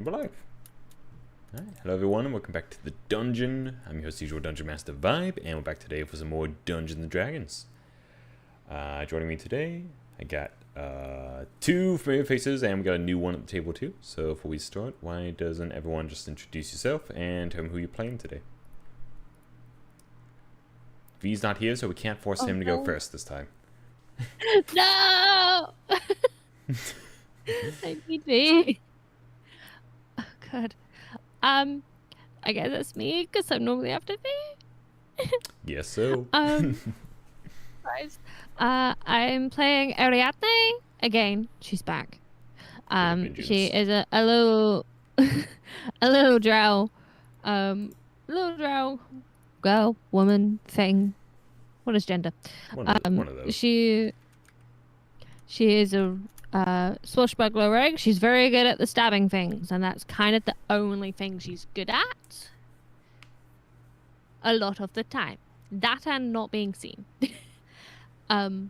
And we're live. Alright, hello everyone and welcome back to the dungeon. I'm your host, usual Dungeon Master Vibe, and we're back today for some more Dungeons and Dragons. Joining me today, I got two familiar faces, and we got a new one at the table too. So before we start, why doesn't everyone just introduce yourself and tell me who you're playing today? V's not here, so we can't force him to go first this time. No! I need me. Oh god. I guess that's me because I'm normally after me. Yes, so. Surprise. I'm playing Ariadne again. She's back. She is a little, a little drow, girl, woman, thing. What is gender? One of those. She is a swashbuckler rogue. She's very good at the stabbing things, and that's kind of the only thing she's good at. A lot of the time. That and not being seen. I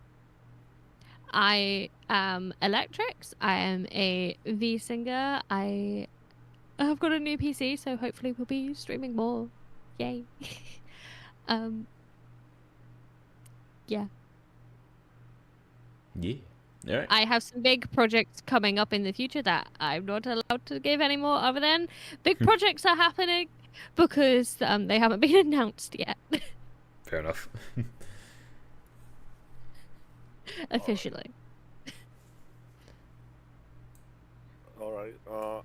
am Electrix. I am a V-singer. I have got a new PC, so hopefully we'll be streaming more. Yay. Yeah. Yeah. All right. I have some big projects coming up in the future that I'm not allowed to give anymore, other than big projects are happening because they haven't been announced yet. Fair enough. Officially. Alright,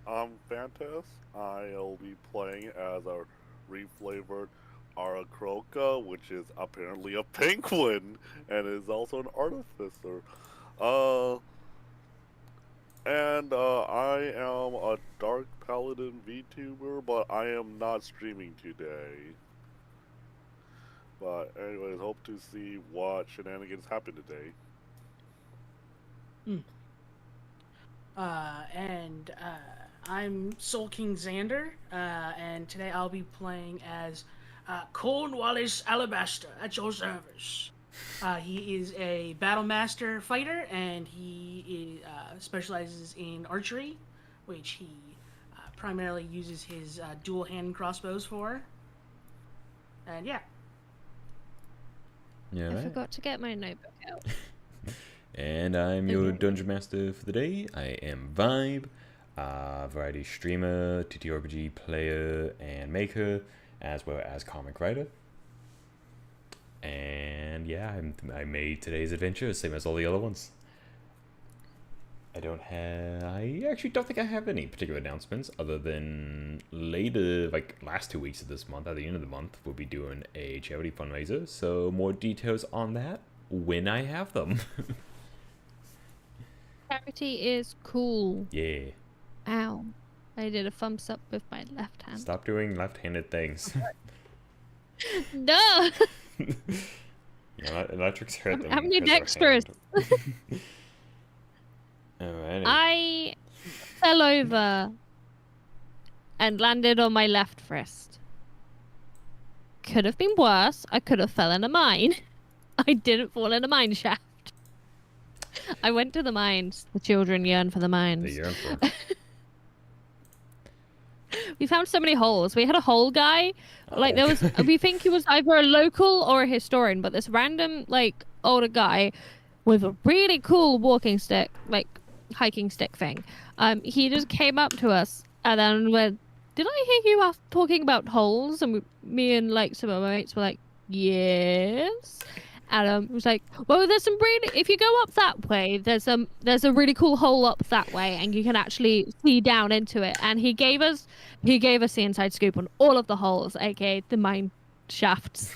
I'm Fantas. I'll be playing as a reflavored Aracroca, which is apparently a penguin, and is also an artificer. I am a Dark Paladin VTuber, but I am not streaming today. But anyways, hope to see what shenanigans happen today. I'm Soul King Xander, and today I'll be playing as Cornwallis Alabaster at your service. He is a battle master fighter, and he specializes in archery, which he primarily uses his dual hand crossbows for. And yeah. Yeah. I forgot to get my notebook out. And I'm your Dungeon Master for the day. I am Vibe, variety streamer, TTRPG player and maker, as well as comic writer. And yeah, I made today's adventure, same as all the other ones. I actually don't think I have any particular announcements other than later, like last 2 weeks of this month, at the end of the month, we'll be doing a charity fundraiser. So more details on that when I have them. Charity is cool. Yeah. Ow. I did a thumbs up with my left hand. Stop doing left-handed things. No! Electric's hurt them. I'm ambidextrous. Alrighty. I fell over and landed on my left wrist. Could have been worse. I could have fell in a mine. I didn't fall in a mine shaft. I went to the mines. The children yearn for the mines. They yearn for. We found so many holes. We had a hole guy. Like there was, we think he was either a local or a historian, but this random like older guy with a really cool walking stick, like hiking stick thing. He just came up to us and then went, "Did I hear you talking about holes?" And me and like some of my mates were like, "Yes." And was like, "Well, there's some really. If you go up that way, there's a really cool hole up that way, and you can actually see down into it." And he gave us the inside scoop on all of the holes, aka the mine shafts.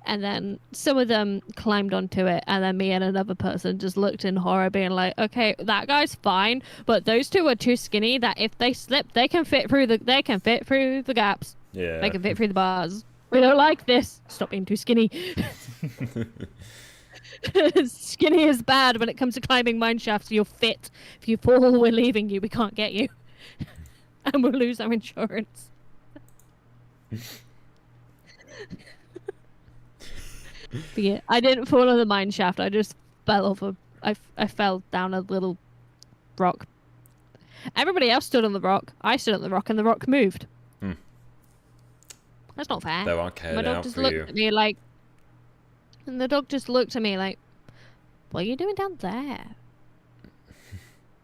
And then some of them climbed onto it, and then me and another person just looked in horror, being like, "Okay, that guy's fine, but those two are too skinny that if they slip, they can fit through the gaps. Yeah. They can fit through the bars. We don't like this. Stop being too skinny." Skinny is bad when it comes to climbing mine shafts. You're fit. If you fall, we're leaving you. We can't get you. And we'll lose our insurance. But yeah, I didn't fall on the mine shaft. I just fell off I fell down a little rock. Everybody else stood on the rock. I stood on the rock, and the rock moved. Hmm. That's not fair. The rock head My dog out just for looked you. at me like, and the dog just looked at me like, "What are you doing down there?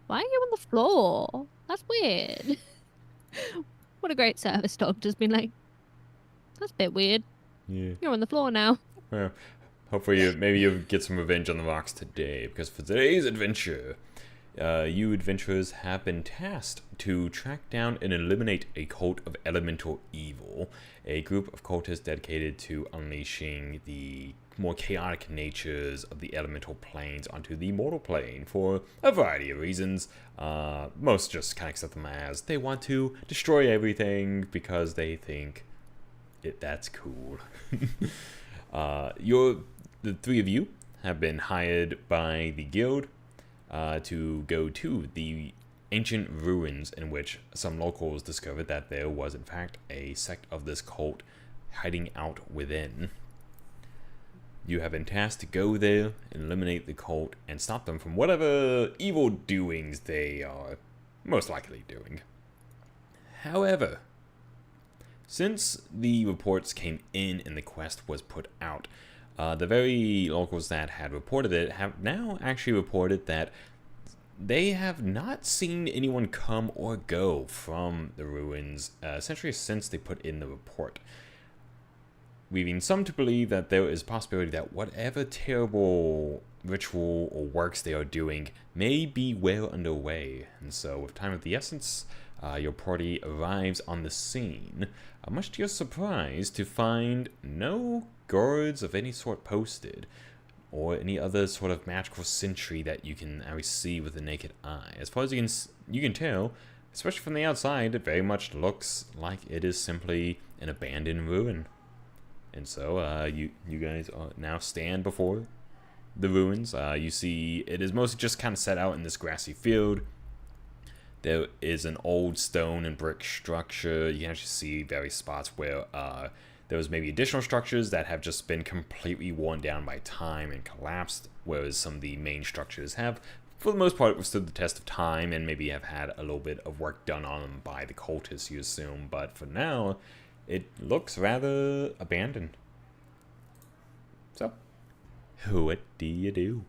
Why are you on the floor? That's weird." What a great service dog. Just been like, "That's a bit weird. Yeah. You're on the floor now." Well, hopefully maybe you'll get some revenge on the rocks today, because for today's adventure, you adventurers have been tasked to track down and eliminate a cult of elemental evil, a group of cultists dedicated to unleashing the more chaotic natures of the elemental planes onto the mortal plane for a variety of reasons. Most just kind of accept them as they want to destroy everything because they think that's cool. The three of you have been hired by the guild to go to the ancient ruins in which some locals discovered that there was in fact a sect of this cult hiding out within. You have been tasked to go there and eliminate the cult and stop them from whatever evil doings they are most likely doing. However, since the reports came in and the quest was put out, the very locals that had reported it have now actually reported that they have not seen anyone come or go from the ruins, essentially since they put in the report, leaving some to believe that there is a possibility that whatever terrible ritual or works they are doing may be well underway. And so, with time of the essence, your party arrives on the scene, much to your surprise to find no guards of any sort posted, or any other sort of magical sentry that you can always see with the naked eye. As far as you can tell, especially from the outside, it very much looks like it is simply an abandoned ruin. And so, you guys now stand before the ruins. You see it is mostly just kind of set out in this grassy field. There is an old stone and brick structure. You can actually see various spots where there was maybe additional structures that have just been completely worn down by time and collapsed, whereas some of the main structures have, for the most part, withstood the test of time and maybe have had a little bit of work done on them by the cultists, you assume. But for now, it looks rather abandoned. So, what do you do?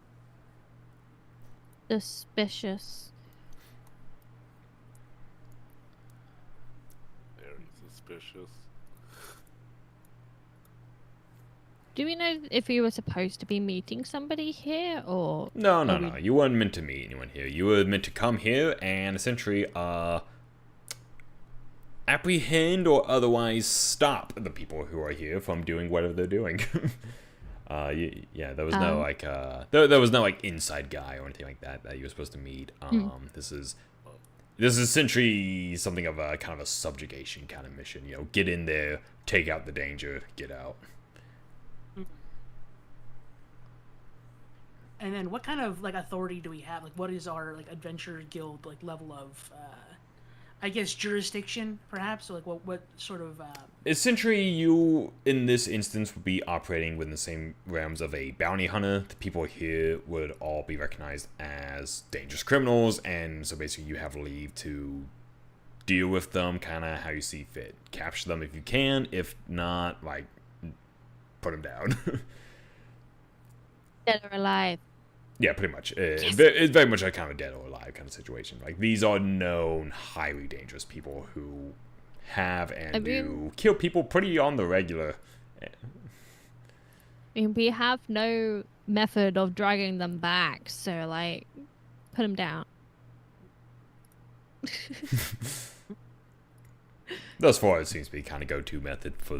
Suspicious. Very suspicious. Do we know if we were supposed to be meeting somebody here, or... No. You weren't meant to meet anyone here. You were meant to come here and essentially, apprehend or otherwise stop the people who are here from doing whatever they're doing. Yeah, there was no, like, there was no, like, inside guy or anything like that you were supposed to meet. This is essentially something of a kind of a subjugation kind of mission. You know, get in there, take out the danger, get out. And then what kind of like authority do we have? Like what is our like adventure guild like level of I guess jurisdiction perhaps? So like what sort of Essentially, you in this instance would be operating within the same realms of a bounty hunter. The people here would all be recognized as dangerous criminals, and so basically you have leave to deal with them kind of how you see fit. Capture them if you can, if not, like, put them down. Dead or alive. Yeah, pretty much. It's very much a kind of dead or alive kind of situation. Like, these are known highly dangerous people who have and do kill people pretty on the regular. And we have no method of dragging them back, so, like, put them down. Thus far, it seems to be kind of go-to method for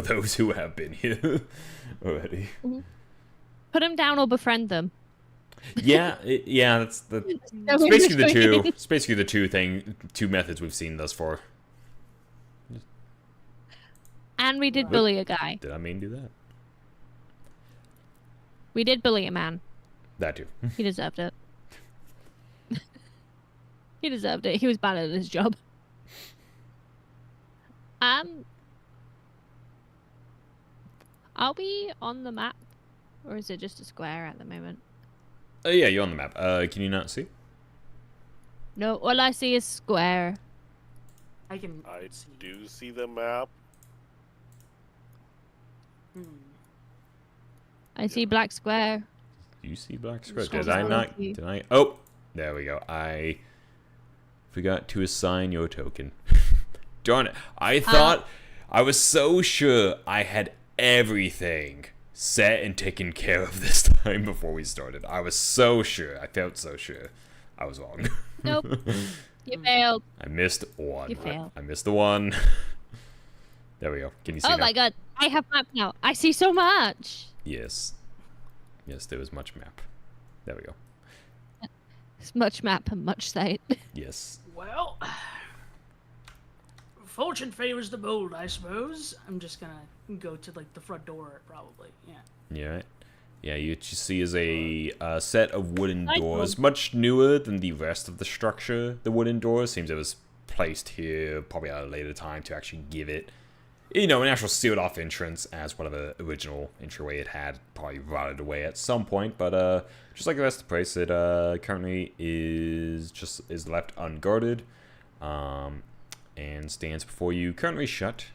those who have been here already. Mm-hmm. Put them down or befriend them. Yeah, it's basically the two. It's basically the two methods we've seen thus far. And we did bully a guy. Did I mean do that? We did bully a man. That too. He deserved it. He deserved it. He was bad at his job. Are we on the map? Or is it just a square at the moment? Yeah, you're on the map. Can you not see? No, all I see is square. I can. I see. do see the map. Hmm. I see black square. You see black square? Scroll Did I down not? a few. Did I? Oh, there we go. I forgot to assign your token. Darn it! I thought I was so sure I had everything set and taken care of this time before we started. I was so sure. I felt so sure. I was wrong. Nope. You failed. I missed one. You failed. I missed the one. There we go. Can you see Oh now? my god. I have map now. I see so much. Yes. Yes, there was much map. There we go. It's much map and much sight. Yes. Well, fortune favors the bold, I suppose. I'm just gonna go to like the front door, probably. Yeah. Yeah. Yeah, you see is a set of wooden Nice doors, much newer than the rest of the structure. The wooden door seems it was placed here probably at a later time to actually give it, you know, an actual sealed off entrance, as whatever original entryway it had probably rotted away at some point. But just like the rest of the place, it currently is left unguarded, and stands before you, currently shut.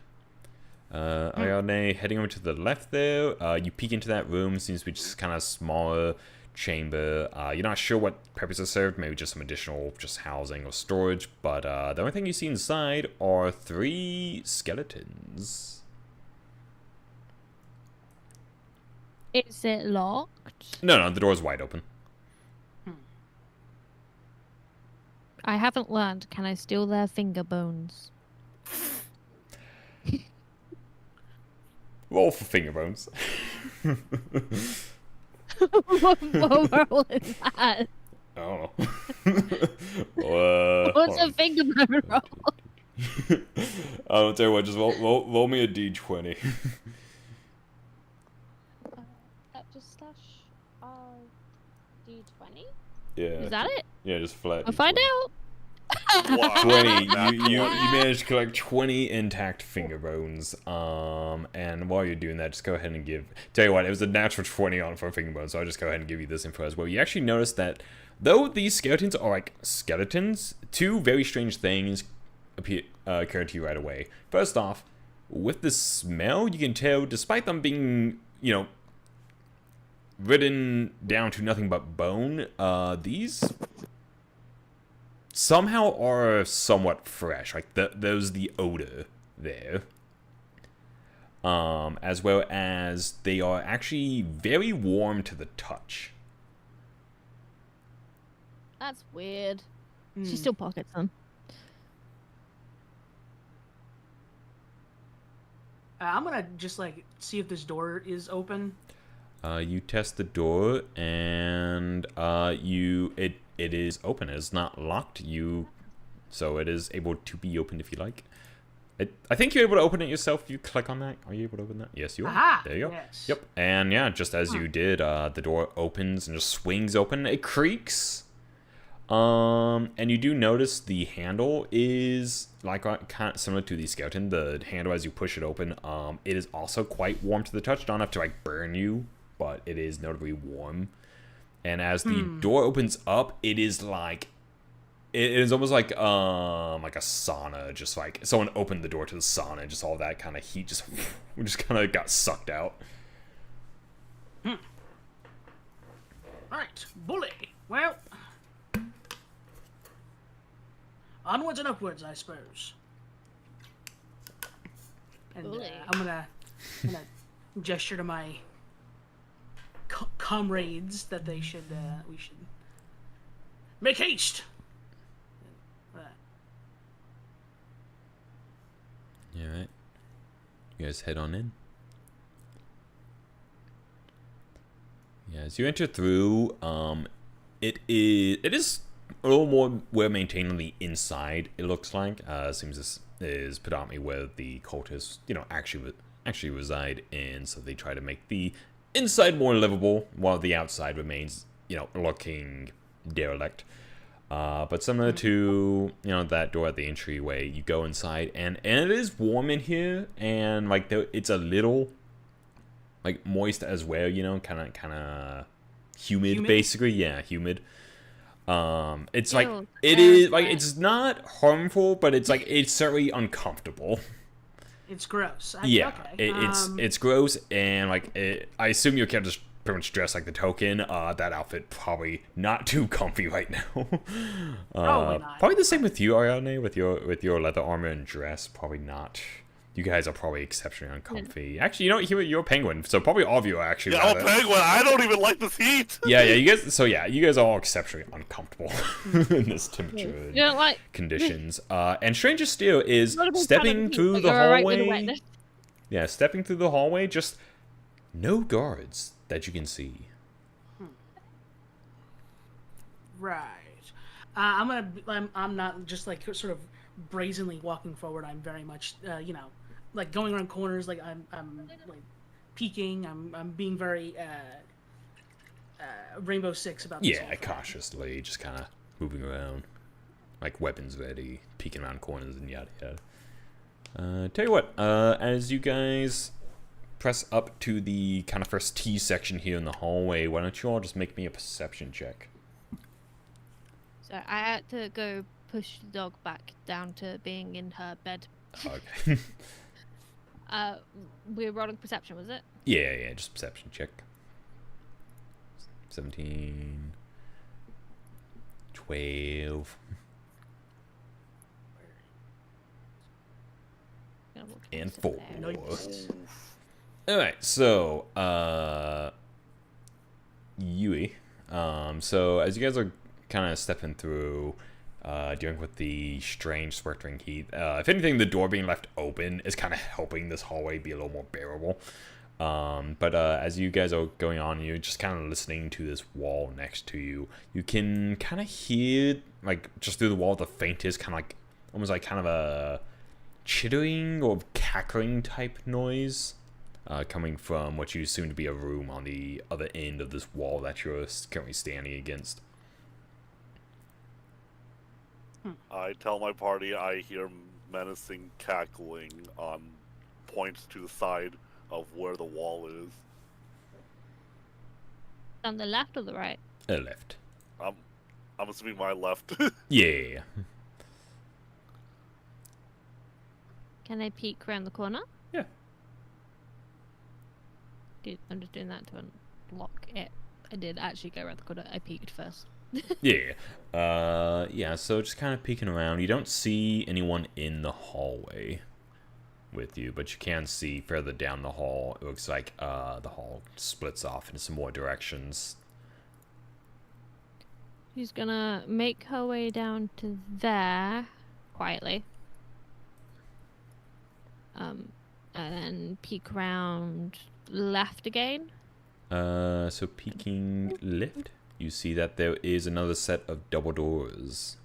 Ayane, heading over to the left there, you peek into that room, seems to be just kind of smaller chamber. You're not sure what purpose it served, maybe just some additional just housing or storage, but the only thing you see inside are 3 skeletons. Is it locked? No, the door's wide open. I haven't learned. Can I steal their finger bones? Roll for finger bones. What roll is that? I don't know. What's a finger bone roll? I'll tell you what, just roll me a d20. Just slash D20? Yeah. Is that it? Yeah, just flat. I'll find out. Wow. 20. You managed to collect 20 intact finger bones. And while you're doing that, just go ahead and tell you what, it was a natural 20 on for a finger bone, so I'll just go ahead and give you this info as well. You actually notice that though these skeletons are like skeletons, 2 very strange things occur to you right away. First off, with the smell, you can tell, despite them being, you know, ridden down to nothing but bone, these somehow are somewhat fresh. Like there's the odor there, as well as they are actually very warm to the touch. That's weird. She still pockets them. I'm gonna just like see if this door is open. You test the door, and it is open. It's not locked. So it is able to be opened if you like. I think you're able to open it yourself if you click on that. Are you able to open that? Yes, you are. Aha! There you go. Yes. Yep. And yeah, just as you did, the door opens and just swings open. It creaks. And you do notice the handle is like kind of similar to the skeleton. The handle, as you push it open, it is also quite warm to the touch. Not enough to like burn you, but it is notably warm. And as the door opens up, it is like, it is almost like a sauna. Just like someone opened the door to the sauna, and just all that kind of heat just kind of got sucked out. All right, bully. Well, onwards and upwards, I suppose. And Bully. I'm gonna gesture to my comrades that we should make haste. Yeah, right. You guys head on in. Yeah, as you enter through, it is a little more well maintained on the inside. It looks like seems this is predominantly where the cultists, you know, actually reside in. So they try to make the inside more livable, while the outside remains, you know, looking derelict. But similar to, you know, that door at the entryway, you go inside, and it is warm in here, and like it's a little like moist as well, you know, kind of humid, basically. Yeah, humid. It's like Ew, it is like terrifying. it's not harmful, but it's like it's certainly uncomfortable. It's gross. Yeah, Okay. it's gross, and like I assume your character's pretty much dressed like the token. That outfit probably not too comfy right now. Probably not. Probably the same with you, Ariadne, with your leather armor and dress. Probably not. You guys are probably exceptionally uncomfy. Actually, you know, you're a penguin, so probably all of you are actually. Yeah, I'm a penguin. I don't even like this heat. Yeah, you guys. So yeah, you guys are all exceptionally uncomfortable in this temperature You don't like. conditions. And stranger still is Not a big fan of stepping heat, through but the you're alright with the hallway. wetness. Yeah, stepping through the hallway, just no guards that you can see. Right. I'm not just like sort of brazenly walking forward. I'm very much, like going around corners. Like I'm like peeking. I'm being very Rainbow Six about this. Yeah, cautiously, just kind of moving around, like weapons ready, peeking around corners and yada yada. Tell you what, as you guys press up to the kind of first T section here in the hallway, why don't you all just make me a perception check? So I had to go push the dog back down to being in her bed. Okay. We were rolling perception, was it? Yeah, just perception check. 17, 12, Gonna walk and into 4. there. Nice. Alright, so, Yui. So as you guys are kind of stepping through, dealing with the strange sweltering heat, if anything, the door being left open is kind of helping this hallway be a little more bearable. But as you guys are going on, you're just kind of listening to this wall next to you. You can kind of hear, like, just through the wall, the faintest kind of like, almost like kind of a chittering or cackling type noise. Coming from what you assume to be a room on the other end of this wall that you're currently standing against. I tell my party I hear menacing cackling on points to the side of where the wall is. On the left or the right? Left. I'm assuming my left. Yeah. Can I peek around the corner? Yeah. I'm just doing that to unlock it. I did actually go around the corner. I peeked first. Yeah. Yeah, so just kind of peeking around. You don't see anyone in the hallway with you, but you can see further down the hall. It looks like the hall splits off into some more directions. She's gonna make her way down to there quietly. And then peek around left again. So peeking left, you see that there is another set of double doors.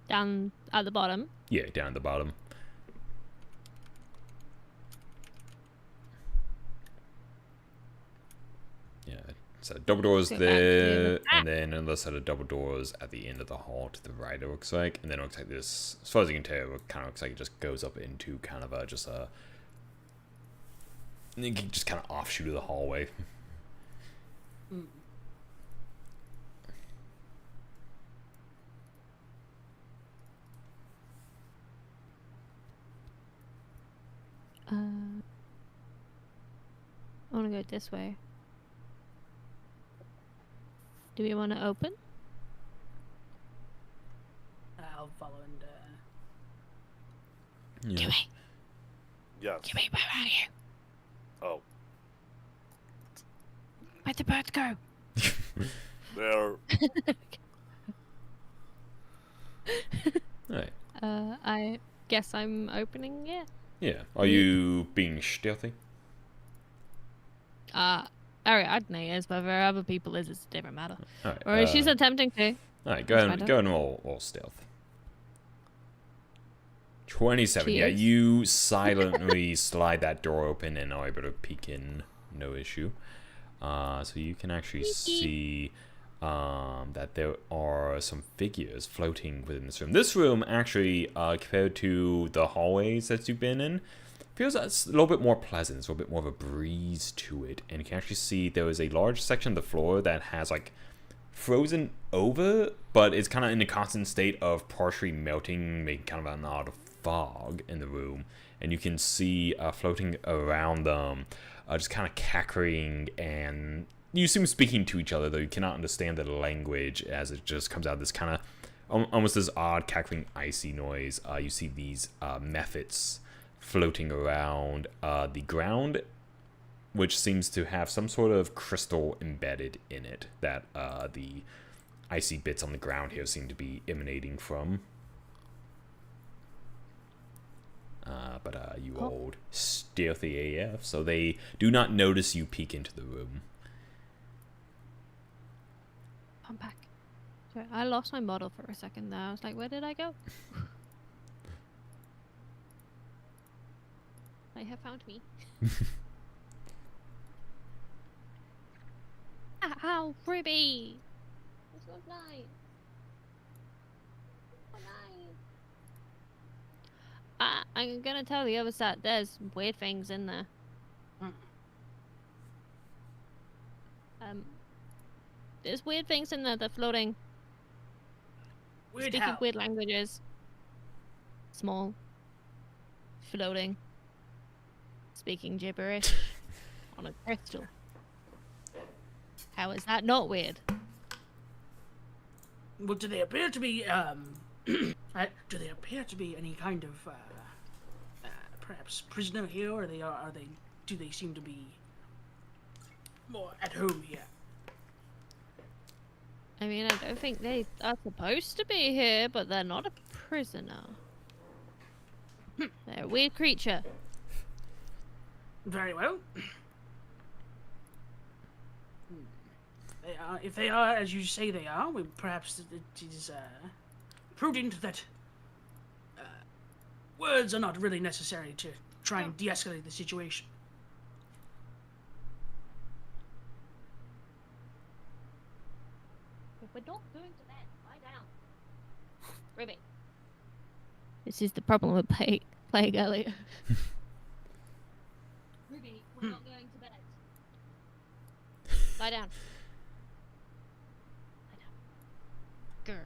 Down at the bottom. Yeah, down at the bottom. Yeah, so double doors Go back to there, the- and then another set of double doors at the end of the hall to the right, it looks like. And then it looks like this, as far as you can tell, it kind of looks like it just goes up into kind of just a kind of offshoot of the hallway. I want to go this way. Do we want to open? I'll follow and Yeah. Jimmy, Yes. Jimmy, where are you? Oh, Where'd the birds go? there. Alright. I guess I'm opening it. Yeah. Are you being stealthy? Ariadne is, but for other people is, it's a different matter. Alright. Or she's attempting to. Alright, go That's ahead, fine, go and roll stealth. 27. She Yeah, is. you silently slide that door open and are able to peek in, no issue. So you can actually see that there are some figures floating within this room. This room, actually, compared to the hallways that you've been in, feels a little bit more pleasant. There's a little bit more of a breeze to it. And you can actually see there is a large section of the floor that has, like, frozen over, but it's kind of in a constant state of partially melting, making kind of an odd fog in the room. And you can see floating around them, just kind of cackling, and you assume speaking to each other, though you cannot understand the language as it just comes out this kind of almost this odd cackling icy noise. You see these methods floating around the ground, which seems to have some sort of crystal embedded in it that the icy bits on the ground here seem to be emanating from. But you hold stealthy AF, so they do not notice you peek into the room. I'm back. Sorry, I lost my model for a second there. I was like, where did I go? They have found me. Ow, Ruby! This was nice. So nice. I'm gonna tell the other side, there's weird things in there. There's weird things in there. They're floating. Weird Speaking how? weird languages. Small. Floating. Speaking gibberish. On a crystal. How is that not weird? Well, do they appear to be, do they appear to be any kind of, perhaps prisoner here, or do they seem to be more at home here? I mean, I don't think they are supposed to be here, but they're not a prisoner. They're a weird creature. Very well. If they are, as you say they are, perhaps it is prudent that words are not really necessary to try and de-escalate the situation. If we're not going to bed, lie down. Ruby. This is the problem with playing earlier. Ruby, we're not going to bed. Lie down. Lie down. Grr.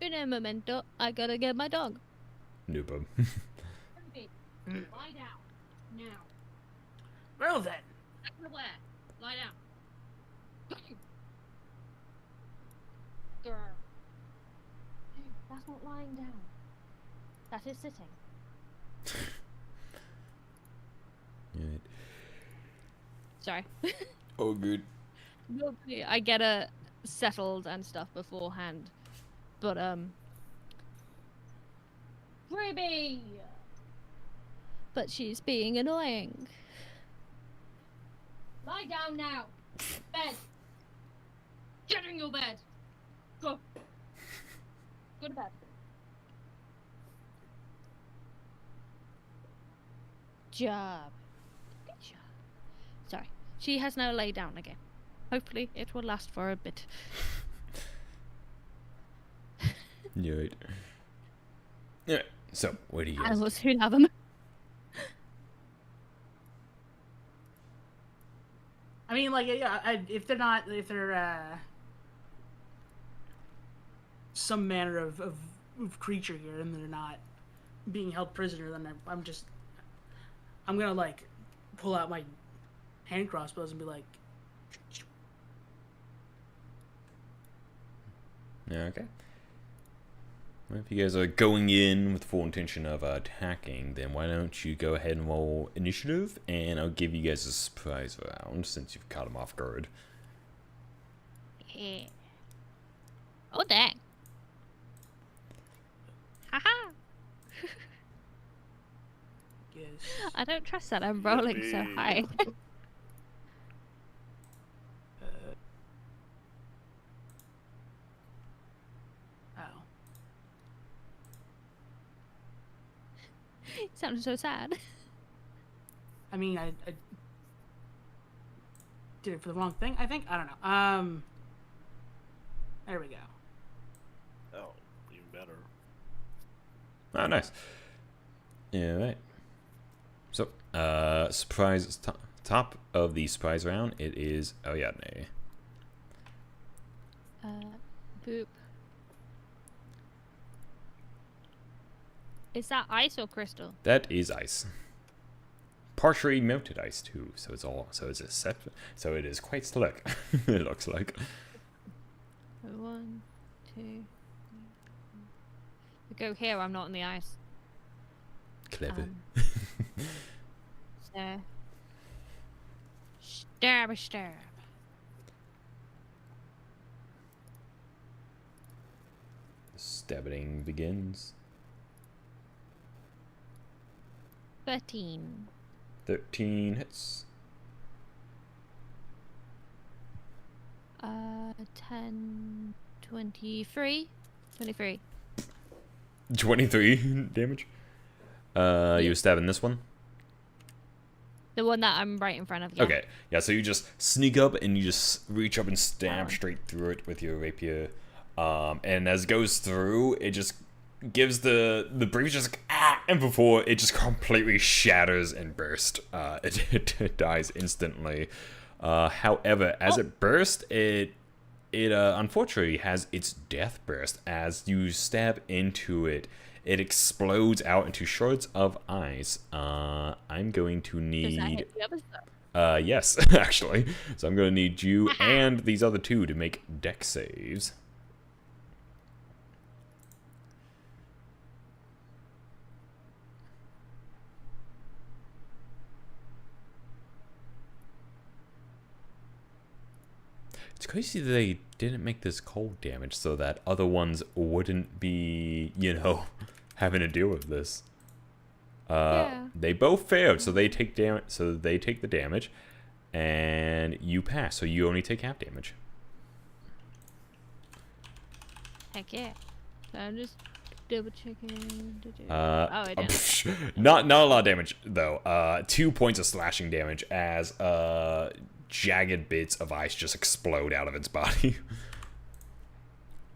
In a momento, I gotta get my dog. No problem. Ruby, lie down. Now. Well then. Everywhere. Lie down. Grr. That's not lying down. That is sitting. Right. Sorry. Oh, good. Normally I get it settled and stuff beforehand. But, Ruby! But she's being annoying. Lie down now. Bed. Get in your bed. Go. Go to bed. Job. Good job. Sorry. She has now laid down again. Hopefully it will last for a bit. Right. Yeah. So, what do you I guys? will soon have them. I mean, like, yeah, if they're some manner of creature here, and they're not being held prisoner, then I'm gonna like pull out my hand crossbows and be like, Yeah, okay. Well, if you guys are going in with the full intention of attacking, then why don't you go ahead and roll initiative, and I'll give you guys a surprise round since you've caught them off guard. Yeah. Oh, dang. Haha. yes. I don't trust that. I'm rolling so Yippee. high. Oh. You sounded so sad. I mean, I did it for the wrong thing, I think. I don't know. There we go. Oh, even better. Oh, nice. Yeah, right. So, surprise top of the surprise round, it is Ariadne. Boop. Is that ice or crystal? That is ice. Partially melted ice too, so it's so it is quite slick. It looks like. 1, 2. We go here. I'm not on the ice. Clever. So stab. Stabbing begins. 13. 13 hits. 10, 23. 23. 23 damage. You stabbing this one? The one that I'm right in front of. Yeah. Okay, yeah, so you just sneak up and you just reach up and stab straight through it with your rapier. And as it goes through, it just gives the breeze just like, and before it just completely shatters and bursts. It dies instantly. However, as it bursts, it unfortunately has its death burst. As you stab into it, it explodes out into shards of ice. I'm going to need... Does that hit the other stuff? Yes, actually. So I'm going to need you and these other two to make dex saves. It's crazy that they didn't make this cold damage so that other ones wouldn't be, having to deal with this. Yeah. They both failed, so they take damage. So they take the damage, and you pass. So you only take half damage. Heck yeah. So I'm just double checking. I didn't. not a lot of damage though. 2 points of slashing damage as jagged bits of ice just explode out of its body.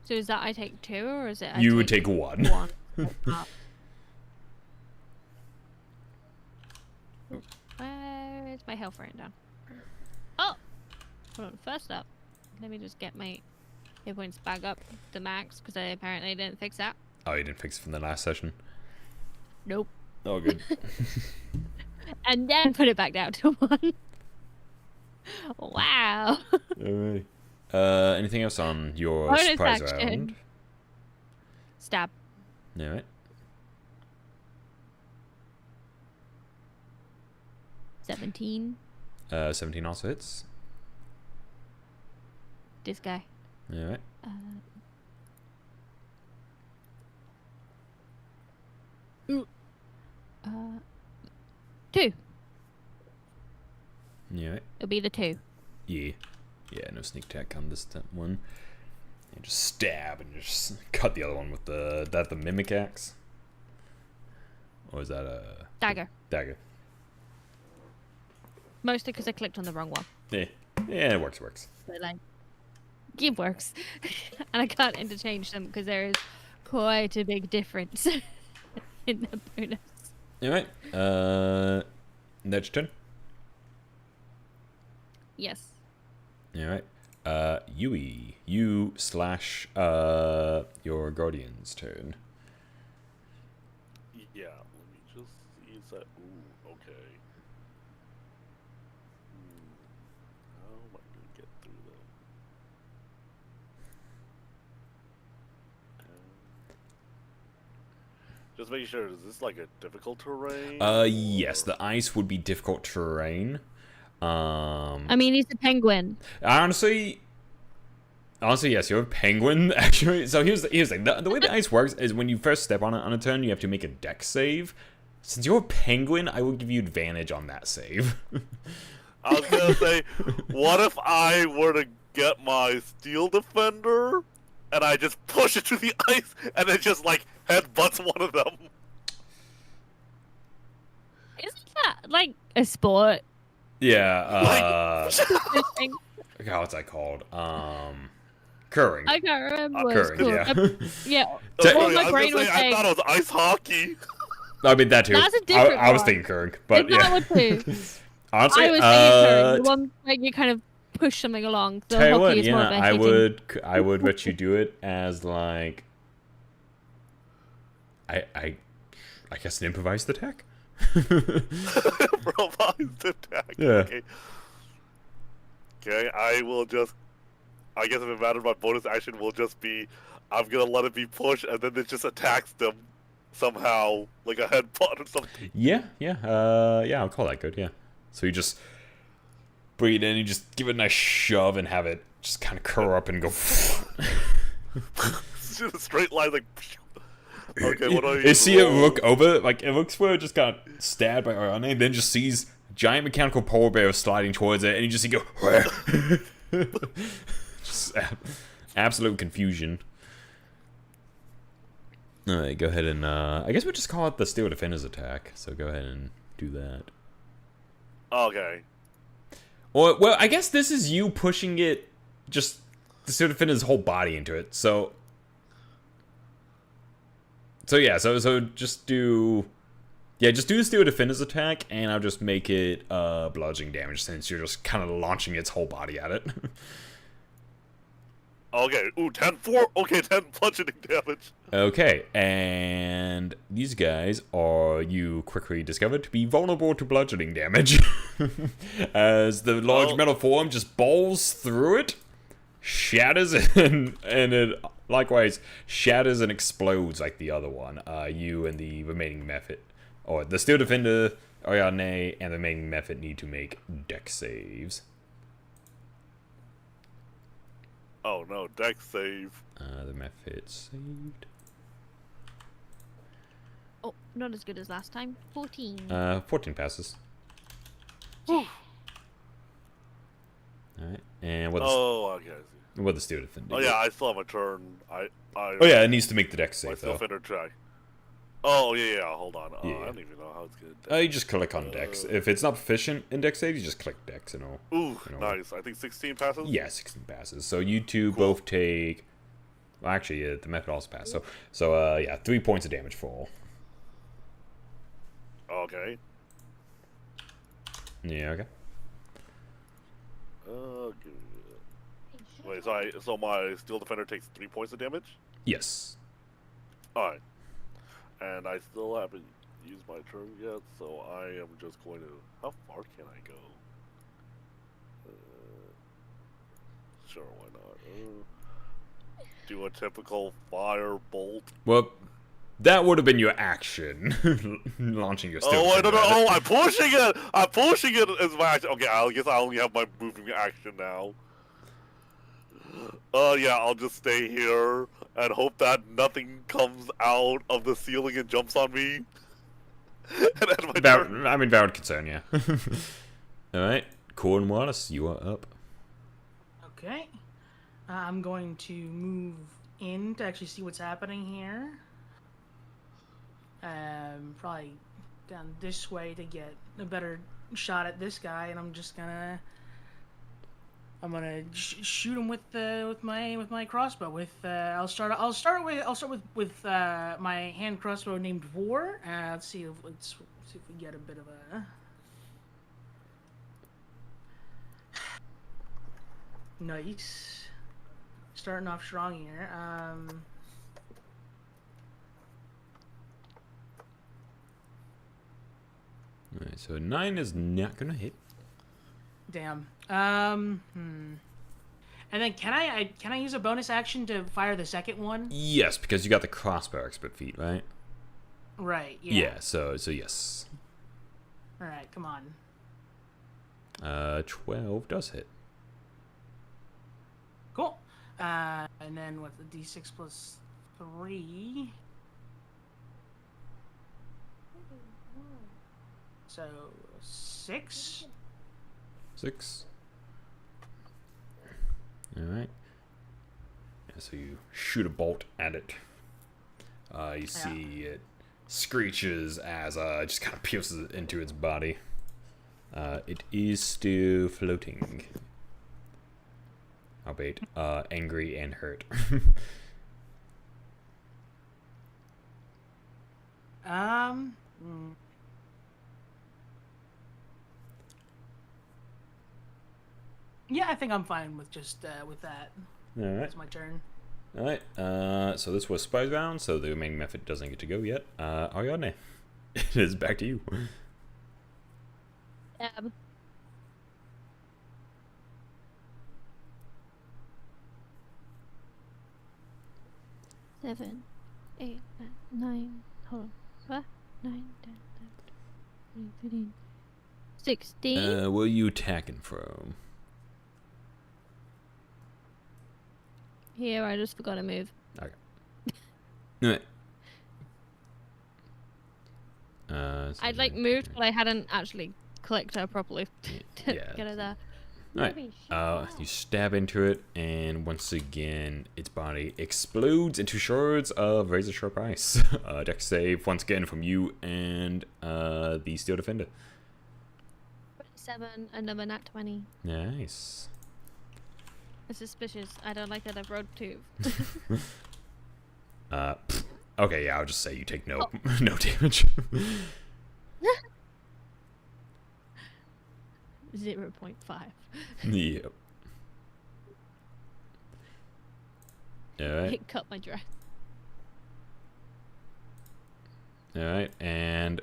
So is that I take 2 or is it? You would take 1. 1. Where is my health written down? Oh! Hold on, first up, let me just get my hit points back up to max, because I apparently didn't fix that. Oh, you didn't fix it from the last session? Nope. Oh, good. And then put it back down to 1. Wow. Alright. Anything else on your Bonus surprise action. round? Stab. Alright. 17. 17 also hits. This guy. Alright. 2. Alright. It'll be the 2. Yeah. Yeah, no sneak attack on this one. And just stab and just cut the other one with the mimic axe. Or is that a Dagger. dagger? Mostly because I clicked on the wrong one. Yeah, it works. But like, it works. And I can't interchange them because there is quite a big difference in the bonus. Alright. That's your turn. Yes. Alright. Yui. You slash your guardian's turn. Yeah, let me just see. Is that... Ooh, okay. How am I gonna get through them? Just making sure, is this like a difficult terrain? Yes, the ice would be difficult terrain. I mean, he's a penguin. Honestly, yes, you're a penguin, actually. So here's the thing. The way the ice works is when you first step on it on a turn, you have to make a dex save. Since you're a penguin, I will give you advantage on that save. I was gonna say, what if I were to get my steel defender, and I just push it to the ice, and it just, like, headbutts one of them? Isn't that like a sport? Yeah, Thing? God, what's that called? Curling. I can't remember what it's Curling, called. yeah. Yeah. Sorry, my I was brain gonna was say, I saying- thought it was ice hockey. I mean, that too. That's a different I was one. thinking curling, but Is that yeah. one too? Honestly, I was thinking turn. The one like you kind of push something along. The tell you hockey what, is more yeah, of a I hitting. would let you do it as like, I guess an improvised attack. Improvised attack. Yeah. Okay. Okay, I will just. I guess if it matters, my bonus action will just be, I'm gonna let it be pushed, and then it just attacks them somehow, like a headbutt or something. Yeah, yeah, I'll call that good. Yeah. So you just breathe in, you just give it a nice shove, and have it just kind of curl up and go. It's just a straight line, like. Okay, what do I You use? see it look over, like it looks where it just got stabbed by Ariane, and then just sees a giant mechanical polar bear sliding towards it, and you just see go. Just absolute confusion. Alright, go ahead and I guess we'll just call it the Steel Defender's attack. So go ahead and do that. Okay. Or, well, I guess this is you pushing it, just the Steel Defender's whole body into it. So yeah, so just do, yeah, just do the Steel Defender's attack, and I'll just make it bludgeoning damage since you're just kind of launching its whole body at it. Okay, ooh, 10-4. Okay, 10 bludgeoning damage. Okay, and these guys are, you quickly discovered, to be vulnerable to bludgeoning damage. As the large metal form just bowls through it, shatters, and it likewise shatters and explodes like the other one. You and the remaining method, or the Steel Defender, Ariane, and the remaining method need to make dex saves. Oh no, dex save. The method saved. Oh, not as good as last time. 14. 14 passes. Alright, and what Okay, I see. what the Steel Defender? Oh yeah, I still have a turn. Oh yeah, it needs to make the dex My save though. Defender check. Oh yeah, hold on. Yeah. I don't even know how it's good. You just click on dex. If it's not proficient in dex save, you just click dex and all. Ooh, all. nice. I think 16 passes. Yeah, 16 passes. So you two both take. Well, actually, the method also passed. So yeah, 3 points of damage for all. Okay. Yeah, okay. Okay. Wait, so my Steel Defender takes 3 points of damage? Yes. Alright. And I still haven't used my turn yet, so I am just going to... How far can I go? Sure, why not? Do a typical fire bolt. Well, that would have been your action, launching your Steel Oh, I Defender don't know. at it. Oh, I'm pushing it! I'm pushing it as my action. Okay, I guess I only have my moving action now. Yeah, I'll just stay here and hope that nothing comes out of the ceiling and jumps on me. And end my turn. I mean, valid concern, yeah. Alright, Cornwallis, you are up. Okay. I'm going to move in to actually see what's happening here. Probably down this way to get a better shot at this guy, and I'm gonna shoot him with my crossbow. I'll start with my hand crossbow named War. Let's see if we get a bit of a. Nice. Starting off strong here. Alright, so 9 is not gonna hit. Damn. And then can I use a bonus action to fire the second one? Yes, because you got the crossbow expert feat, right? Right. Yeah. Yeah, so yes. All right. Come on. 12 does hit. Cool. And then with the d6 plus 3. So 6. 6. Alright. Yeah, so you shoot a bolt at it. You see it screeches as it just kind of pierces into its body. It is still floating. Albeit angry and hurt. Yeah, I think I'm fine with just with that. All right. It's my turn. All right. So this was surprise round, so the remaining method doesn't get to go yet. Ariadne, it is back to you. Dab. Seven, 8, 9, hold on. What? 9, 10, 11, 12, 13, 16. Where are you attacking from? Here, I just forgot to move. Okay. All right. So I'd like moved, but I hadn't actually clicked her properly to yeah. get her there. Alright, you stab into it, and once again, its body explodes into shards of razor sharp ice. Dex save once again from you and the steel defender. 27, another nat 20. Nice. It's suspicious. I don't like that I've rolled 2. Okay, yeah, I'll just say you take no no damage. 0.5. Yep. Alright. It cut my dress. Alright, and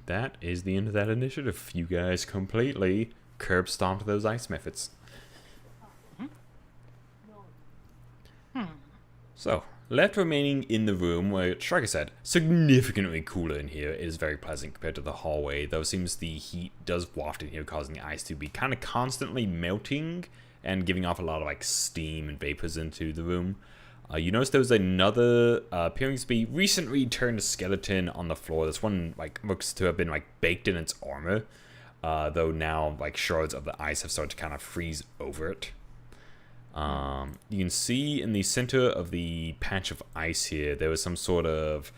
that is the end of that initiative. You guys completely curb stomped those ice methods. So, left remaining in the room, which, like I said, significantly cooler in here. It is very pleasant compared to the hallway, though it seems the heat does waft in here, causing the ice to be kind of constantly melting and giving off a lot of like steam and vapors into the room. You notice there was another appearing to be recently turned skeleton on the floor. This one like looks to have been like baked in its armor, though now like shards of the ice have started to kind of freeze over it. You can see in the center of the patch of ice here, there was some sort of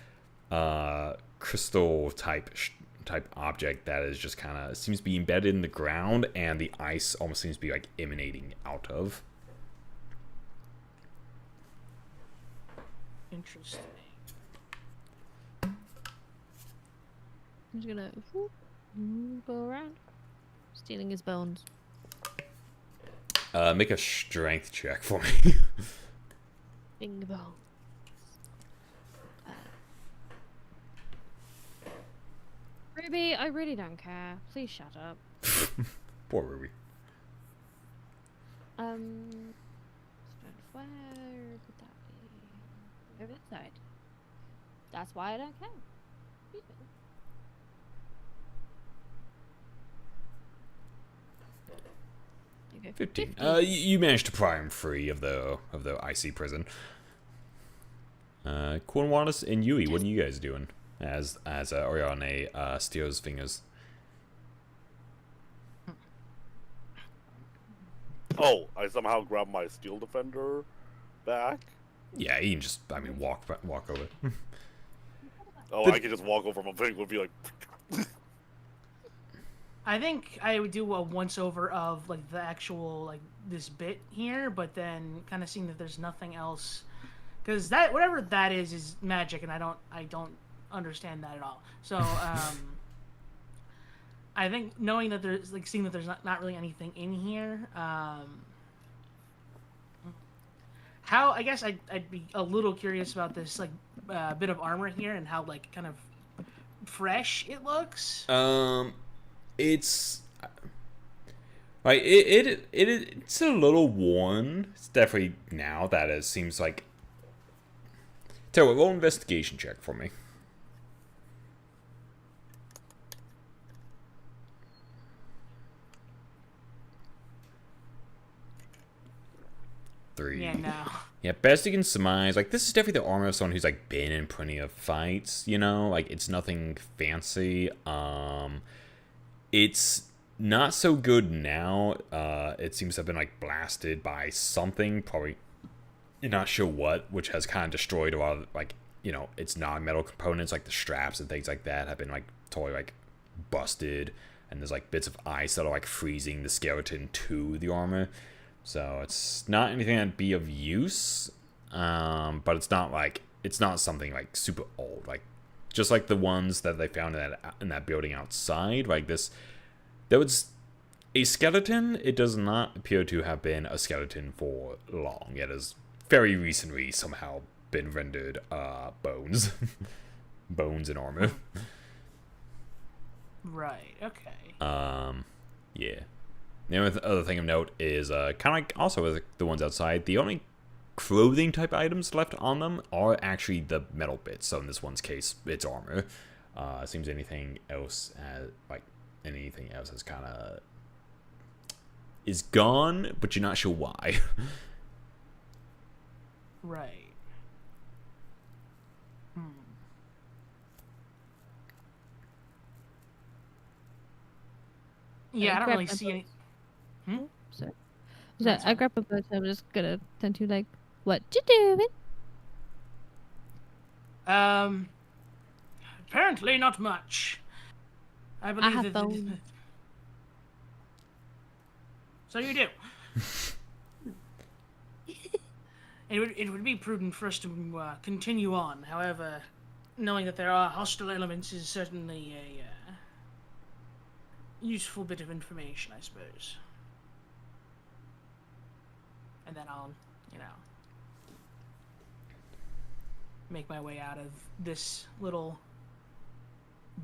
crystal type object that is just kind of seems to be embedded in the ground, and the ice almost seems to be like emanating out of. Interesting. I'm just gonna go around, stealing his bones. Make a strength check for me. Bing bones. Ruby, I really don't care. Please shut up. Poor Ruby. Strength, where would that be? Over this side. That's why I don't care. Excuse me. Okay, 15. You managed to pry him free of the icy prison. Cornwallis and Yui, what are you guys doing as Oriane steals fingers? Oh, I somehow grabbed my steel defender back. Yeah, you can just walk over. Oh, I could just walk over my thing would be like. I think I would do a once over of like the actual like this bit here, but then kind of seeing that there's nothing else, because that whatever that is magic, and I don't understand that at all. So I think knowing that there's like seeing that there's not really anything in here. How I guess I'd be a little curious about this like bit of armor here and how like kind of fresh it looks. It's like it's a little worn. It's definitely now that it seems like. Tell you what, roll an investigation check for me. Three. Yeah, no. Yeah, best you can surmise, like, this is definitely the armor of someone who's, like, been in plenty of fights, you know? Like, it's nothing fancy. It's not so good now. It seems to have been, like, blasted by something, probably, you're not sure what, which has kind of destroyed a lot of, like, you know, its non-metal components, like the straps and things like that have been, like, totally, like, busted. And there's, like, bits of ice that are, like, freezing the skeleton to the armor. So it's not anything that'd be of use, but it's not something like super old, like just like the ones that they found in that building outside. Like this, that was a skeleton, it does not appear to have been a skeleton for long. It has very recently somehow been rendered bones. Bones and armor. Right, okay. Yeah. The only other thing of note is, kind of like also with the ones outside, the only clothing type items left on them are actually the metal bits. So in this one's case, it's armor. Seems anything else has kind of is gone, but you're not sure why. Right. Yeah, I don't really see any. Sorry. So I grab a boat, so I'm just gonna tend to like, what you doing? Apparently not much. I believe have that. bones. So you do. It would be prudent for us to continue on. However, knowing that there are hostile elements is certainly a useful bit of information, I suppose. And then I'll, make my way out of this little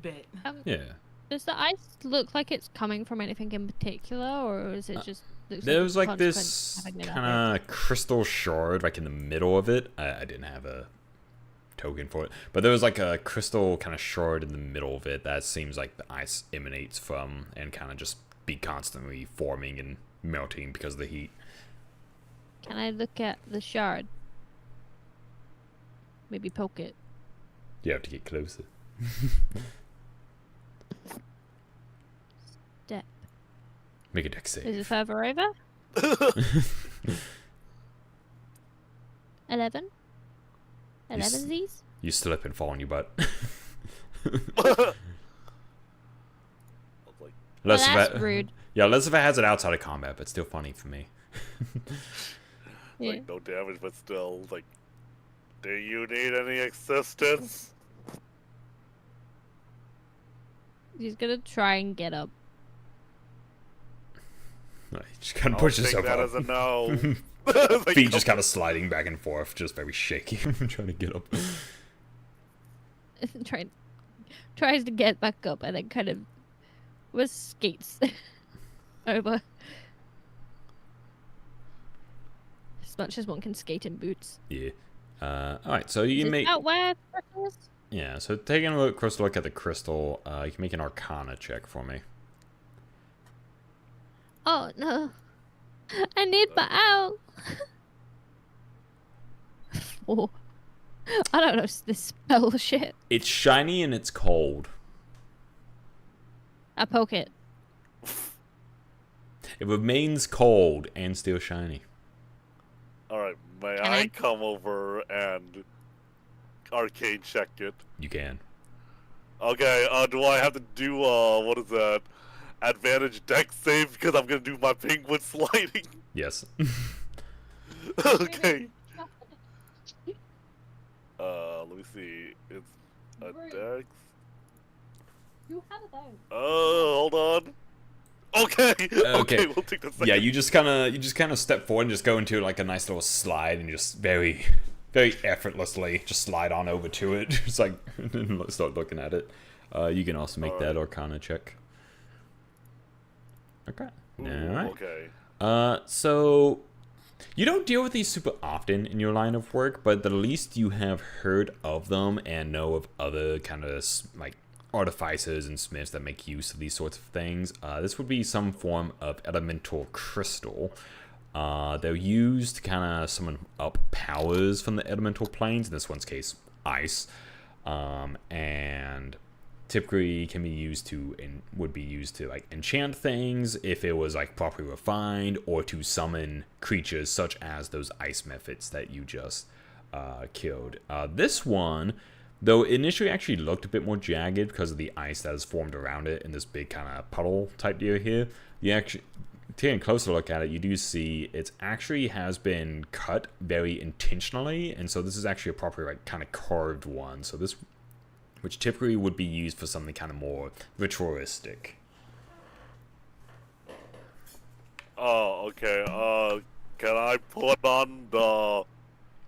bit. Yeah. Does the ice look like it's coming from anything in particular, or is it just... There's like this kind of crystal shard like in the middle of it. I didn't have a token for it, but there was like a crystal kind of shard in the middle of it that seems like the ice emanates from and kind of just be constantly forming and melting because of the heat. Can I look at the shard? Maybe poke it. You have to get closer. Make a dex save. Is it further over? 11? 11 Z's? You slip and fall on your butt. That's rude. Yeah, unless if it has it outside of combat, but still funny for me. Yeah. Like, no damage, but still, like, do you need any assistance? He's gonna try and get up. No, you just kind of push yourself that up. as a no. Like, Feet just kind of sliding back and forth, just very shaky, trying to get up. Tries to get back up and then kind of skates over. As much as one can skate in boots. Yeah. Alright, so you can make... Is that where Crystal is? Yeah, so taking a closer look at the crystal, you can make an Arcana check for me. Oh no. I need my owl. Oh. I don't know this spell shit. It's shiny and it's cold. I poke it. It remains cold and still shiny. Alright, may I come over and arcane check it? You can. Okay, do I have to do, what is that? Advantage dex save because I'm gonna do my penguin sliding? Yes. Okay. Let me see. It's a dex. You have it down. Hold on. Okay. Okay, we'll take the second. Yeah, you just kind of step forward and just go into like a nice little slide and just very, very effortlessly just slide on over to it. Just like start looking at it. You can also make that Arcana check. Okay. Alright. Okay. So you don't deal with these super often in your line of work, but the least you have heard of them and know of other kind of like artificers and smiths that make use of these sorts of things. This would be some form of elemental crystal. They're used to kind of summon up powers from the elemental planes, in this one's case, ice. And typically can be used to and would be used to like enchant things if it was like properly refined, or to summon creatures such as those ice methods that you just killed. This one, though initially actually looked a bit more jagged because of the ice that is formed around it in this big kind of puddle type deal here, you actually, taking a closer look at it, you do see it actually has been cut very intentionally, and so this is actually a proper like kind of carved one. So this, which typically would be used for something kind of more ritualistic. Oh, okay. Can I put on the,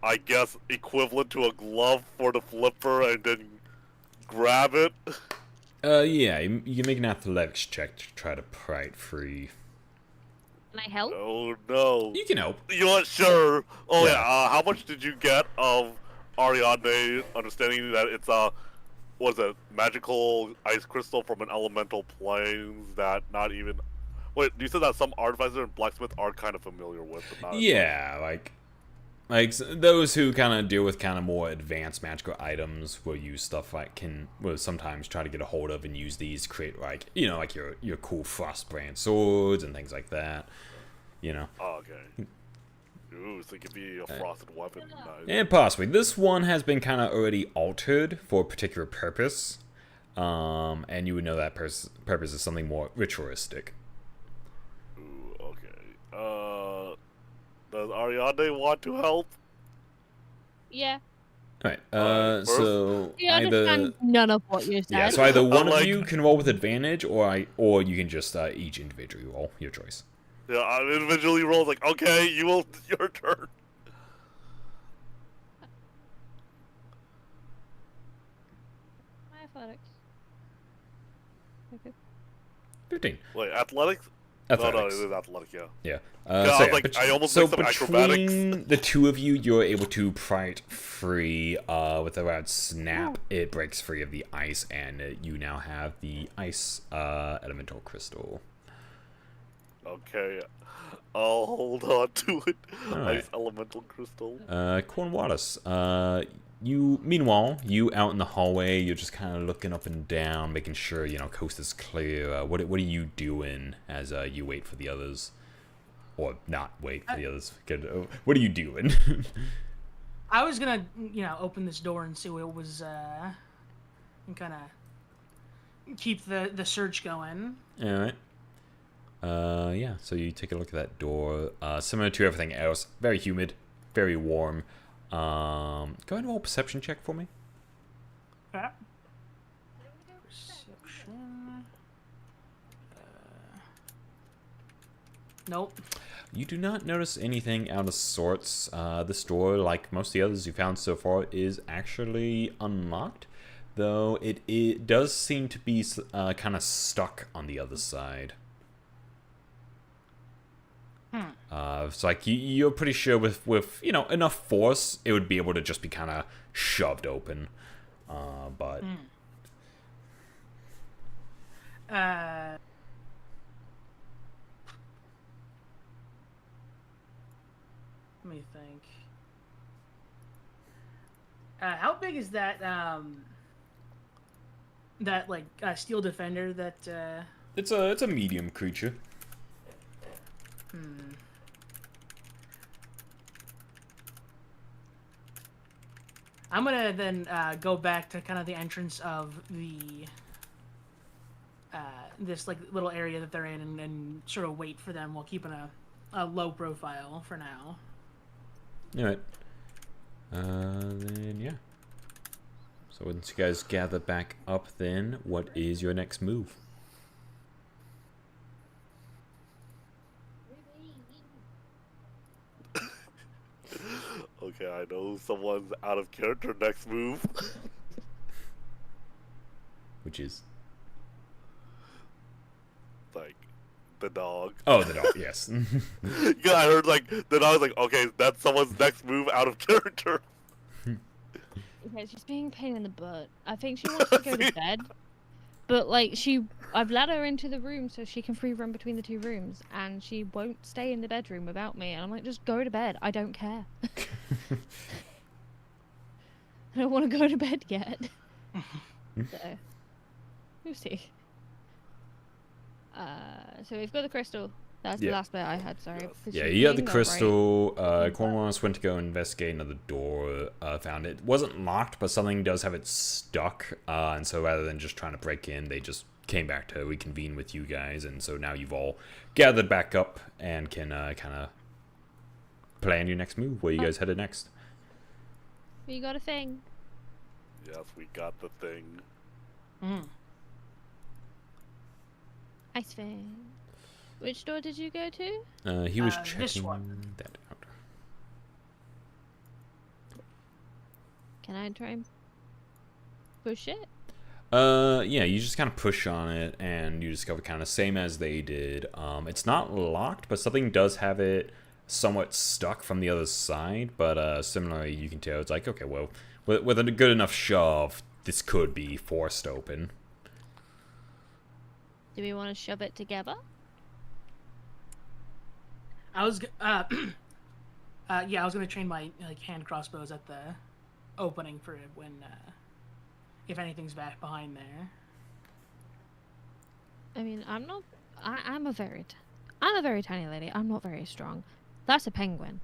I guess, equivalent to a glove for the flipper and then grab it? Yeah, you can make an athletics check to try to pry it free. Can I help? Oh no. You can help. You know what? Sure. Oh Yeah. yeah. How much did you get of Ariadne understanding that it's a, what is it, magical ice crystal from an elemental planes that not even. Wait, you said that some artificer and blacksmith are kind of familiar with, but not. Yeah, those who kind of deal with kind of more advanced magical items will use stuff will sometimes try to get a hold of and use these to create like your cool frostbrand swords and things like that. Oh, okay. Ooh, so it could be a frosted weapon. Nice. And possibly this one has been kind of already altered for a particular purpose, and you would know that purpose is something more ritualistic. Ooh, okay. Does Ariadne want to help? Yeah. Alright, First- so You understand none of what you said. yeah, so either one of like- you can roll with advantage, or you can just each individually roll. Your choice. Yeah, I individually roll like, okay, your turn. My athletics. Okay. 15. Wait, athletics? No, it Athletics. is athletic, yeah. Yeah. I was like, I almost mixed up acrobatics. between the two of you, you're able to pry it free. With a loud snap, it breaks free of the ice, and you now have the ice elemental crystal. Okay, I'll hold on to it. Alright. Nice elemental crystal. Cornwallis, meanwhile, you out in the hallway, you're just kind of looking up and down, making sure, coast is clear. What are you doing as you wait for the others? Or not wait for the others. What are you doing? I was gonna, open this door and see what it was, and kind of keep the search going. Alright. Yeah, so you take a look at that door. Similar to everything else, very humid, very warm. Go ahead and roll a perception check for me. Yeah. Perception. Nope. You do not notice anything out of sorts. This door, like most of the others you found so far, is actually unlocked, though it does seem to be kind of stuck on the other side. So like you're pretty sure with enough force, it would be able to just be kind of shoved open. But Let me think. How big is that? That like steel defender that. it's a medium creature. I'm gonna then go back to kind of the entrance of the this like little area that they're in, and sort of wait for them while keeping a low profile for now. All right. Then yeah. So once you guys gather back up, then what is your next move? Okay, I know someone's out of character next move. Which is Like, the dog. oh, the dog. Yes. Yeah, I heard like, the dog's like, okay, that's someone's next move out of character. Okay, she's being a pain in the butt. I think she wants to go to bed, but like I've let her into the room so she can free run between the two rooms, and she won't stay in the bedroom without me. And I'm like, just go to bed. I don't care. I don't want to go to bed yet. So, we'll see. So we've got the crystal. That's the Yeah. last bit I had. Sorry. Yes. 'cause Yeah, she's you got the being not crystal. Cornwallis went to go investigate another door. Found it wasn't locked, but something does have it stuck. And so rather than just trying to break in, they just came back to reconvene with you guys. And so now you've all gathered back up and can kind of plan your next move. Where you guys headed next? right. We got a thing. Yes, we got the thing. Mm. Ice thing. Which door did you go to? He was this checking one. that out. Can I try and push it? Yeah, you just kind of push on it, and you discover kind of same as they did. It's not locked, but something does have it somewhat stuck from the other side. But similarly, you can tell it's like, okay, well, with a good enough shove, this could be forced open. Do we want to shove it together? I was yeah, I was gonna train my hand crossbows at the opening for it when if anything's back behind there. I mean, I'm not. I'm a very tiny lady. I'm not very strong. That's a penguin.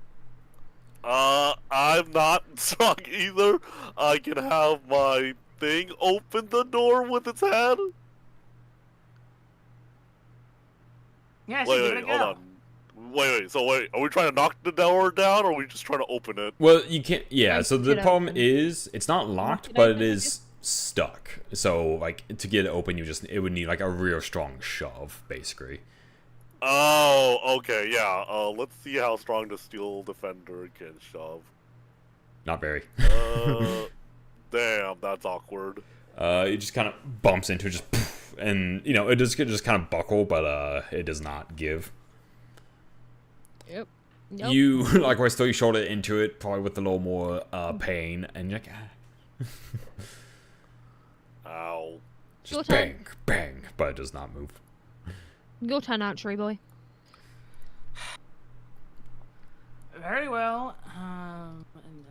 I'm not strong either. I can have my thing open the door with its head. Yeah, so Wait, give it wait, a hold go. on. Wait, so wait, are we trying to knock the door down, or are we just trying to open it? Well, you can't. Yeah. Like, So the get problem open. is it's not locked, Get but it open, is stuck. So like to get it open, it would need like a real strong shove, basically. Oh, okay, yeah. Let's see how strong the steel defender can shove. Not very. Damn, that's awkward. It just kind of bumps into it, just poof, and you know it just kind of buckle, but it does not give. Yep. Nope. You likewise throw your shoulder into it, probably with a little more pain, and you're like, Ow. Your just turn. bang, bang, but it does not move. Your turn, archery boy. Very well. And then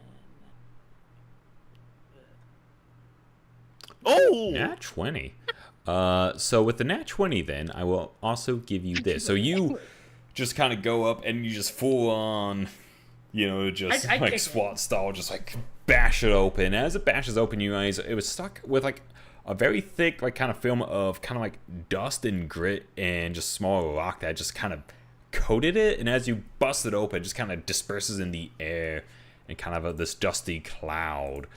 Oh! Nat 20. So with the nat 20, then I will also give you this. So you just kind of go up and you just full on, you know, just I like kick SWAT style, just like bash it open. As it bashes open, you guys, it was stuck with like a very thick, like kind of film of kind of like dust and grit and just small rock that just kind of coated it. And as you bust it open, it just kind of disperses in the air and kind of this dusty cloud.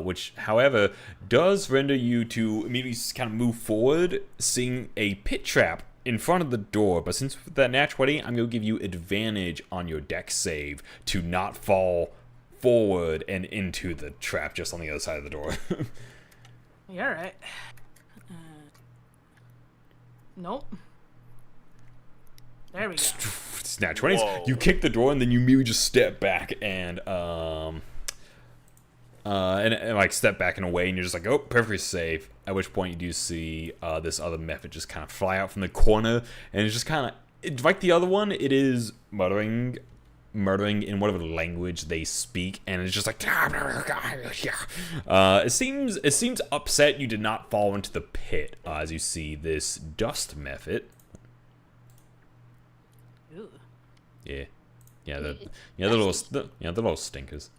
Which, however, does render you to immediately kind of move forward, seeing a pit trap in front of the door. But since with that nat 20, I'm going to give you advantage on your dex save to not fall forward and into the trap just on the other side of the door. yeah, all right. Nope. There we go. It's nat 20. Whoa. You kick the door and then you immediately just step back and like step back in a way, and you're just like, oh, perfectly safe. At which point you do see this other method just kind of fly out from the corner, and it's just kind of like the other one. It is muttering in whatever language they speak, and it's just like, it seems upset you did not fall into the pit as you see this dust method. Ew. Yeah, the little stinkers.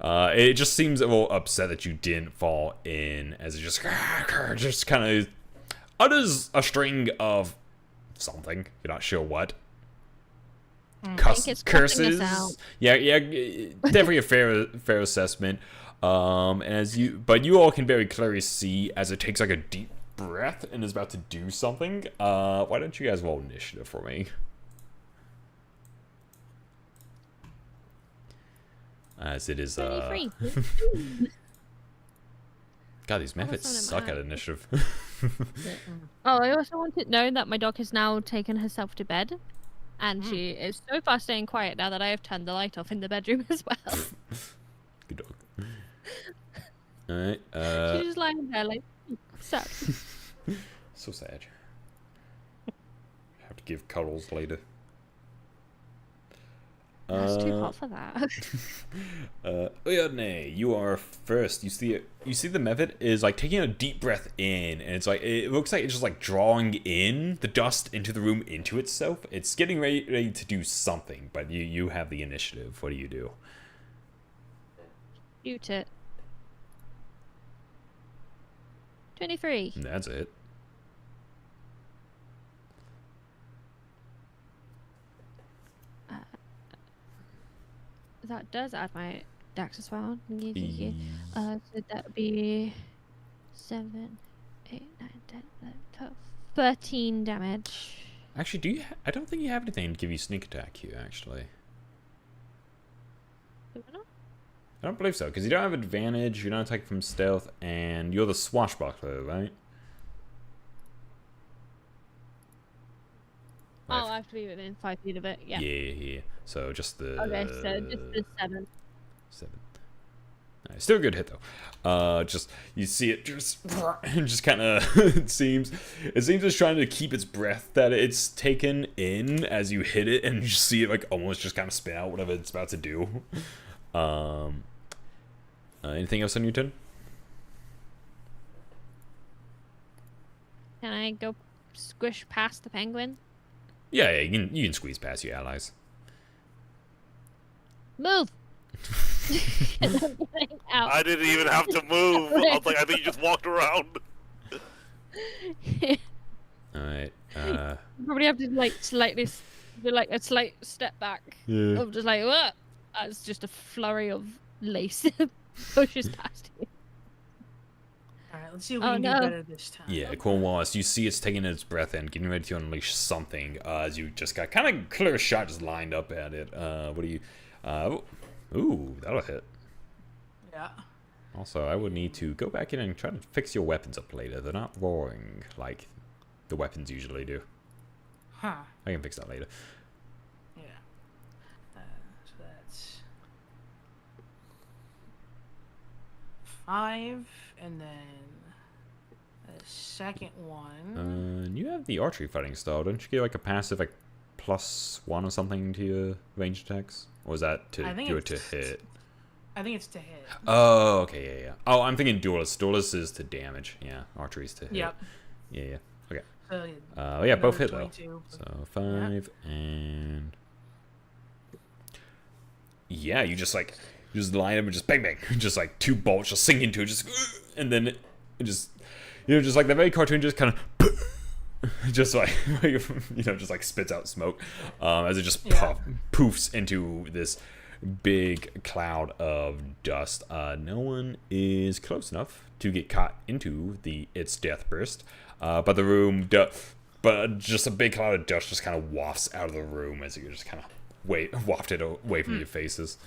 It just seems a little upset that you didn't fall in, as it just kind of utters a string of something. You're not sure what. I think it's cussing us Curses. out. Yeah, definitely a fair assessment. But you all can very clearly see as it takes like a deep breath and is about to do something. Why don't you guys roll initiative for me? As it is 23. God, these methods sound suck mad. at initiative. Oh, I also want to know that my dog has now taken herself to bed. And she is so far staying quiet now that I have turned the light off in the bedroom as well. Good dog. Alright, She's just lying there like, sad. so sad. Have to give cuddles later. That's too hot for that. Uyadne, you are first. You see the method is like taking a deep breath in, and it's like it looks like it's just like drawing in the dust into the room into itself. It's getting ready to do something, but you have the initiative. What do you do? Shoot it. 23. That's it. That does add my dex as well. So that would be 7, 8, 9, 10, 11, 12, 13 damage. Actually, do you? I don't think you have anything to give you sneak attack here. Actually, Do we not? I don't believe so because you don't have advantage. You're not attacking from stealth, and you're the swashbuckler, right? Oh, I have to be within 5 feet of it. Yeah. Yeah. So just the. Okay, so just the 7. 7. Alright, still a good hit though. Just you see it just kind of it seems it's trying to keep its breath that it's taken in as you hit it, and you see it like almost just kind of spit out whatever it's about to do. Anything else on your turn? Can I go squish past the penguin? Yeah, you can squeeze past your allies. Move! And I'm getting out. I didn't even have to move. I was like, I think you just walked around. Alright. Probably have to like slightly do like a slight step back. Yeah. Of just like, what? It's just a flurry of lace pushes past you. Alright, let's see if we can do better this time. Yeah, Cornwallis, you see it's taking its breath in, getting ready to unleash something, as you just got kind of clear shot just lined up at it. What do you... ooh, that'll hit. Yeah. Also, I would need to go back in and try to fix your weapons up later. They're not roaring like the weapons usually do. Huh. I can fix that later. Yeah. So that's 5, and then the second one. You have the archery fighting style, don't you get like a passive like +1 or something to your ranged attacks? Or is that to do it to hit? I think it's to hit. Oh, okay, yeah. Oh, I'm thinking duelist. Duelist is to damage. Yeah, archery's to hit. Yep. Yeah. Okay. So, Yeah, both hit 22, though. So 5 and yeah, you just line them and just bang bang, just like 2 bolts just sink into it, just and then it just just like the very cartoon, just kind of just like just like spits out smoke as it just poofs into this big cloud of dust. No one is close enough to get caught into its death burst, but the room but just a big cloud of dust just kind of wafts out of the room as you just kind of wafted away from your faces.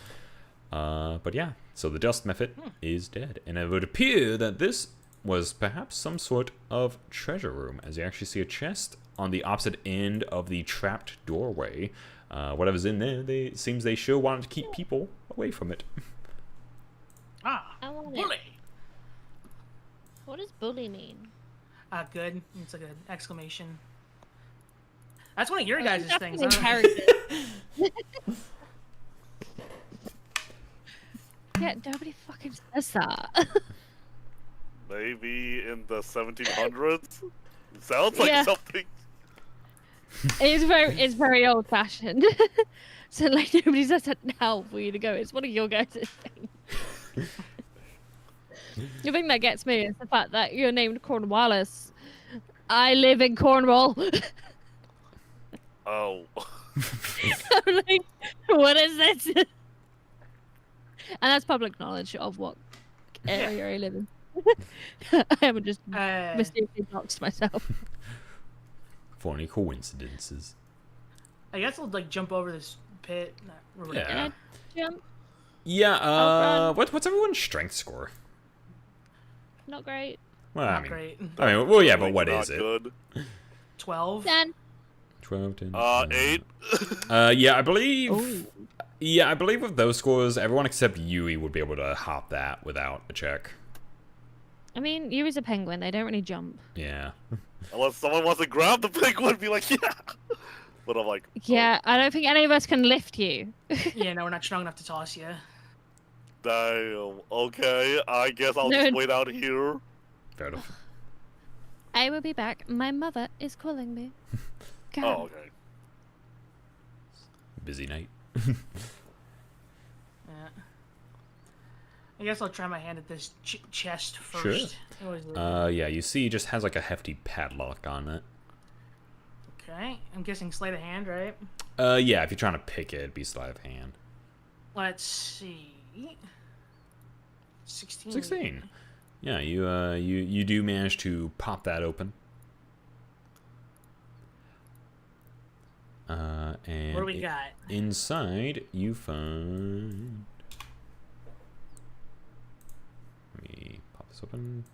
But yeah, so the dust method is dead, and it would appear that this was perhaps some sort of treasure room, as you actually see a chest on the opposite end of the trapped doorway. Whatever's in there, it seems they sure wanted to keep people away from it. Ah, I want bully! it. What does bully mean? Good. It's like an exclamation. That's one of your guys' things, In huh? character. Yeah, nobody fucking says that. Maybe in the 1700s? Sounds like something. It's very old fashioned. So like nobody says that now for you to go. It's one of your guys' things. The thing that gets me is the fact that you're named Cornwallis. I live in Cornwall. Oh. I'm like, what is this? And that's public knowledge of what area I live in. I haven't just mysteriously doxed myself. Funny coincidences. I guess I'll like jump over this pit. Yeah. Jump. Yeah. What's everyone's strength score? Not great. Well, Not great. I mean, well, yeah, but what Not is it? good. 12. 10. 12, 10. 8. Yeah, I believe. Ooh. Yeah, I believe with those scores, everyone except Yui would be able to hop that without a check. I mean, you as a penguin, they don't really jump. Yeah. Unless someone wants to grab the penguin and be like, yeah. But I'm like, Yeah, I don't think any of us can lift you. Yeah, no, we're not strong enough to toss you. damn. Okay, I guess I'll just wait out here. Fair enough. I will be back. My mother is calling me. God. Oh, okay. Busy night. Yeah. I guess I'll try my hand at this chest first. Sure. What is it? Yeah, you see it just has like a hefty padlock on it. Okay, I'm guessing sleight of hand, right? Yeah, if you're trying to pick it, it'd be sleight of hand. Let's see. 16. 16. Yeah, you do manage to pop that open. And What do we got? inside, you find... Let me pop this open.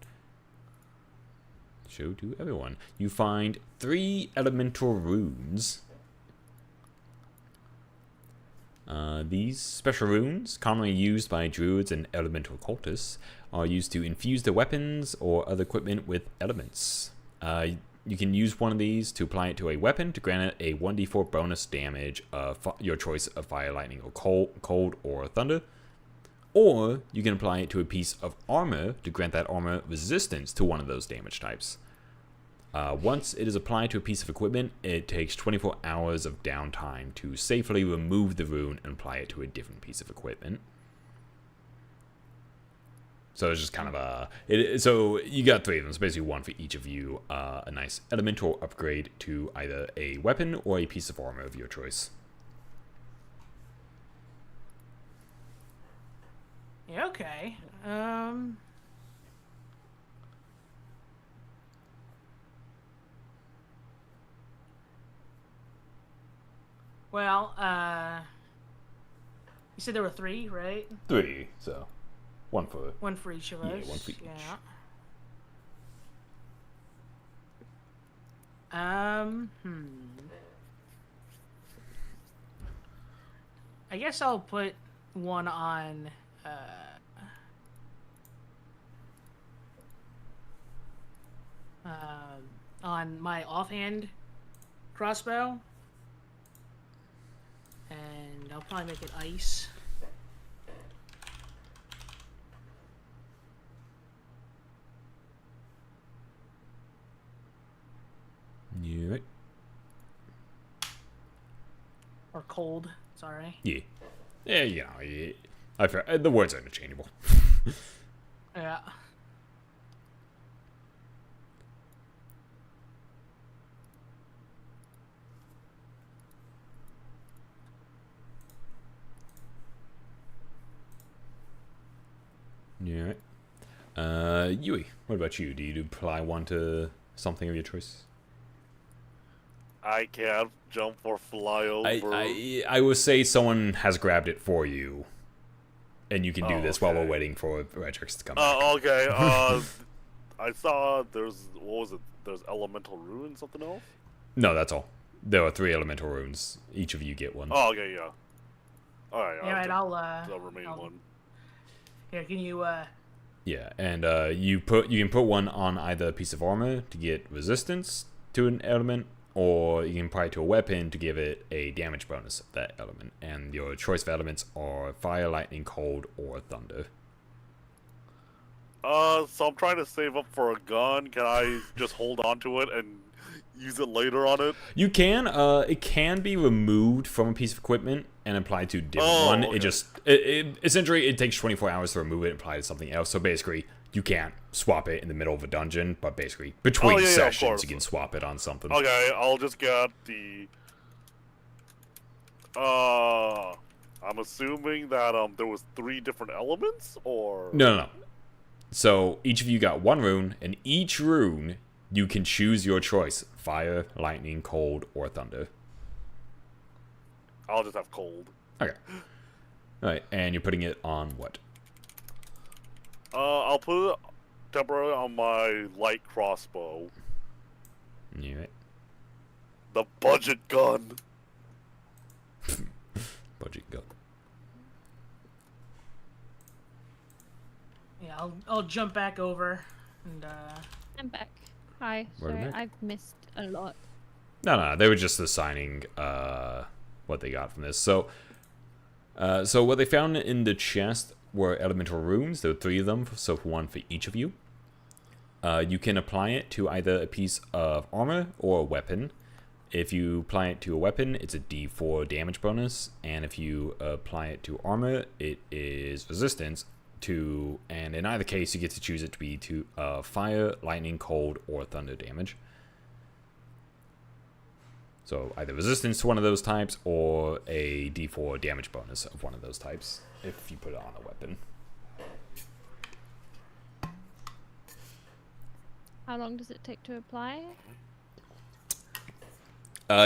Show to everyone. You find 3 elemental runes. These special runes, commonly used by druids and elemental cultists, are used to infuse their weapons or other equipment with elements. You can use one of these to apply it to a weapon to grant it a 1d4 bonus damage of your choice of fire, lightning, or cold or thunder. Or you can apply it to a piece of armor to grant that armor resistance to one of those damage types. Once it is applied to a piece of equipment, it takes 24 hours of downtime to safely remove the rune and apply it to a different piece of equipment. So it's just kind of a... so you got 3 of them. So basically one for each of you. A nice elemental upgrade to either a weapon or a piece of armor of your choice. Yeah, okay. Well, you said there were 3, right? 3, so... One for each of us. Yeah, one for each. I guess I'll put one on my offhand crossbow. And I'll probably make it ice. Yeah. Or cold, sorry. Yeah. Yeah, you know, the words are interchangeable. Yeah. Yeah. Yui, what about you? Do you apply one to something of your choice? I can't jump or fly over. I will say someone has grabbed it for you, and you can do this while we're okay. waiting for Regex to come back. Okay. I saw there's There's elemental rune, something else. No, that's all. There are 3 elemental runes. Each of you get one. Oh, okay, yeah. All right. Yeah, and I'll the remaining one. Yeah, can you Yeah, and you can put one on either a piece of armor to get resistance to an element, or you can apply it to a weapon to give it a damage bonus of that element. And your choice of elements are fire, lightning, cold, or thunder. So I'm trying to save up for a gun. Can I just hold on to it and use it later on it? You can. It can be removed from a piece of equipment and applied to a different one. Okay. Essentially it takes 24 hours to remove it and apply it to something else. So basically, you can't swap it in the middle of a dungeon, but basically between sessions you can swap it on something. Okay, I'll just get the. I'm assuming that there was 3 different elements, or No. So each of you got 1 rune, and each rune you can choose your choice: fire, lightning, cold, or thunder. I'll just have cold. Okay. All right, and you're putting it on what? I'll put it temporarily on my light crossbow. Yeah. Right. The budget gun. Budget gun. Yeah, I'll jump back over and I'm back. Hi. Welcome Sorry, back. I've missed a lot. No, they were just assigning what they got from this. So what they found in the chest were elemental runes. There were 3 of them, so 1 for each of you. You can apply it to either a piece of armor or a weapon. If you apply it to a weapon, it's a D4 damage bonus, and if you apply it to armor, it is resistance to, and in either case, you get to choose it to be to fire, lightning, cold, or thunder damage. So either resistance to one of those types or a D4 damage bonus of one of those types if you put it on a weapon. How long does it take to apply?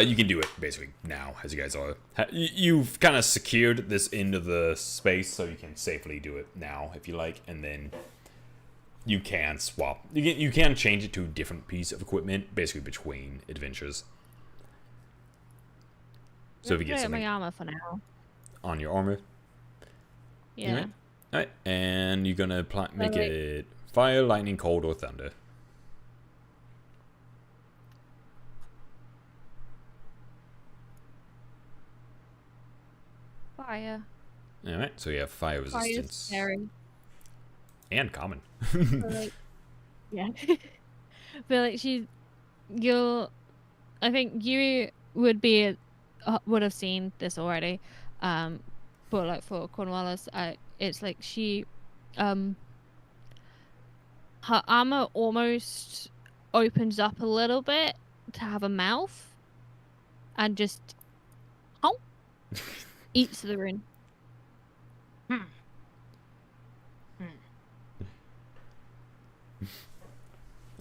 You can do it basically now, as you guys are. You've kind of secured this end of the space, so you can safely do it now if you like, and then you can swap. You can change it to a different piece of equipment, basically between adventures. So if you get something my armor for now. on your armor, Yeah. all right, and you're gonna make it fire, lightning, cold, or thunder. Fire. All right, so you have fire Fire is resistance scary. and common. But, like, yeah. But like I think you would would have seen this already. But like for Cornwallis, it's like her armor almost opens up a little bit to have a mouth, and just eats the rune.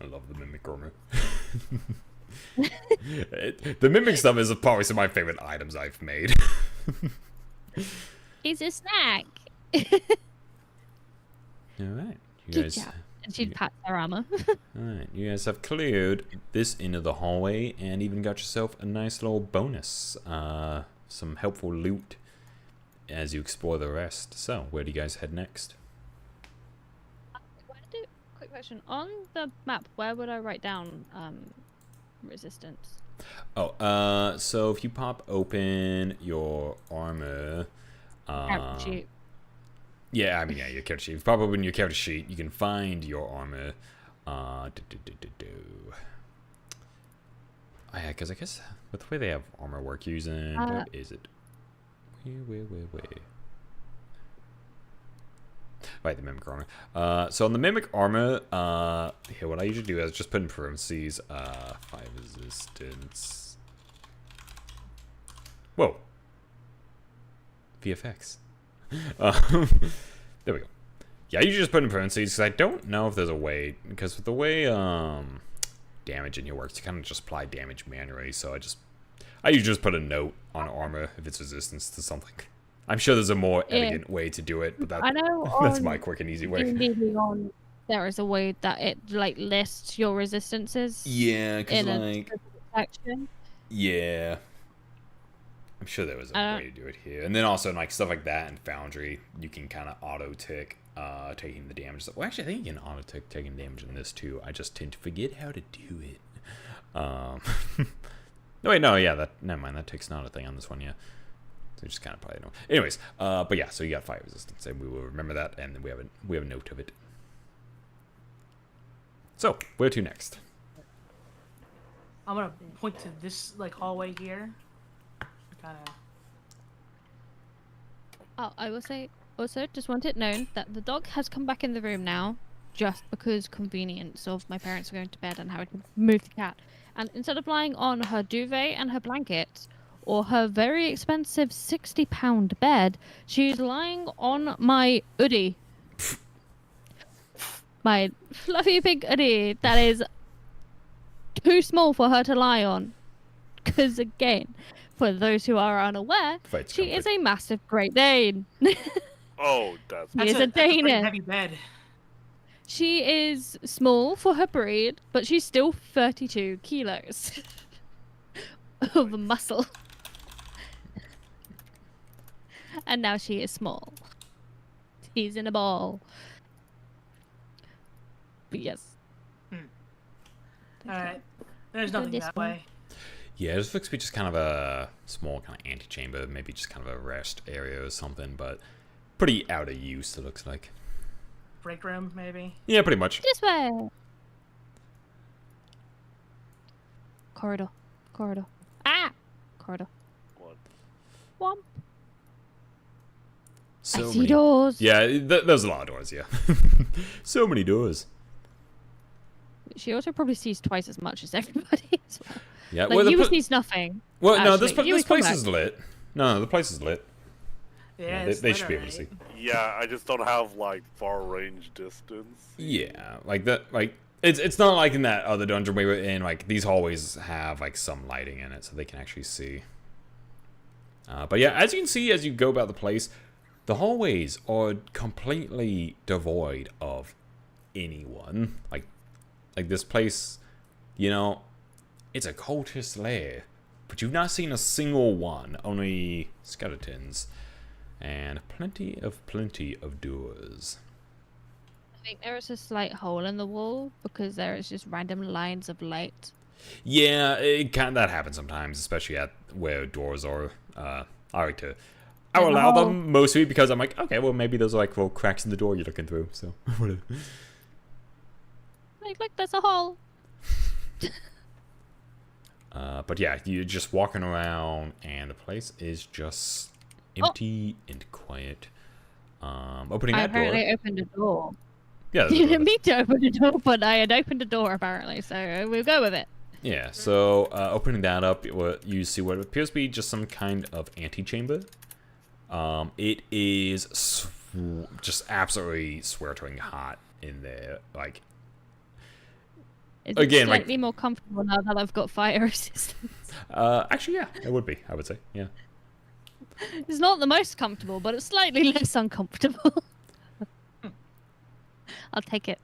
I love the mimic armor. The mimic stuff is probably some of my favorite items I've made. It's a snack. Alright, you Good guys. job. And she pats her armor. Alright, you guys have cleared this end of the hallway and even got yourself a nice little bonus. Some helpful loot as you explore the rest. So, where do you guys head next? Quick question. On the map, where would I write down resistance? Oh, so if you pop open your armor, Character sheet. yeah, I mean, yeah, your character sheet. If you pop open your character sheet, you can find your armor. Oh, yeah, because I guess with the way they have armor work using, where is it? Where? Right, the mimic armor. So on the mimic armor, here, what I usually do is just put in parentheses, 5 resistance. Whoa. VFX. There we go. Yeah, I usually just put in parentheses because I don't know if there's a way, because with the way damage in here works, you kind of just apply damage manually. So I usually just put a note on armor if it's resistance to something. I'm sure there's a more elegant way to do it, but that's my quick and easy way. D&D there is a way that it like lists your resistances. Yeah, because like section. Yeah, I'm sure there was a way to do it here, and then also like stuff like that in Foundry, you can kind of auto tick taking the damage. Well, actually, I think you can auto tick taking damage in this too. I just tend to forget how to do it. No, wait, no, yeah, never mind. That tick's not a thing on this one, yeah. So just kind of probably know. Anyways, but yeah, so you got fire resistance, and we will remember that, and we have a note of it. So where to next? I'm gonna point to this like hallway here. Kind of. Oh, I will say also just want it known that the dog has come back in the room now, just because convenience of my parents going to bed and having to move the cat. And instead of lying on her duvet and her blankets, or her very expensive £60 bed, she's lying on my hoodie. My fluffy pink hoodie that is too small for her to lie on. Because again, for those who are unaware, she is a massive Great Dane. Oh, She is a pretty Dane. heavy bed. She is small for her breed, but she's still 32 kilos of muscle. And now she is small. She's in a ball. But yes. Alright. There's nothing that way. Yeah, this looks to be just kind of a small kind of antechamber, maybe just kind of a rest area or something, but pretty out of use, it looks like. Break room, maybe? Yeah, pretty much. This way. Corridor. Ah! Corridor. What? Womp. So I see many doors. Yeah, there's a lot of doors, yeah. So many doors. She also probably sees twice as much as everybody as well. Yeah, Like, you sees nothing. Well, no, Actually, this place is lit. No, the place is lit. Yeah, they should be able to see. Yeah, I just don't have like far range distance. Yeah, like It's not like in that other dungeon we were in. Like these hallways have like some lighting in it, so they can actually see. But yeah, as you can see, as you go about the place, the hallways are completely devoid of anyone. Like this place, you know, it's a cultist lair, but you've not seen a single one. Only skeletons, and plenty of doors. I think there is a slight hole in the wall because there is just random lines of light. Yeah, that happens sometimes, especially at where doors are. I like to. I will allow them mostly because I'm like, okay, well maybe those are like little cracks in the door you're looking through. So whatever. Like there's a hole. But yeah, you're just walking around and the place is just empty and quiet. Opening I that door. apparently opened a door. Yeah, You didn't mean to open the door, but I had opened a door apparently, so we'll go with it. Yeah, so opening that up, you see what appears to be just some kind of antechamber. It is just absolutely sweltering hot in there. Like, Is again, it slightly more comfortable now that I've got fire resistance? actually, yeah, it would be. I would say, yeah. It's not the most comfortable, but it's slightly less uncomfortable. I'll take it.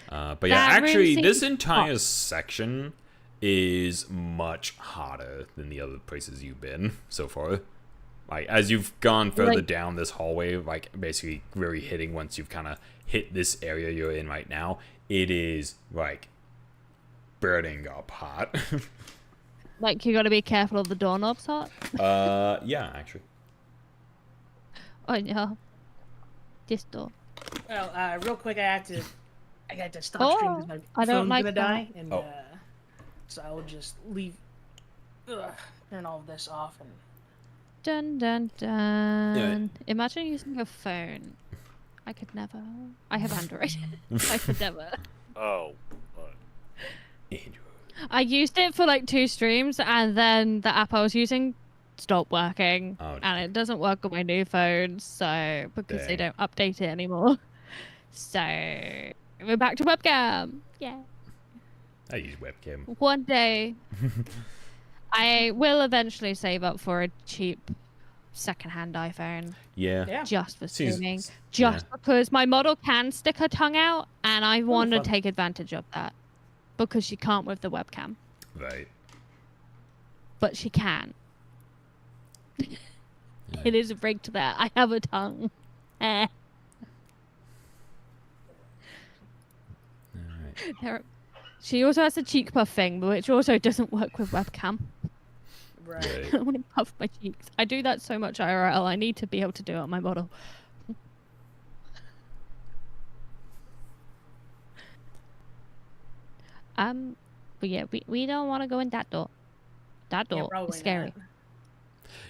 But yeah, That room actually, seems this entire hot. section is much hotter than the other places you've been so far. Like, as you've gone further down this hallway, like, basically really hitting once you've kind of hit this area you're in right now, it is, like, burning up hot. Like, you gotta be careful of the doorknobs hot. Yeah, actually. Oh, yeah. This door. Well, real quick, I got to stop stream because my I don't phone's like gonna that. die, and Oh. so I will just turn all of this off and. Dun dun dun. Imagine using a phone. I could never. I have Android. I could never. Oh. I used it for like 2 streams, and then the app I was using stopped working, Oh, and it doesn't work on my new phone, so because they dang. don't update it anymore. So we're back to webcam. Yeah. I use webcam. One day, I will eventually save up for a cheap secondhand iPhone. Yeah. Yeah. Just for Seems- streaming. yeah. Just because my model can stick her tongue out, and I want to fun. take advantage of that. Because she can't with the webcam. Right. But she can. It is rigged that I have a tongue. Eh. Alright. She also has a cheek puff thing, which also doesn't work with webcam. Right. I Right. don't want to puff my cheeks. I do that so much IRL. I need to be able to do it on my model. But yeah, we don't want to go in that door. That Yeah, door probably is scary. not.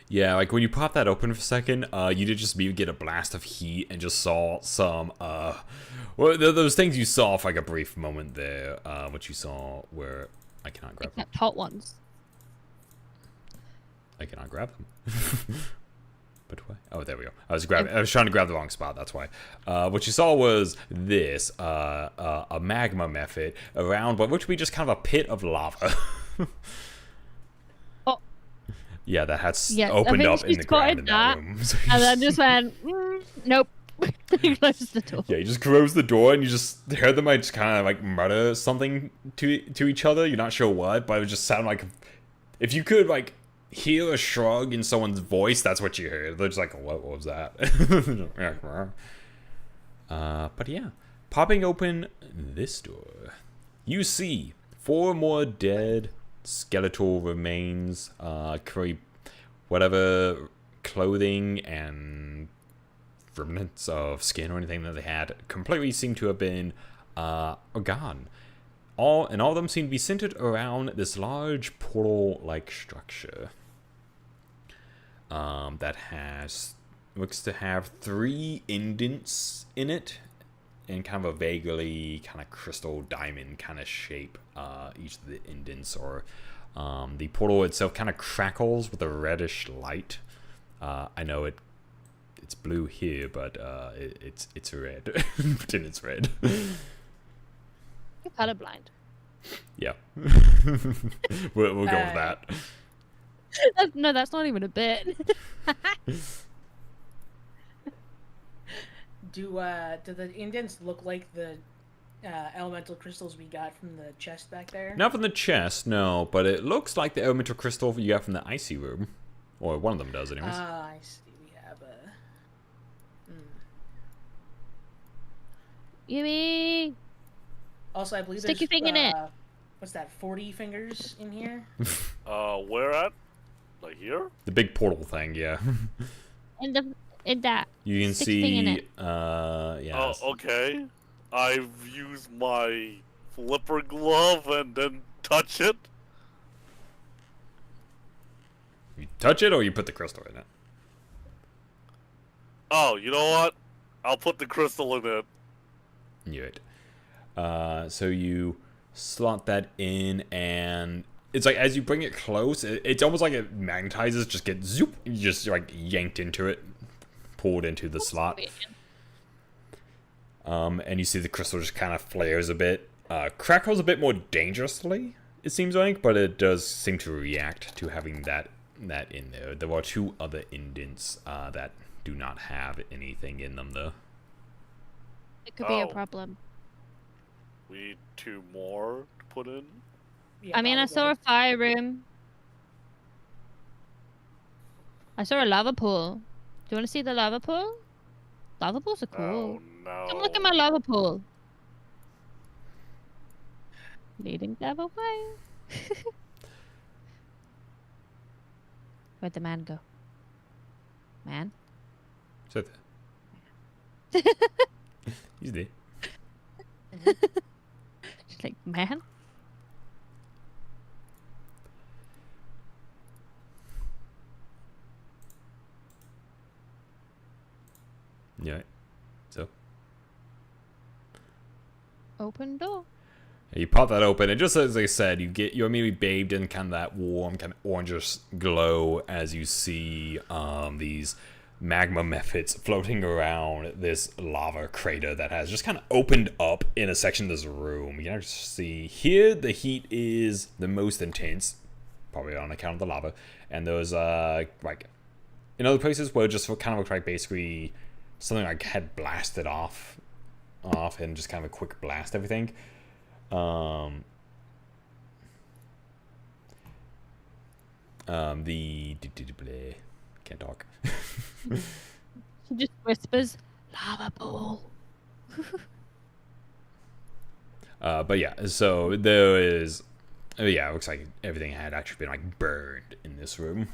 Yeah, like when you pop that open for a second, you did just get a blast of heat and just saw some, well, those things you saw for like a brief moment there, what you saw where I cannot grab them. Except hot ones. I cannot grab them. But why? Oh, there we go. I was trying to grab the wrong spot. That's why. What you saw was this, a magma method around what would be just kind of a pit of lava. Oh. Yeah, that had Yeah, I opened think up she in the ground in that spotted room. So you And then just went, nope. He closed the door. yeah, you just close the door and you just heard them like just kind of like mutter something to each other. You're not sure what, but it would just sound like if you could like hear a shrug in someone's voice, that's what you heard. They're just like, what was that? But yeah, popping open this door, you see 4 more dead skeletal remains, whatever clothing and remnants of skin or anything that they had completely seem to have been gone. All of them seem to be centered around this large portal-like structure that looks to have 3 indents in it in kind of a vaguely kind of crystal diamond kind of shape. Each of the indents, or the portal itself kind of crackles with a reddish light. I know it's blue here, but it's red. Pretend it's red. colorblind. Yeah. we'll go with that. No, that's not even a bit. Do the indents look like the elemental crystals we got from the chest back there? Not from the chest, no, but it looks like the elemental crystal you got from the icy room. Or one of them does, anyways. I see. We have a... Yumi! Also, I believe Stick your there's, finger in it. What's that, 40 fingers in here? Where at? Like here? The big portal thing, yeah. In that. You can Stick your finger in see, it. yeah. Oh, okay. I've used my flipper glove and then touch it. You touch it or you put the crystal in it? Oh, you know what? I'll put the crystal in it. Right. So you slot that in, and it's like as you bring it close, it's almost like it magnetizes, just get zoop, you just like yanked into it, pulled into the slot. And you see the crystal just kind of flares a bit, crackles a bit more dangerously, it seems like, but it does seem to react to having that in there. There are 2 other indents that do not have anything in them, though. It could be a problem. We need 2 more to put in. Yeah, I mean, I saw a fire room. I saw a lava pool. Do you want to see the lava pool? Lava pools are cool. Oh no. Come look at my lava pool. Leading the way. Where'd the man go? Man? Sit there. He's there. She's like, man? Yeah. So Open door. you pop that open, and just as I said, you're immediately bathed in kind of that warm, kind of orangish glow as you see these magma methods floating around this lava crater that has just kind of opened up in a section of this room. You can actually see here the heat is the most intense, probably on account of the lava, and those like in other places where it just kind of looks like basically something like had blasted off and just kind of a quick blast everything. Can't talk. She just whispers, lava pool. But yeah, so there is, yeah, it looks like everything had actually been like burned in this room.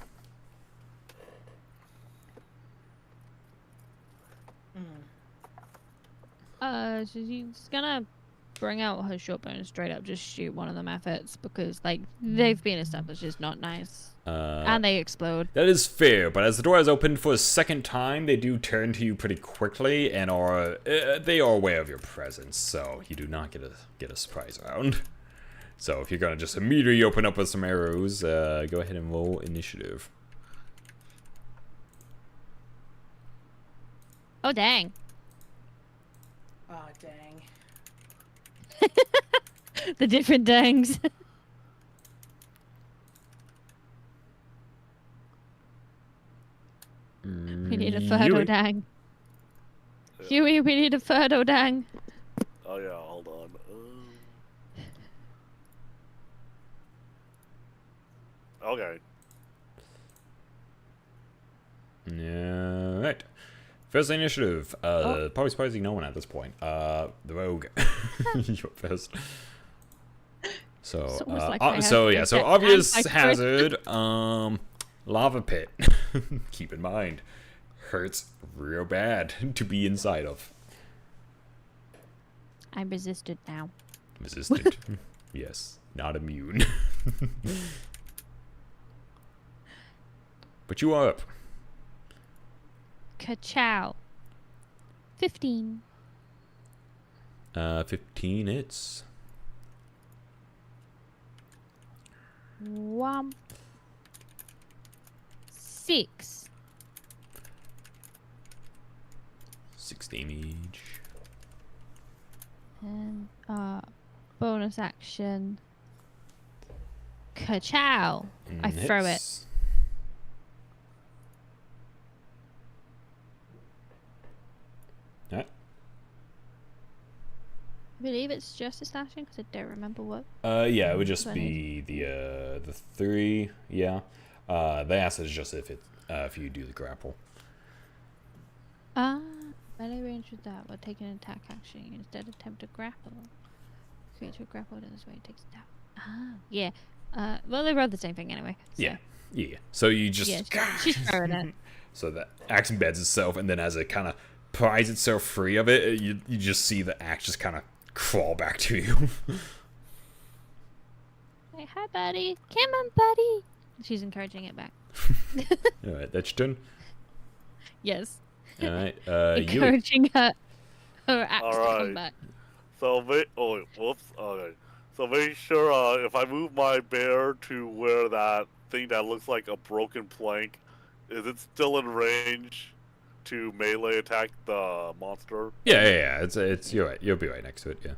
She's gonna bring out her shotgun and straight up just shoot one of the methods because, like, they've been established as not nice. And they explode. That is fair, but as the door is opened for a second time, they do turn to you pretty quickly and they are aware of your presence, so you do not get a surprise round. So if you're gonna just immediately open up with some arrows, go ahead and roll initiative. Oh, dang. Oh, dang. The different dangs. We need a Ferdo dang. Huey, we need a Ferdo dang. Oh yeah, hold on. Okay. Alright. First initiative. Probably surprising no one at this point. The rogue. You're first. So, so obvious hazard. Lava pit. Keep in mind, hurts real bad to be inside of. I'm resistant now. Resistant. Yes, not immune. But you are up. Ka-chow. 15. 15 hits. Whomp. 6. 6 damage. And Bonus action. Ka-chow. I throw it. Hits. Alright. I believe it's just a slashing because I don't remember what. Yeah, it would just What be the 3. Yeah. The acid is just if you do the grapple. Melee range with that. We're taking an attack action. You instead attempt to grapple. Creature grappled in this way takes it down. Yeah. Well, they wrote the same thing anyway. So. Yeah. So you just She's throwing it. so the axe embeds itself, and then as it kind of pries itself free of it, you just see the axe just kind of crawl back to you. Hey, hi, buddy. Come on, buddy. She's encouraging it back. All right, that's your turn. Yes. All right, you. Encouraging her axe to Alright. come back. So whoops. Okay. So make sure if I move my bear to where that thing that looks like a broken plank, is it still in range to melee attack the monster? Yeah. It's you're right. You'll be right next to it. Yeah.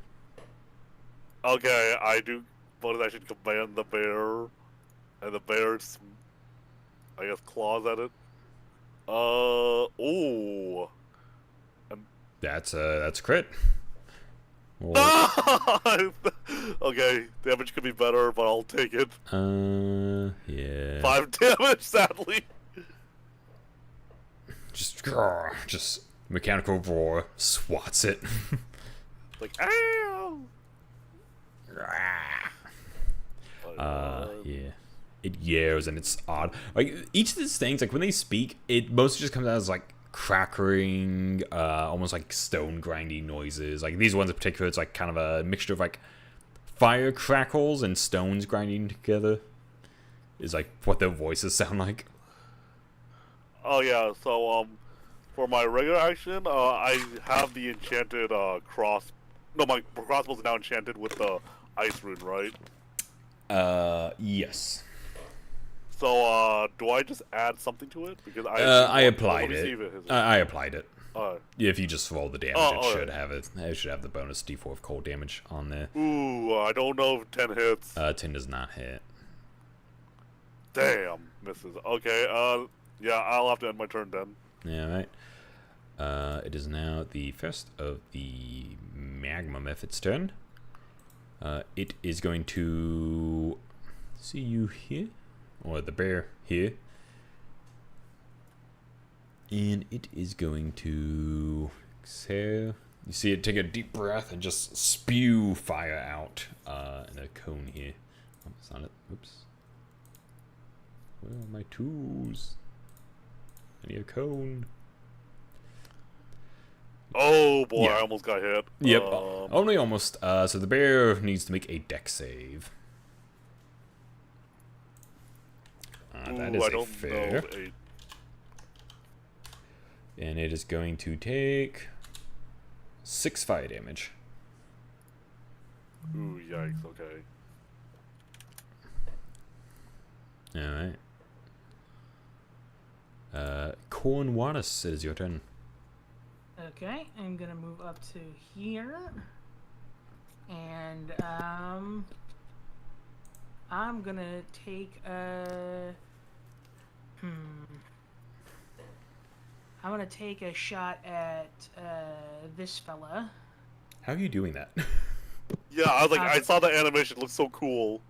Okay, I do. Bonus action command the bear, and the bear's, I guess, claws at it. Ooh. That's crit. Or, Okay, damage could be better, but I'll take it. yeah. 5 damage, sadly. Just mechanical roar swats it. Like, ow! Yeah. It yells and it's odd. Like each of these things, like when they speak, it mostly just comes out as like crackling, almost like stone grinding noises. Like these ones in particular, it's like kind of a mixture of like fire crackles and stones grinding together. Is like what their voices sound like. Oh yeah, so for my regular action, I have the enchanted cross. No, my crossbow's now enchanted with the ice rune, right? Yes. So do I just add something to it? Because I applied let me it. see if it has- I applied it. Alright. If you just roll the damage, Oh, it alright. should have it. It should have the bonus d4 of cold damage on there. Ooh, I don't know if 10 hits. 10 does not hit. Damn, misses. Okay, yeah, I'll have to end my turn then. Yeah, right. It is now the first of the magma method's turn. It is going to see you here, or the bear here, and it is going to exhale. You see it take a deep breath and just spew fire out in a cone here. Oh, it's not it. Oops. Where are my tools? I need a cone. Oh boy, Yeah. I almost got hit. Yep. Only almost. So the bear needs to make a dex save. That is I a don't fair. know. 8. And it is going to take 6 fire damage. Ooh, yikes, okay. Alright. Cornwallis, it is your turn. Okay, I'm gonna move up to here, and I'm gonna take a I'm gonna take a shot at this fella. How are you doing that? Yeah, I was like, I saw the animation. It looks so cool.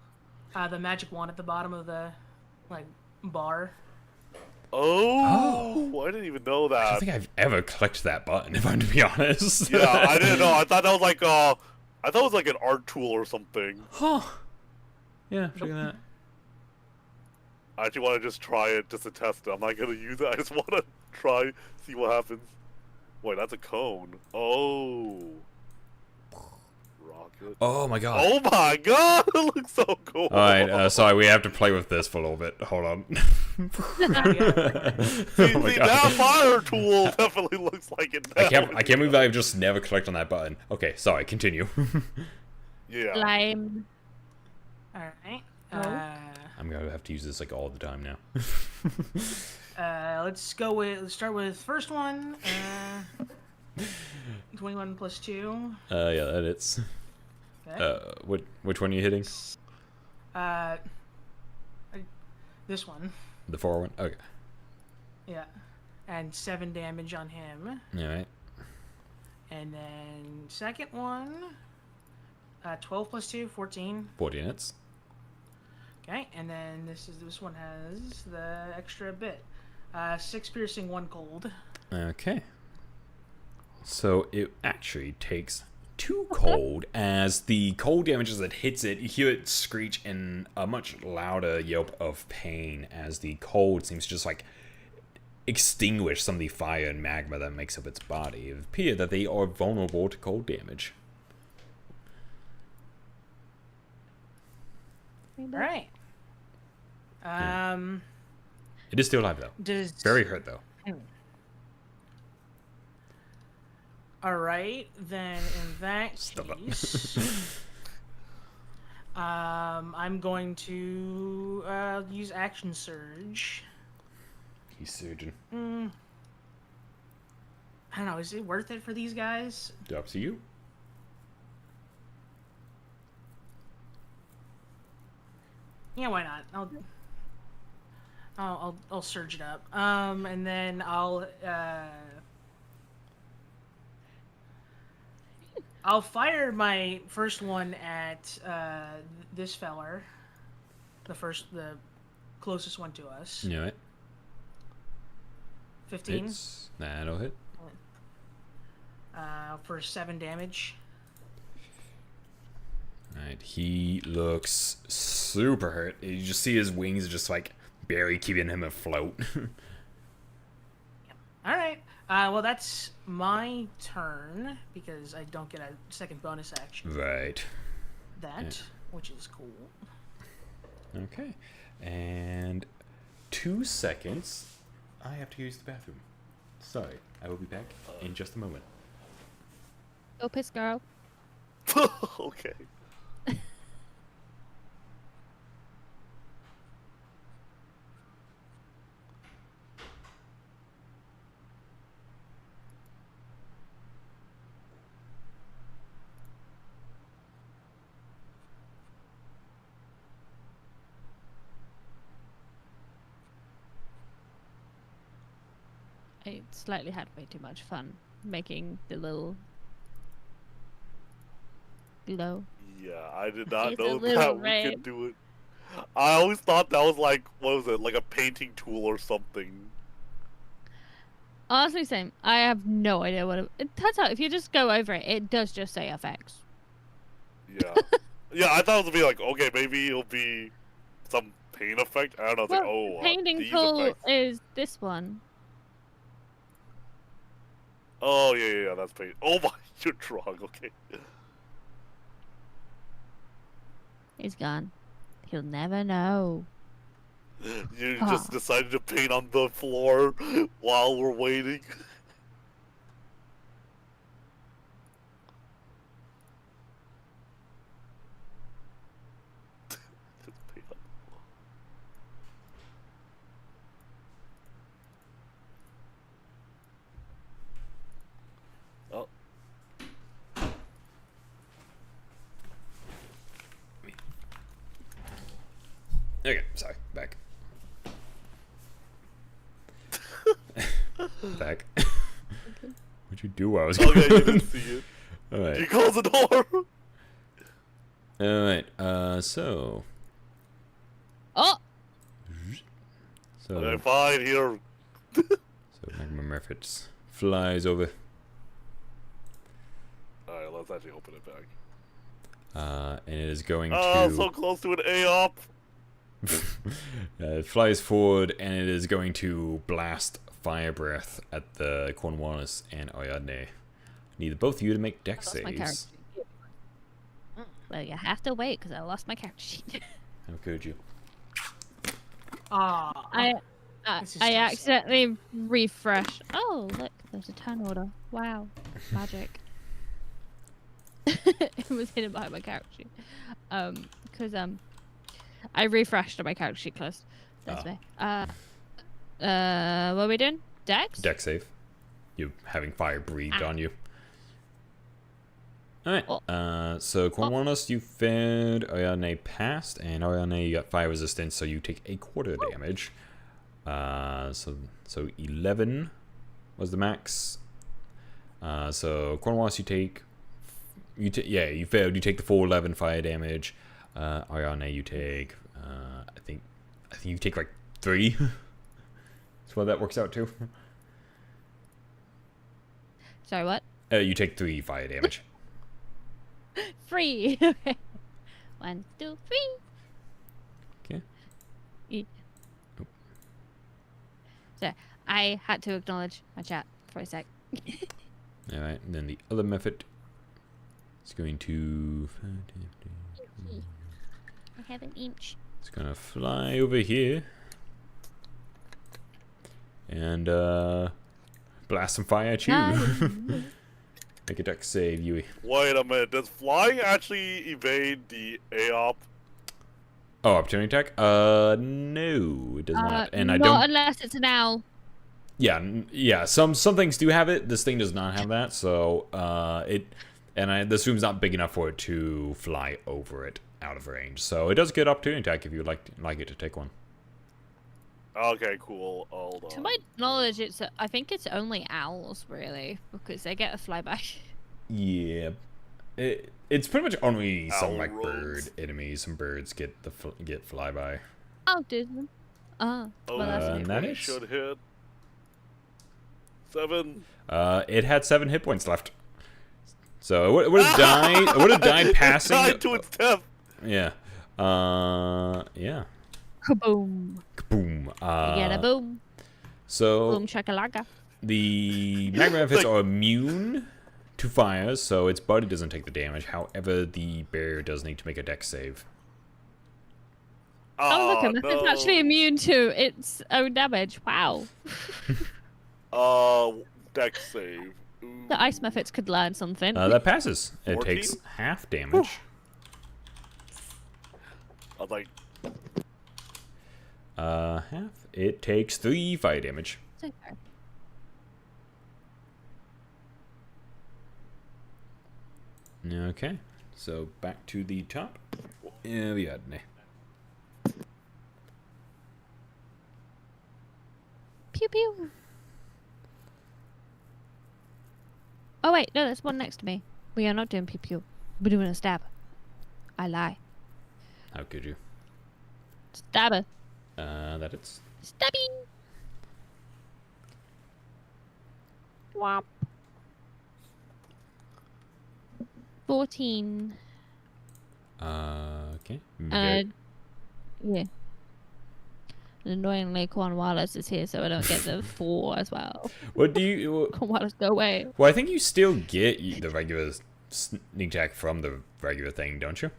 The magic wand at the bottom of the bar. Oh, I didn't even know I that. don't think I've ever clicked that button, if I'm to be honest. Yeah, I didn't know. I thought that was like I thought it was like an art tool or something. Huh. Yeah, check that. I actually want to just try it just to test it. I'm not gonna use it. I just want to try, see what happens. Wait, that's a cone. Oh. Rocket. Oh my god. Oh my god, it looks so cool. Alright, sorry, we have to play with this for a little bit. Hold on. See, Oh my see, God. that fire tool definitely looks like it now. I can't believe I've just never clicked on that button. Okay, sorry, continue. Yeah. Lime. Alright. I'm gonna have to use this like all the time now. Let's start with first one. 21 plus 2. Yeah, that it's. Which one are you hitting? This one. The 4 one? Okay. Yeah. And 7 damage on him. Alright. And then second one, 12 plus 2, 14. 14 hits. Okay, and then this one has the extra bit. 6 piercing, 1 cold. Okay. So it actually takes 2 cold, as the cold damage as it hits it, you hear it screech in a much louder yelp of pain as the cold seems to just like extinguish some of the fire and magma that makes up its body. It appears that they are vulnerable to cold damage. Alright. It is still alive though. Very hurt though. Alright, then in that case, I'm going to use action surge. He's surging. I don't know, is it worth it for these guys? Up to you. Yeah, why not? I'll surge it up. And then I'll fire my first one at this feller. The closest one to us. You know it. 15. Hits. That'll hit. For 7 damage. Alright, he looks super hurt. You just see his wings just like barely keeping him afloat. Alright. Well, that's my turn because I don't get a second bonus action. Right. Which is cool. Okay. And 2 seconds. I have to use the bathroom. Sorry, I will be back in just a moment. Go piss, girl. Okay. I slightly had way too much fun making the little glow. Yeah, I did not It's a know little that we red. could do it. I always thought that was like, what was it, like a painting tool or something. Honestly, same. I have no idea what it turns out. If you just go over it, it does just say FX. Yeah. Yeah, I thought it would be like, okay, maybe it'll be some paint effect. I don't know. It's like, oh, painting these tool effects. is this one. Oh, yeah, that's paint. Oh my, you're drunk, okay. He's gone. He'll never know. You just decided to paint on the floor while we're waiting. Just paint on the floor. Oh. Okay, sorry, back. Back. What'd you do while I was Okay, you gone? didn't see it. Alright. You close the door. Alright, so. Oh! So, Okay, fine, here. so Magma Murphits flies over. Alright, let's actually open it back. And it is going Oh, to. so close to an A-op. It flies forward and it is going to blast fire breath at the Cornwallis and Ariadne. Need both of you to make dex I lost my character saves. sheet. Well, you have to wait because I lost my character sheet. How could you? I This is I too accidentally refreshed. Oh, look, there's a turn order. Wow, magic. It was hidden behind my character sheet. Because I refreshed my character sheet closed. That's me. What are we doing? Dex? Dex save. You having fire breathed on you. Alright, so Cornwallis, you failed, Oyane passed, and Oyane, you got fire resistance, so you take a quarter damage. So 11 was the max. So Cornwallis, you failed, you take the full 11 fire damage. Oyane, you take, I think you take like 3. That's what that works out to. Sorry, what? You take 3 fire damage. 3. Okay. 1, 2, 3. Okay. So I had to acknowledge my chat for a sec. Alright, and then the other method is going to... I have an inch. It's gonna fly over here. And, blast some fire at you. Make a dex save, Yui. Wait a minute, does flying actually evade the AOP? Oh, opportunity attack? No, it does not. And I not don't... unless it's an owl. Yeah, some things do have it. This thing does not have that, so, this room's not big enough for it to fly over it out of range. So it does get opportunity attack if you would like it to take one. Okay, cool. Hold on. To my knowledge, I think it's only owls, really, because they get a flyby. Yeah. It's pretty much only some, Owl like, rolls. bird enemies. Some birds get flyby. Oh, Disney. Oh, well, that's and that it is... should hit 7. It had 7 hit points left. So it would have died. It would have died passing. Died to its death. Yeah. Yeah. Kaboom. Kaboom. You get a boom. So Boom shakalaka. the magma efforts are immune to fire, so its body doesn't take the damage. However, the bear does need to make a dex save. Oh, look, no. it's actually immune to its own damage. Wow. Dex save. Ooh. The ice methods could learn something. That passes. It 14? takes half damage. I was like, Half. It takes 3 fire damage. It's okay. Okay. So back to the top. Ariadne. Pew pew. Oh wait, no, there's one next to me. We are not doing pew pew. We're doing a stab. I lie. How could you? Stabber. That it's. Stabby. Womp. 14. Okay. Yeah. And annoyingly, Cornwallis is here, so I don't get the 4 as well. What do you? Cornwallis, go away. Well, I think you still get the regular sneak attack from the regular thing, don't you?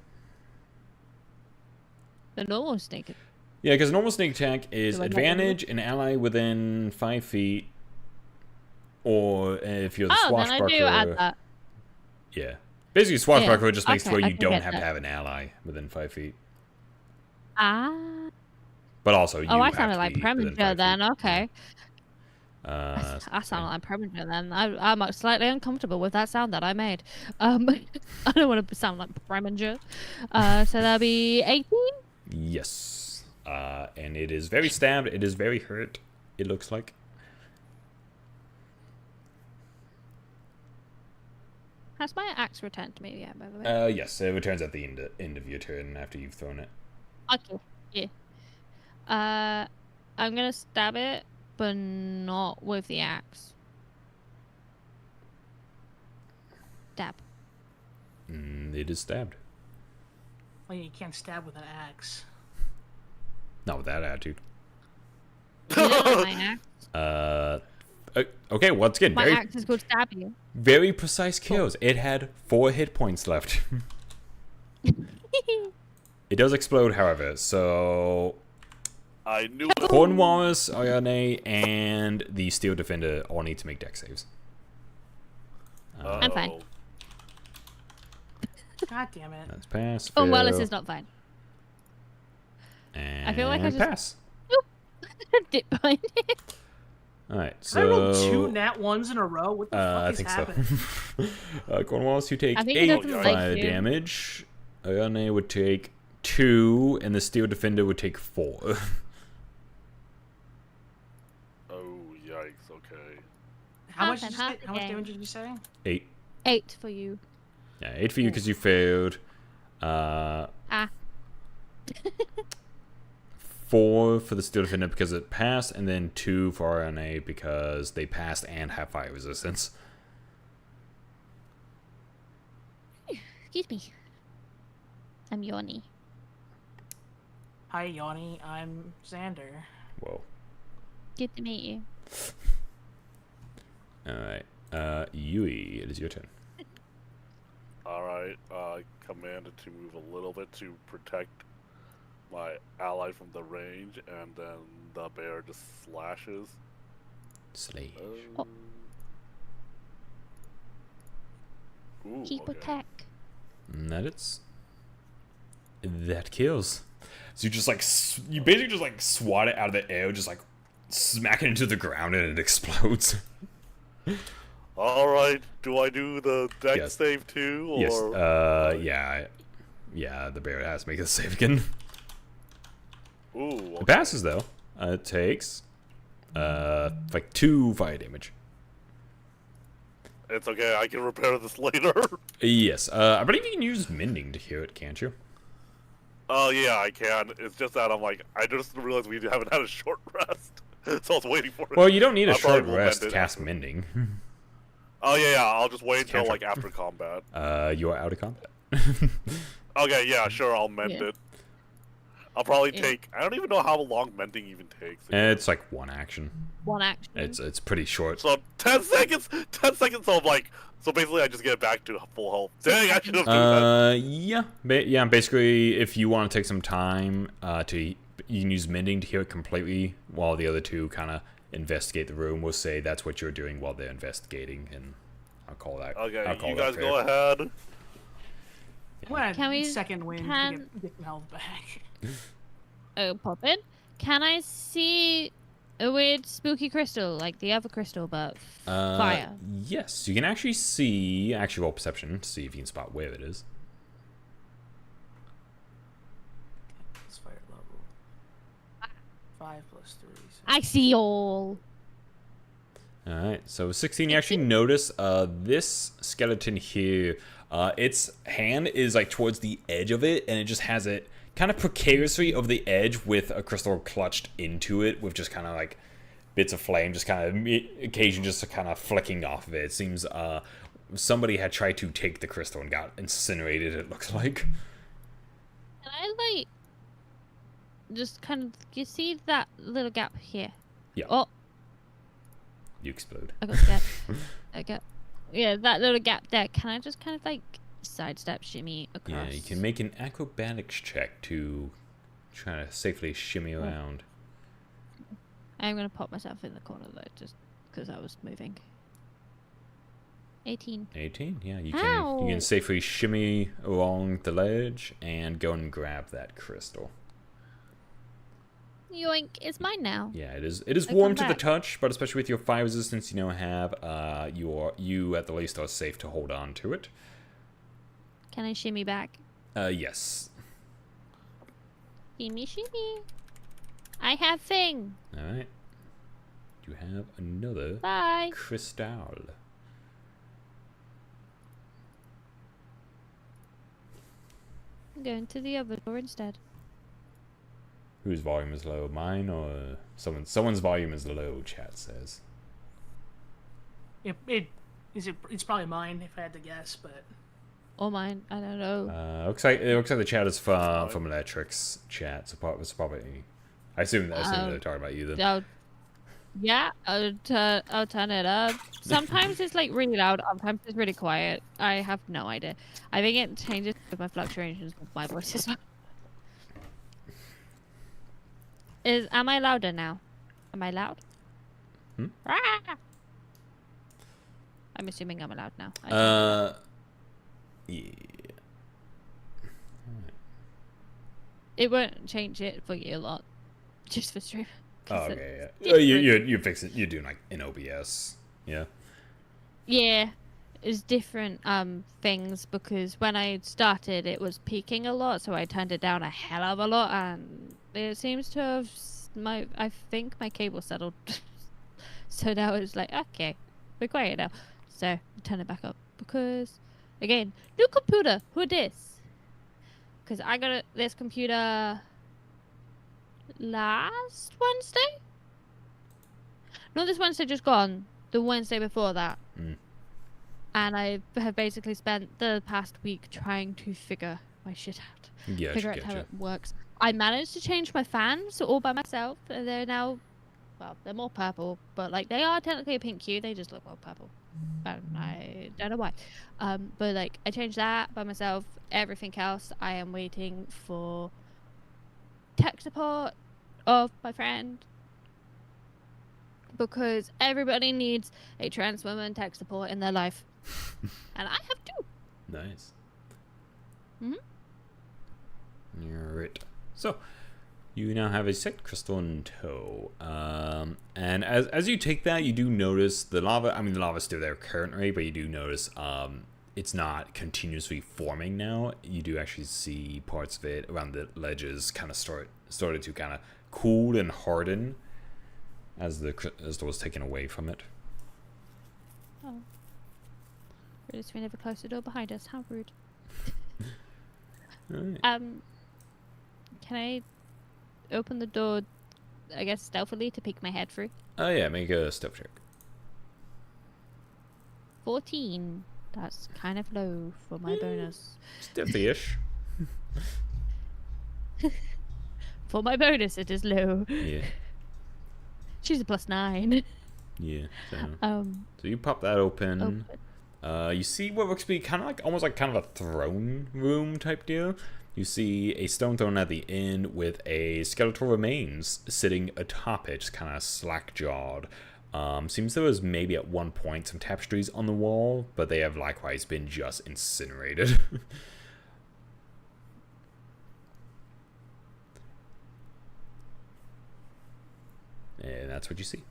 The normal snake. Yeah, because normal sneak attack is Do I get advantage an ally within 5 feet, or if you're the Oh, then I swashbuckler. do add that. Yeah. Basically, swashbuckler Yeah, just makes it okay, where I you can don't get have to that. have an ally within 5 feet. Ah. But also, you Oh, I have sounded to like be within 5 Preminger then. feet. Okay. I sounded like Preminger then. I'm slightly uncomfortable with that sound that I made. I don't want to sound like Preminger. So that'll be 18? Yes. And it is very stabbed. It is very hurt, it looks like. Has my axe returned to me yet, by the way? Yes, it returns at the end of your turn after you've thrown it. Okay. Yeah. I'm gonna stab it, but not with the axe. Stab. It is stabbed. Well, you can't stab with an axe. Not with that attitude. You don't know my axe. Okay, once again, My very axe is called stab you. very precise kills. It had 4 hit points left. It does explode, however, so I knew it. Cornwallis, Ayane, and the Steel Defender all need to make dex saves. I'm fine. Uh-oh. God damn it. That's pass. Oh, Wallace fail, is not fine. and I feel like I just- pass. Dip behind it. All right, I rolled so 2 nat 1s in a row. What the fuck I is think happening? so. Cornwallis, you take I think 8 it doesn't like fire you. damage. Ayane would take 2, and the Steel Defender would take 4. Oh, yikes, okay. How much Half did and you say? half How much again. damage did you say? 8. 8 for you. Yeah, 8 for you because you failed. Ah. 4 for the Steel Defender because it passed, and then 2 for RNA because they passed and have fire resistance. Excuse me. I'm Yoni. Hi, Yanni. I'm Xander. Whoa. Good to meet you. Alright. Yui, it is your turn. Alright, commanded to move a little bit to protect my ally from the range, and then the bear just slashes. Slay. Oh. Ooh, Keep okay. attack. That kills. So you just like, you basically just like swat it out of the air, just like smack it into the ground, and it explodes. Alright, do I do the dex Yes. save too? Or... Yes. Yeah, the bear has to make a save again. Ooh, okay. It passes though. It takes like 2 fire damage. It's okay, I can repair this later. Yes. I believe you can use mending to heal it, can't you? Oh yeah, I can. It's just that I'm like, I just realized we haven't had a short rest. So I was waiting for it. Well, you don't need a I probably short will rest mend to it. cast mending. Oh yeah, I'll just wait until Cantrip. like after combat. You are out of combat. Okay, yeah, sure, I'll mend Yeah. it. I'll probably Yeah. take. I don't even know how long mending even takes. It's like 1 action. One action. It's pretty short. So 10 seconds. 10 seconds. So I'm like, so basically I just get back to full health. Dang, I should have done that. Yeah. Basically, if you want to take some time you can use mending to heal it completely, while the other 2 kind of investigate the room. We'll say that's what you're doing while they're investigating, and I'll call that. Okay, I'll call you that guys fair. go ahead. I'm gonna Can we- second wind can- to get some health back. Oh, pop in. Can I see a weird spooky crystal, like the other crystal, but fire? Yes, you can actually see. Actually, roll perception to see if you can spot where it is. It's fire level 5 plus 3. So I see all. Alright, so 16, you actually notice this skeleton here, its hand is like towards the edge of it, and it just has it kind of precariously over the edge with a crystal clutched into it, with just kind of like bits of flame just kind of occasionally just kind of flicking off of it. It seems somebody had tried to take the crystal and got incinerated, it looks like. Can I, like, just kind of, you see that little gap here? Yeah. Oh, You explode. I got scared. Yeah, that little gap there. Can I just kind of, like, sidestep, shimmy across? Yeah, you can make an acrobatics check to try to safely shimmy around. I'm gonna pop myself in the corner though, just because I was moving. 18. 18, yeah, you Ow. can safely shimmy along the ledge and go and grab that crystal. Yoink! It's mine now. Yeah, it is I warm come to the back. touch, but especially with your fire resistance you now have, you at the least are safe to hold on to it. Can I shimmy back? Yes. Shimmy, shimmy. I have thing. All right. You have another Bye. crystal. I'm going to the other door instead. Whose volume is low? Mine or someone's volume is low, chat says. It's probably mine if I had to guess, but Or mine. I don't know. Looks like the chat is from Electric's chat, so it's probably. I assume they're talking about you then. I'll turn it up. Sometimes it's like really loud. Sometimes it's really quiet. I have no idea. I think it changes with my fluctuations with my voice as well. Am I louder now? Am I loud? Hmm? Ah! I'm assuming I'm allowed now. Yeah. It won't change it for you a lot. Just for stream. Oh, 'Cause okay, it's yeah. You different. you fix it. You're doing like in OBS. Yeah. Yeah, it's different things because when I started it was peaking a lot, so I turned it down a hell of a lot, and it seems to have I think my cable settled. So now it's like, okay, we're quiet now. So turn it back up because again, new computer. Who this? Because I got this computer last Wednesday. Not this Wednesday just gone. The Wednesday before that. Mm. And I have basically spent the past week trying to figure my shit out. Yeah. Figure out how it works. I managed to change my fans all by myself. And they're now, well, they're more purple. But, like, they are technically a pink hue. They just look more purple. I don't know why. But, like, I changed that by myself. Everything else, I am waiting for tech support of my friend. Because everybody needs a trans woman tech support in their life. And I have two. Nice. Mhm. Alright. So, you now have a set crystal in tow. And as you take that, you do notice the lava. I mean, the lava's still there currently, but you do notice it's not continuously forming now. You do actually see parts of it around the ledges kind of started to kind of cool and harden as the crystal was taken away from it. Oh. Realized we never closed the door behind us. How rude. Alright. Can I open the door, I guess, stealthily to peek my head through? Oh yeah, make a stealth check. 14. That's kind of low for my bonus. Stealthy-ish. For my bonus, it is low. Yeah. She's a +9. Yeah. So So you pop that open. open. You see what looks to be kind of like almost like kind of a throne room type deal. You see a stone throne at the end with a skeletal remains sitting atop it, just kind of slack-jawed. Seems there was maybe at one point some tapestries on the wall, but they have likewise been just incinerated. And that's what you see.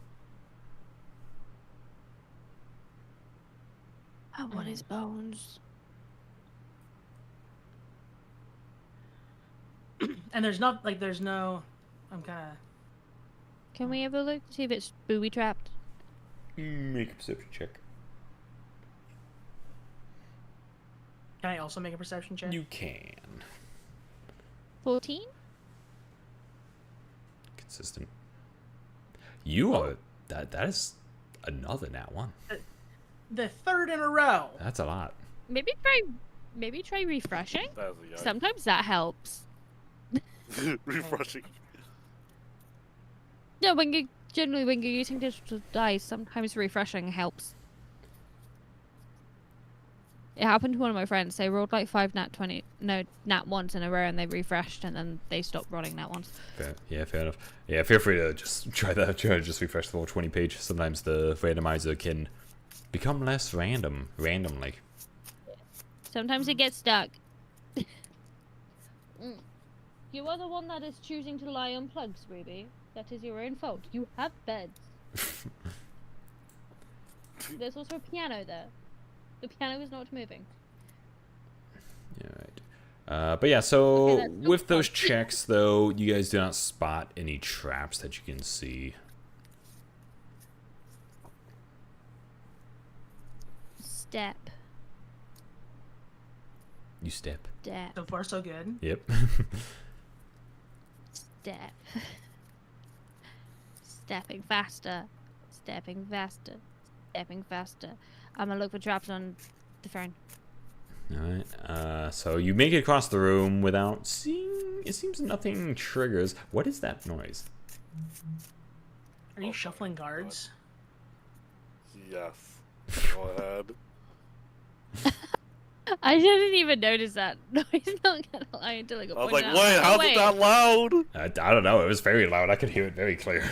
I want his bones. And there's not like there's no. I'm kind of. Can we have a look to see if it's booby trapped? Make a perception check. Can I also make a perception check? You can. 14? Consistent. You are that is another nat one. The third in a row. That's a lot. Maybe try refreshing. That's a yikes. Sometimes that helps. Refreshing. No, when you're using digital dice, sometimes refreshing helps. It happened to one of my friends. They rolled like 5 nat 1s in a row, and they refreshed, and then they stopped rolling nat 1s. Fair enough. Yeah, feel free to just try that. Try to just refresh the whole 20 page. Sometimes the randomizer can become less randomly. Sometimes it gets stuck. You are the one that is choosing to lie on plugs, Ruby. That is your own fault. You have beds. There's also a piano there. The piano is not moving. Yeah, right. But yeah, so Okay, with those checks, though, you guys do not spot any traps that you can see. Step. You step. Step. So far, so good. Yep. Step. Stepping faster. Stepping faster. Stepping faster. I'm gonna look for traps on the phone. Alright, so you make it across the room without seeing... It seems nothing triggers. What is that noise? Are you shuffling guards? Yes. Go ahead. I didn't even notice that noise, not gonna lie, until I got I was pointed like, out. wait, Oh, how's wait. it that loud? I don't know. It was very loud. I could hear it very clear.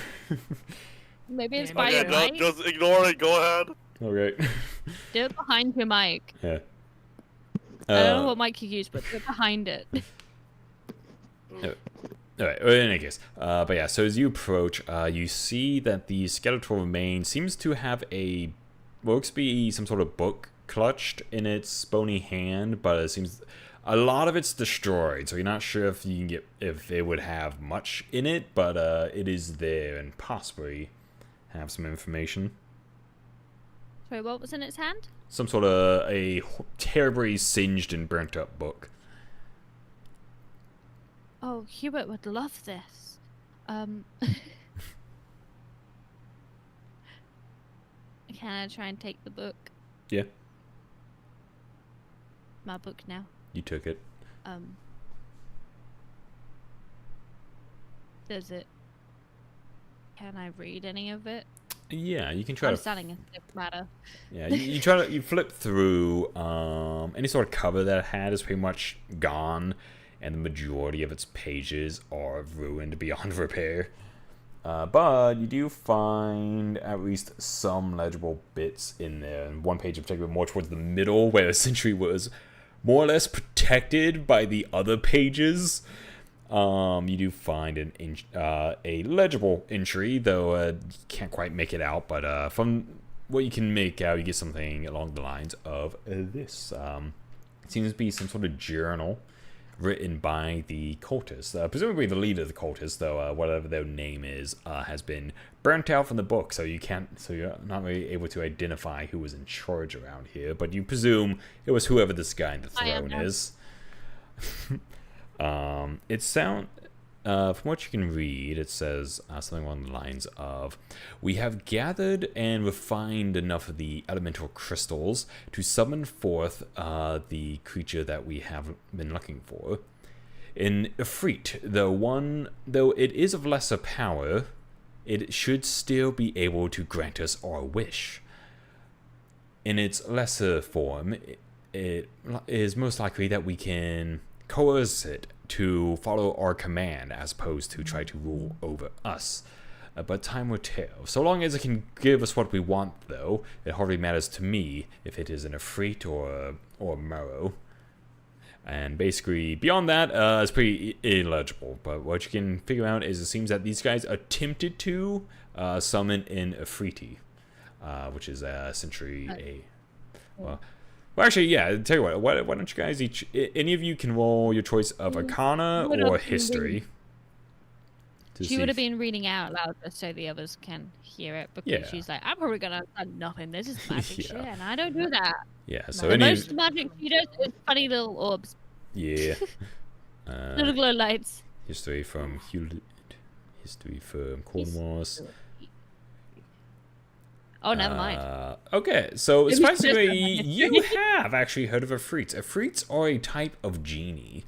Maybe it's Okay, by Okay, your no, mic. just ignore it. Go ahead. Okay. Do it behind your mic. Yeah. I don't know what mic you use, but do it behind it. Alright, in any case. But yeah, so as you approach, you see that the skeletal remain seems to have looks to be some sort of book clutched in its bony hand, but it seems a lot of it's destroyed, so you're not sure if it would have much in it, but it is there and possibly have some information. Sorry, what was in its hand? Some sort of a terribly singed and burnt up book. Oh, Hubert would love this. Can I try and take the book? Yeah, My book now. you took it. Does it... Can I read any of it? Yeah, you can try to. Understanding is a matter. Yeah, you flip through any sort of cover that it had is pretty much gone, and the majority of its pages are ruined beyond repair. But you do find at least some legible bits in there, and one page in particular more towards the middle, where essentially was more or less protected by the other pages. You do find a legible entry, though you can't quite make it out, but from what you can make out, you get something along the lines of this. It seems to be some sort of journal written by the cultists. Presumably the leader of the cultists, though whatever their name is, has been burnt out from the book, so you're not really able to identify who was in charge around here, but you presume it was whoever this guy in the throne is. From what you can read, it says something along the lines of, "We have gathered and refined enough of the elemental crystals to summon forth the creature that we have been looking for. In Efreet, though it is of lesser power, it should still be able to grant us our wish. In its lesser form, it is most likely that we can coerce it to follow our command as opposed to try to rule over us. But time will tell. So long as it can give us what we want, though, it hardly matters to me if it is an Efreet or Marrow." And basically, beyond that, it's pretty illegible. But what you can figure out is it seems that these guys attempted to summon in Efreeti, which is essentially Well, actually, yeah. Tell you what. Why don't you guys each? Any of you can roll your choice of Arcana or History. She would have been reading out loud just so the others can hear it, because she's like, "I'm probably gonna understand nothing. This is magic shit, and I don't do that." Yeah. So the most magic she does is funny little orbs. Yeah. Little glow lights. History from Hewlett. History from Cornwallis. Oh, never mind. Okay, so surprisingly, you have actually heard of Efreets. Efreets are a type of genie.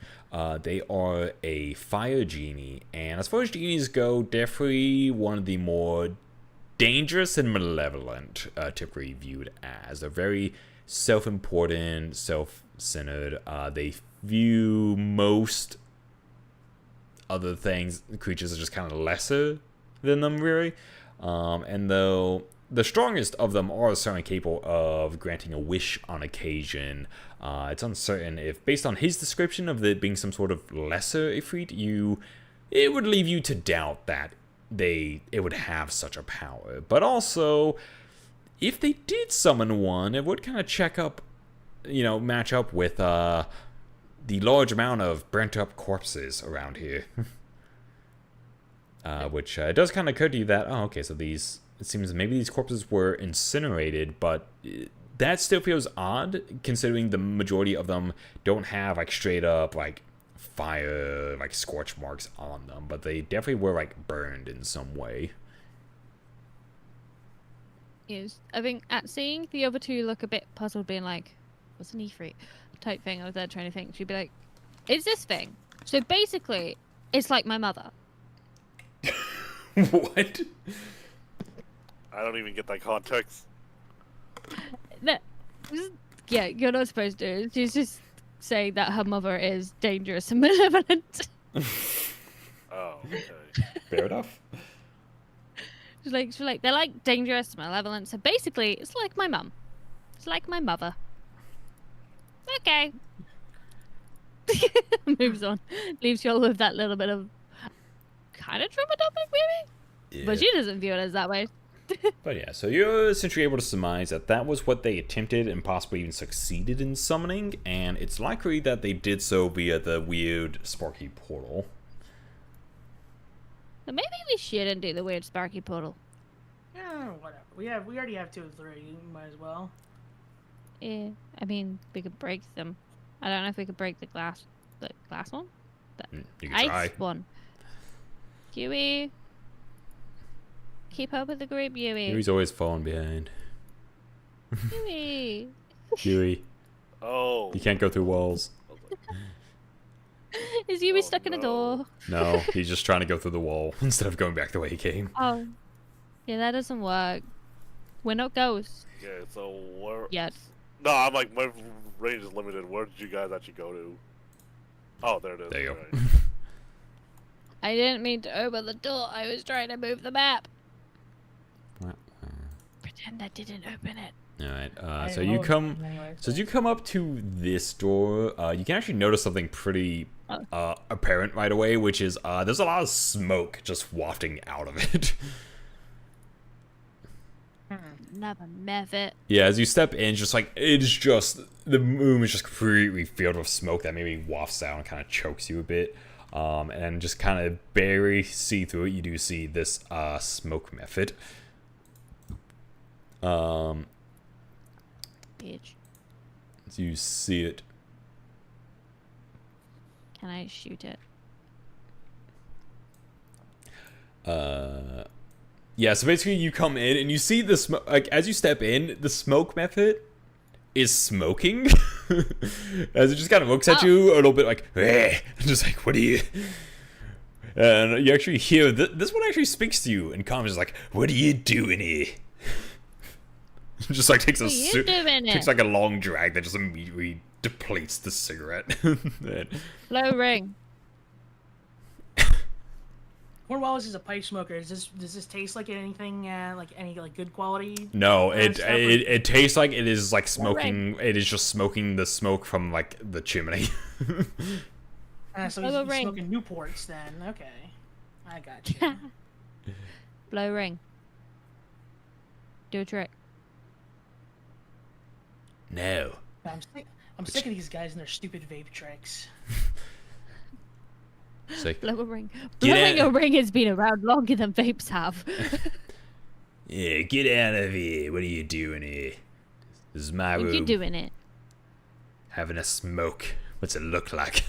They are a fire genie, and as far as genies go, definitely one of the more dangerous and malevolent, typically viewed as. They're very self-important, self-centered. They view most other things, creatures, are just kind of lesser than them, really. And though the strongest of them are certainly capable of granting a wish on occasion, it's uncertain if, based on his description of it being some sort of lesser Ifrit, it would leave you to doubt that it would have such a power. But also, if they did summon one, it would kind of match up with the large amount of burnt up corpses around here. Which it does kind of occur to you that, so it seems maybe these corpses were incinerated, but that still feels odd, considering the majority of them don't have, straight up, fire, scorch marks on them, but they definitely were, burned in some way. Yes, I think at seeing the other two look a bit puzzled, being like, "What's an Ifrit?" type thing, I was there trying to think, she'd be like, "It's this thing. So basically, it's like my mother." What? I don't even get that context. Yeah, you're not supposed to. She's just saying that her mother is dangerous and malevolent. Oh, okay. Fair enough. She's like, they're dangerous, malevolent. So basically, it's like my mum. It's like my mother. Okay. Moves on. Leaves you all with that little bit of kind of traumatizing, maybe. Yeah. But she doesn't view it as that way. But yeah, so you're essentially able to surmise that that was what they attempted and possibly even succeeded in summoning, and it's likely that they did so via the weird sparky portal. So maybe we shouldn't do the weird sparky portal. Yeah, whatever. We already have 2 or 3. Might as well. Yeah, I mean, we could break them. I don't know if we could break the glass one? You can Ice try. one. Huey. Keep up with the group, Huey. Huey's always falling behind. Huey. Huey, Oh. you can't go through walls. Is Huey Oh, stuck in a no. door? No, he's just trying to go through the wall instead of going back the way he came. Oh. Yeah, that doesn't work. We're not ghosts. Okay, so where? Yet. No, I'm like my range is limited. Where did you guys actually go to? Oh, there it is. There you go. Right. I didn't mean to open the door. I was trying to move the map. Pretend I didn't open it. Alright, so you come... So as you come up to this door, you can actually notice something pretty apparent right away, which is there's a lot of smoke just wafting out of it. Never met it. Yeah, as you step in, just like, it's just, the room is just completely filled with smoke that maybe wafts out and kind of chokes you a bit. And just kind of barely see through it, you do see this smoke method. Bitch. As you see it. Can I shoot it? Yeah, so basically you come in and you see the smoke, like, as you step in, the smoke method is smoking. As it just kind of looks at you a little bit like, eh, just like, what are you... And you actually hear, this one actually speaks to you and comes like, what are you doing here? Just like takes takes like a long drag that just immediately depletes the cigarette. Low ring. Cornwallis is a pipe smoker. Does this taste like anything? Like any good quality? No, it stuff? it tastes like it is like smoking. It is just smoking the smoke from like the chimney. So he's smoking Newports then. Okay, I got you. Blow ring. Do a trick. No. I'm sick of these guys and their stupid vape tricks. Like, Blow a ring. Blowing a ring has been around longer than vapes have. Yeah, get out of here. What are you doing here? This is my room. You're doing it. Having a smoke. What's it look like?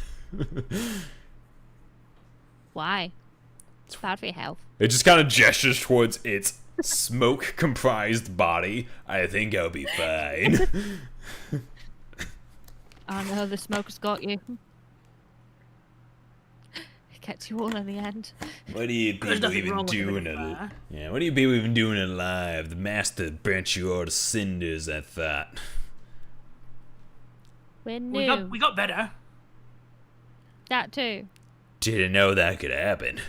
Why? It's bad for your health. It just kind of gestures towards its smoke-comprised body. I think I'll be fine. Oh no, the smoke's got you. It gets you all in the end. What do you people even doing? Yeah, what do you people even doing alive? The master burnt you all to cinders, I thought. We're new. We got better. That too. Didn't know that could happen.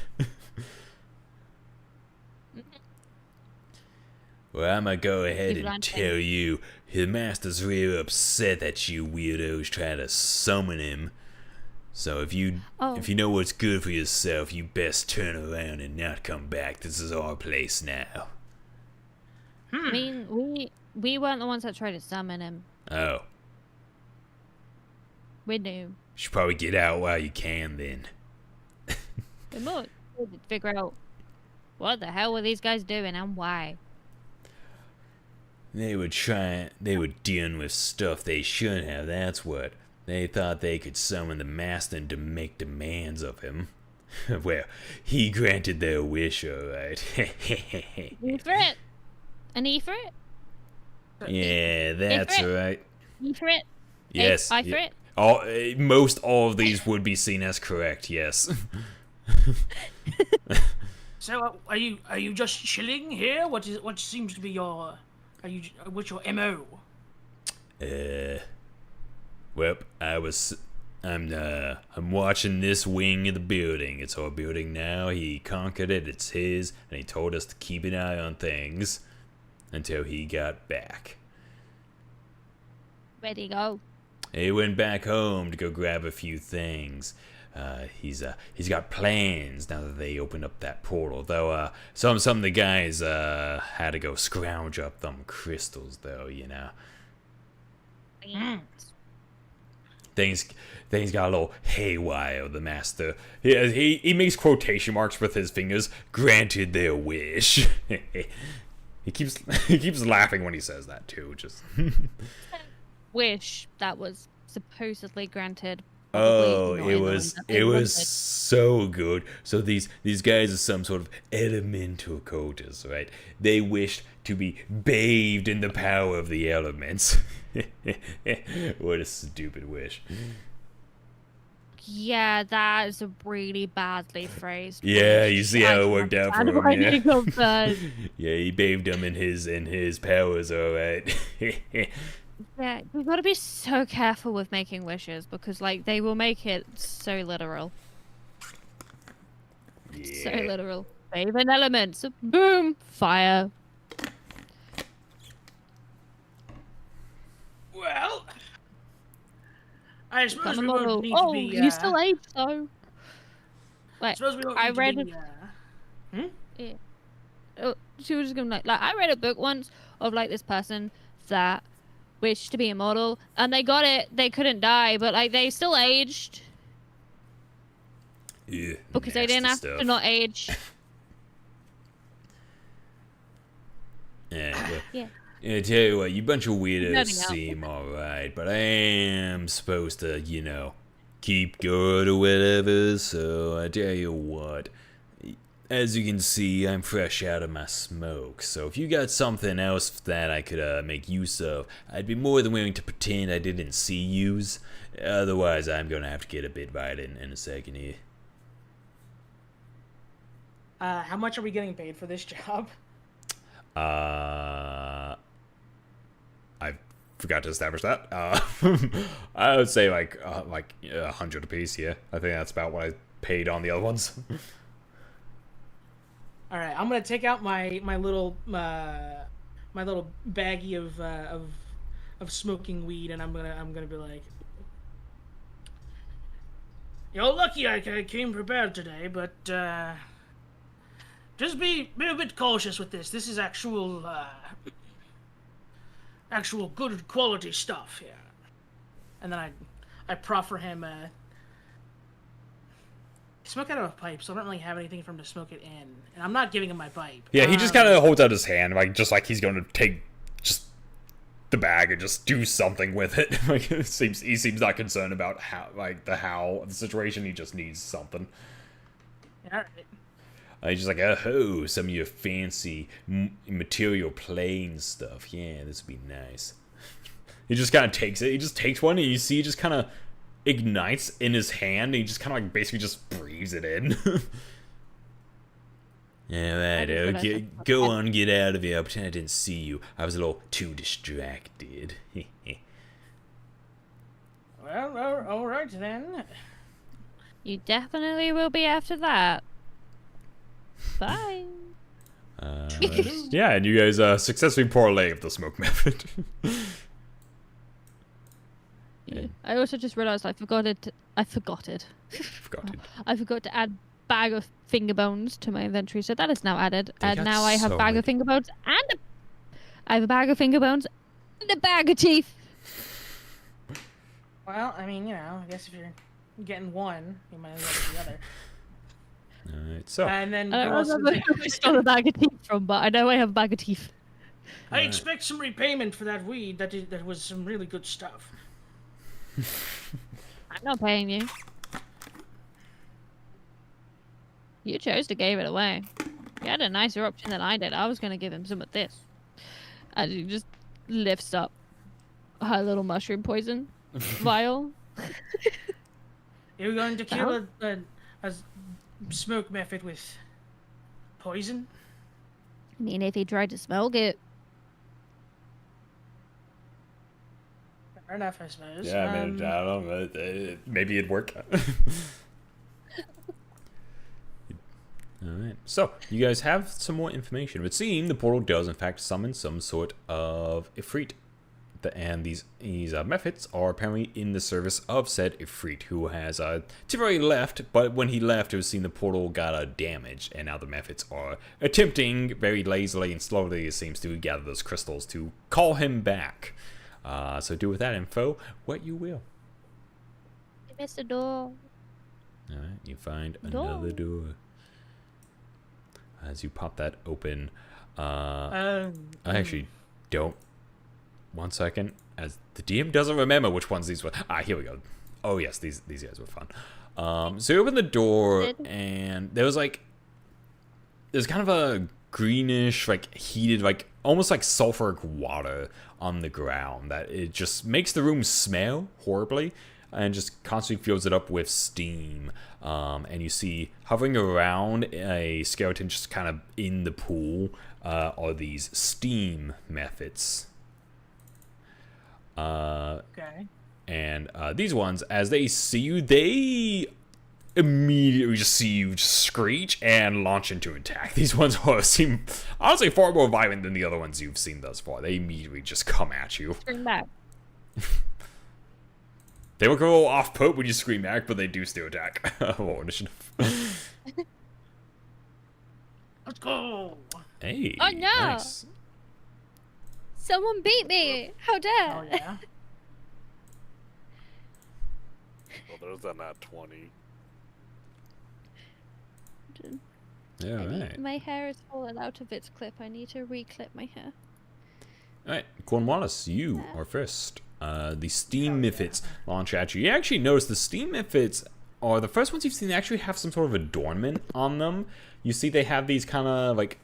Well, I'm gonna go ahead and tell you, the master's real upset that you weirdos try to summon him. So if you know what's good for yourself, you best turn around and not come back. This is our place now. I mean, we weren't the ones that tried to summon him. Oh. We knew. Should probably get out while you can then. We must figure out what the hell were these guys doing and why. They were dealing with stuff they shouldn't have, that's what. They thought they could summon the master to make demands of him. Well, he granted their wish, alright. Ifrit? An Ifrit? Yeah, that's Ifrit? right. Ifrit? Yes. Ifrit? Most all of these would be seen as correct, yes. So are you just chilling here? What seems to be your what's your MO? Well, I'm watching this wing of the building. It's our building now. He conquered it. It's his, and he told us to keep an eye on things until he got back. Where'd he go? He went back home to go grab a few things. he's got plans now that they opened up that portal. Though some of the guys had to go scrounge up them crystals, though, you know. Things got a little haywire. The master, he makes quotation marks with his fingers. Granted their wish. he keeps laughing when he says that too. Just wish that was supposedly granted. Oh, it was so good. So these guys are some sort of elemental cultists, right? They wished to be bathed in the power of the elements. What a stupid wish. Yeah, that is a really badly phrased. Yeah, you see how it worked out for him. Yeah. Yeah, he bathed them in his powers, all right. Yeah, we've got to be so careful with making wishes because, like, they will make it so literal. Yeah. So literal. Favorite elements. Boom. Fire. Well, I suppose we Model. won't need Oh, to be. you still age though. Wait, Suppose we don't I need read to be, Yeah. Oh, she was just gonna like I read a book once of like this person that wished to be immortal and they got it. They couldn't die, but like they still aged. Yeah, because they didn't have to not age. Yeah. Well, Yeah. I tell you what, you bunch of weirdos Nothing else. seem alright, but I am supposed to, you know, keep good or whatever, so I tell you what. As you can see, I'm fresh out of my smoke, so if you got something else that I could make use of, I'd be more than willing to pretend I didn't see yous. Otherwise, I'm gonna have to get a bit violent in a second here. how much are we getting paid for this job? I forgot to establish that. I would say like 100 apiece. Yeah, I think that's about what I paid on the other ones. All right, I'm gonna take out my little baggie of smoking weed, and I'm gonna be like, "You're lucky I came prepared today, but just be a bit cautious with this. This is actual good quality stuff here." And then I proffer him smoke out of a pipe, so I don't really have anything for him to smoke it in, and I'm not giving him my pipe. Yeah, he just kind of holds out his hand, like he's going to take just the bag and just do something with it. Like he seems not concerned about how of the situation. He just needs something. All right. He's just like, oh, some of your fancy material plane stuff. Yeah, this would be nice. He just kind of takes it. He just takes one, and you see, it just kind of ignites in his hand. And he just kind of like basically just breathes it in. Yeah, right. Okay, go on, get out of here. I'll pretend I didn't see you. I was a little too distracted. Well, all right then. You definitely will be after that. Bye. Yeah, and you guys successfully parlay the smoke method. Yeah. I also just realized I forgot to add bag of finger bones to my inventory, so that is now added. And now I have bag of finger bones and I have a bag of finger bones and a bag of teeth. Well, I mean, I guess if you're getting one, you might as well get the other. Alright, so. And then I don't know where I stole a bag of teeth from, but I know I have a bag of teeth. I expect some repayment for that weed. That was some really good stuff. I'm not paying you. You chose to give it away. You had a nicer option than I did. I was going to give him some of this. And he just lifts up her little mushroom poison vial. You're going to kill a smoke method with poison? I mean, if he tried to smoke it. Fair enough, I suppose. Yeah, I mean, I don't know. Maybe it'd work. Alright, so you guys have some more information. It would seem the portal does in fact summon some sort of Ifrit and these methods are apparently in the service of said Ifrit, who has temporarily left, but when he left, it was seen the portal got damaged, and now the methods are attempting, very lazily and slowly it seems to, gather those crystals to call him back. So do with that info what you will. I missed the door. Alright, you find another door. As you pop that open, I actually don't. 1 second, as the DM doesn't remember which ones these were. Here we go. Oh yes, these guys were fun. So you open the door, and there's kind of a greenish, like heated, like almost like sulfuric water on the ground that it just makes the room smell horribly, and just constantly fills it up with steam. And you see hovering around a skeleton just kind of in the pool are these steam methods. Okay. And these ones, as they see you, they immediately just see you just screech and launch into attack. These ones seem honestly far more violent than the other ones you've seen thus far. They immediately just come at you. Bring back. They look a little off-put when you scream back, but they do still attack. Roll initiative. Let's go. Hey. Oh, no. Nice. Someone beat me. How dare? Oh yeah. Well, there's that nat 20. Yeah, right. My hair is falling out of its clip. I need to re-clip my hair. Alright, Cornwallis, you are first. The steam methods launch at you. You actually notice the steam methods are the first ones you've seen that actually have some sort of adornment on them. You see they have these kind of like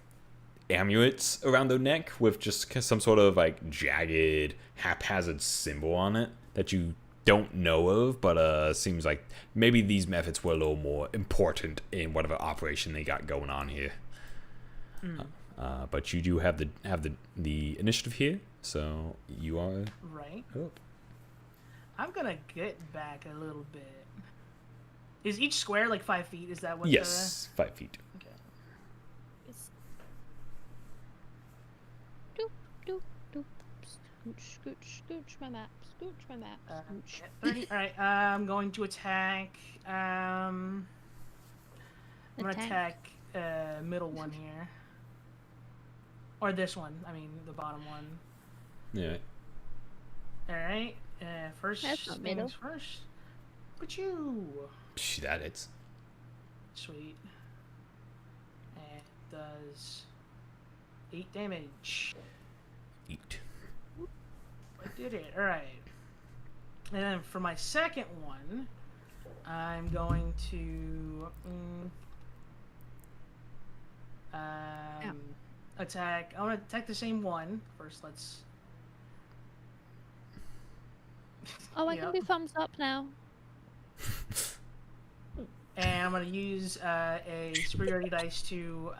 amulets around their neck with just some sort of like jagged, haphazard symbol on it that you don't know of, but seems like maybe these methods were a little more important in whatever operation they got going on here. But you do have the initiative here, so you are Right. up. I'm gonna get back a little bit. Is each square like 5 feet? Is that what? Yes, 5 feet. Okay. Doop, doop, doop. Scooch, scooch, scooch my map. Scooch my map. Scooch. 30. All right. I'm going to attack. I'm gonna attack middle one here, or this one. I mean the bottom one. Yeah. All right. First That's not things middle. first. But you. Psh, that hits. Sweet. And it does 8 damage. 8. I did it. All right. And then for my second one, I'm going to attack. I want to attack the same one first. Let's. Oh, I can do thumbs up now. And I'm going to use a superiority dice to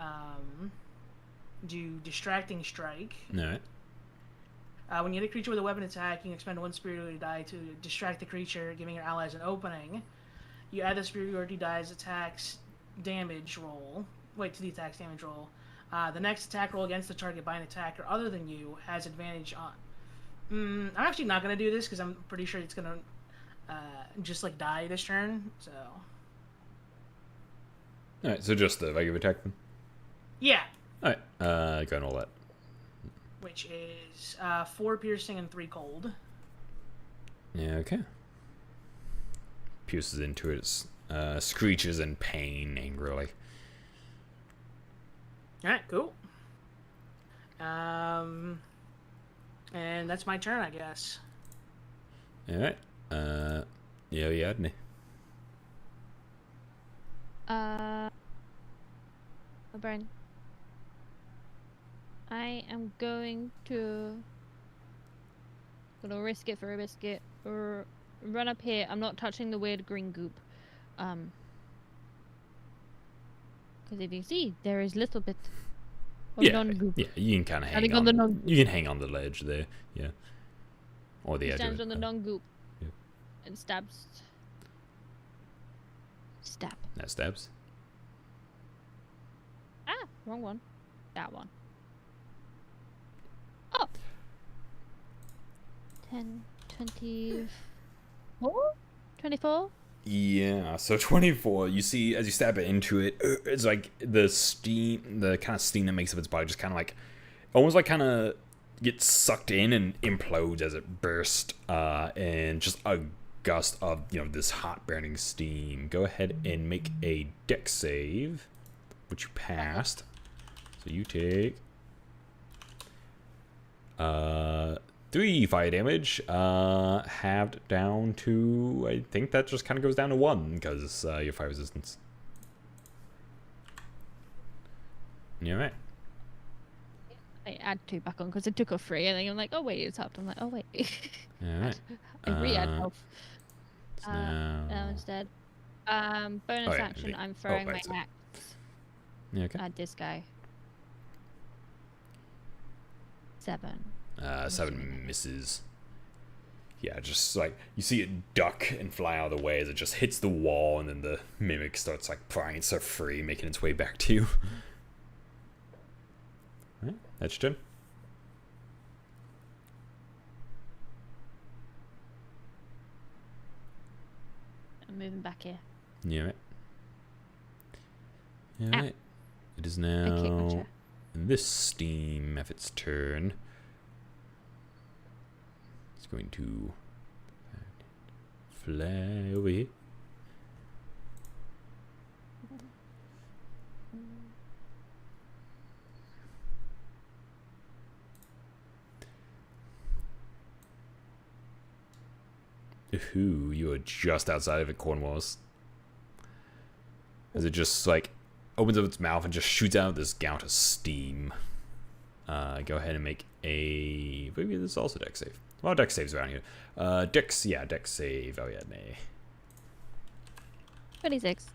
do distracting strike. Alright. When you hit a creature with a weapon attack, you can expend 1 superiority die to distract the creature, giving your allies an opening. You add the superiority die's attacks damage roll. Wait, to the attack's damage roll. The next attack roll against the target by an attacker other than you has advantage on. I'm actually not going to do this because I'm pretty sure it's going to just like die this turn. So. Alright, so just the regular attack then? Yeah. Alright, go and all that. Which is 4 piercing and 3 cold. Yeah, okay. Pierces into it, screeches in pain angrily. Alright, cool. And that's my turn, I guess. Alright, yeah, Yadni. Brian. I am going to risk it for a biscuit. Or run up here. I'm not touching the weird green goop. Because if you see, there is little bit of non-goop. Yeah, you can kind of hang on the on. You can hang on the ledge there, yeah, or the He edge. stands of on it. the non-goop Yeah. and stabs. Stab. That stabs. Ah, wrong one. That one. Oh. 10, 24? 24? Yeah, so 24, you see, as you stab it into it, it's like the steam, the kind of steam that makes up its body just kind of like, almost like kind of gets sucked in and implodes as it bursts, and just a gust of, you know, this hot burning steam. Go ahead and make a dex save, which you passed. So you take 3 fire damage, halved down to, I think that just kind of goes down to 1 because your fire resistance. You alright? I add 2 back on because it took a 3, and then I'm like, oh wait, it's up. I'm like, oh wait. Alright. I re-add health. So Now instead. Bonus action, I'm throwing my axe yeah, okay. at this guy. 7. 7 misses. Yeah, just like you see it duck and fly out of the way as it just hits the wall, and then the mimic starts like prying itself free, making its way back to you. Alright, that's your turn. I'm moving back here. Yeah, right. Alright. It is now this steam effort's turn. It's going to fly over here. Ooh, you are just outside of it, Cornwallis. As it just like opens up its mouth and just shoots out this gout of steam. Go ahead and make a, maybe this is also dex save. Well, dex saves around here. Dex save. Oh yeah, nay. 26.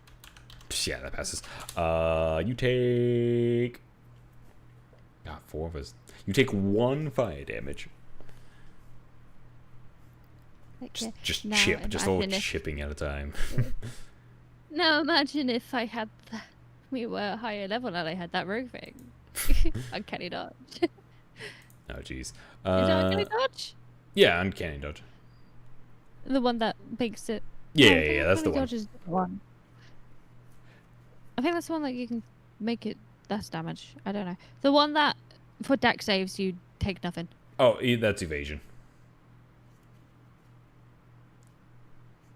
Yeah, that passes. You take 4 of us. You take 1 fire damage. Okay. Just Now chip, just all imagine if- chipping at a time. Now imagine if I had we were a higher level and I had that rogue thing. Uncanny dodge. Oh jeez. Is that uncanny dodge? Yeah, uncanny dodge. The one that makes it. Yeah, that's the one. Dodge is the one. I think that's the one that you can make it less damage. I don't know. The one that for dex saves you take nothing. Oh, that's evasion.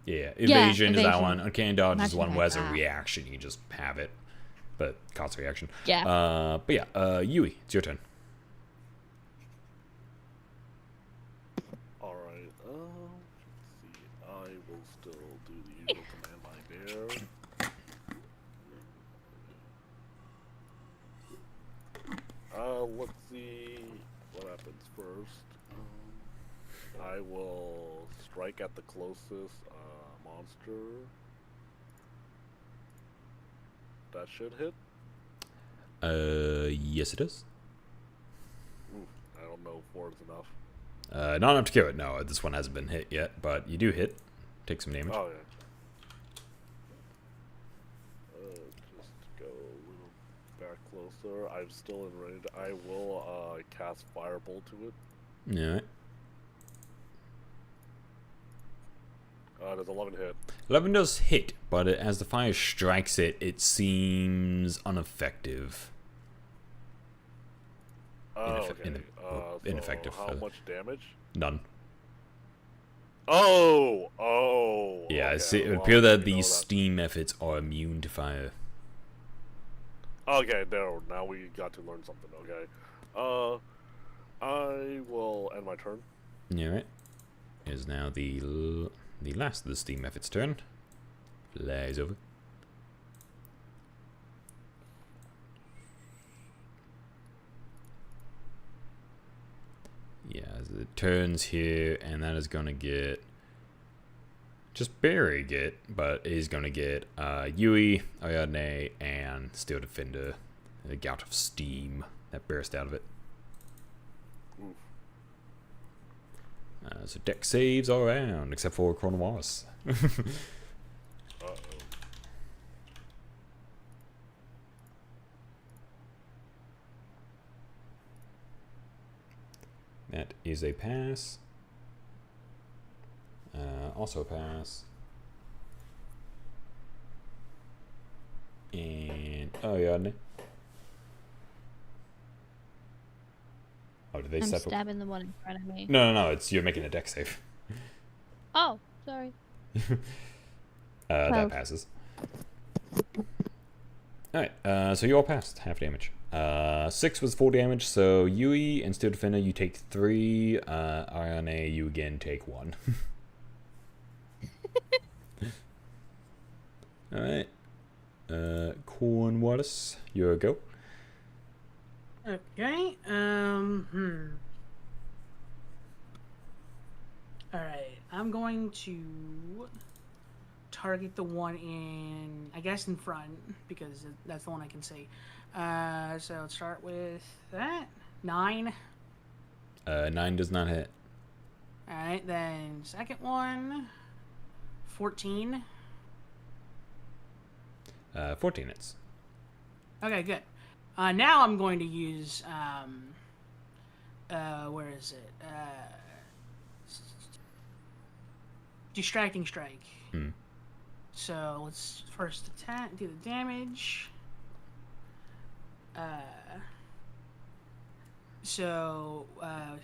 Yeah, evasion is that one. Uncanny dodge is the one where as a reaction you just have it, but cost reaction. Yeah. But yeah, Yui, it's your turn. Alright, let's see. I will still do the usual command line there. Let's see what happens first. I will strike at the closest monster. That should hit. Yes it is. Ooh, I don't know if 4 is enough. Not enough to kill it. No, this one hasn't been hit yet, but you do hit. Take some damage. Oh yeah. Just go a little back closer. I'm still in range. I will cast Firebolt to it. Alright. Does 11 hit? 11 does hit, but as the fire strikes it, it seems ineffective. Oh, okay. Ineffective. How much damage? None. Oh! Yeah, okay, it would appear that these steam efforts are immune to fire. Okay, there. Now we got to learn something. Okay. I will end my turn. Alright. It is now the last of the steam effort's turn. Flies over. Yeah, as it turns here, and that is gonna get just barely get, but is gonna get Yui, Ayane, and Steel Defender. A gout of steam that burst out of it. Oof. So deck saves all around, except for Chronowaris. Uh-oh. That is a pass. Also pass. And Ariadne. Oh, did they I'm separate? stabbing the one in front of me. No. It's you're making a deck save. Oh, sorry. That 12. passes. Alright, so you all passed. Half damage. 6 was full damage, so Yui and Steel Defender, you take 3. Ariane, you again take 1. Alright. Cornwallis, your go. Okay. Alright, I'm going to target the one in, I guess, in front, because that's the one I can see. So let's start with that. 9. 9 does not hit. Alright, then second one. 14. 14 hits. Okay, good. Now I'm going to use, where is it? Distracting Strike. Hmm. So let's first attack, do the damage.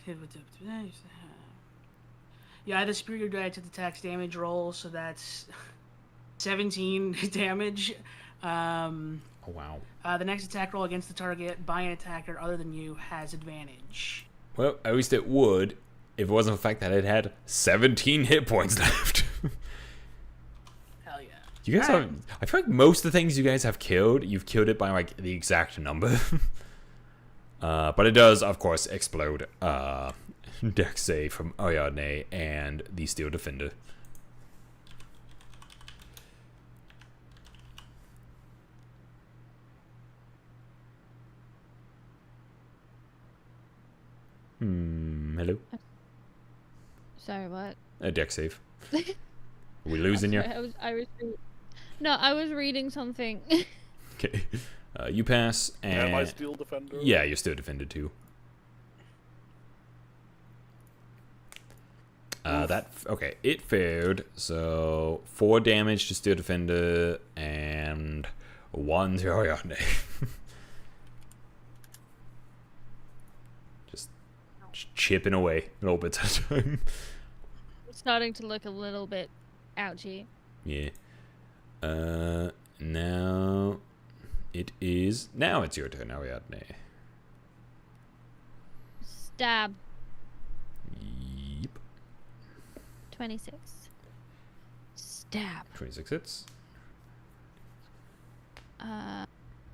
Hit with the yeah, I had a superior die to the tax damage roll, so that's 17 damage. Oh, wow. The next attack roll against the target by an attacker other than you has advantage. Well, at least it would if it wasn't for the fact that it had 17 hit points left. Hell yeah. You guys have... I feel like most of the things you guys have killed, you've killed it by, like, the exact number. But it does, of course, explode. Dex save from Ariadne and the Steel Defender. Hello? Sorry, what? A dex save. Are we losing you? I was reading something. Okay. You pass, and... Am I Steel Defender? Yeah, you're Steel Defender, too. Okay, it failed, so 4 damage to Steel Defender, and 1 to Ariadne. Just chipping away a little bit at a time. It's starting to look a little bit ouchy. Yeah. Now it's your turn, Ariadne. Stab. Yep. 26. Stab. 26 hits.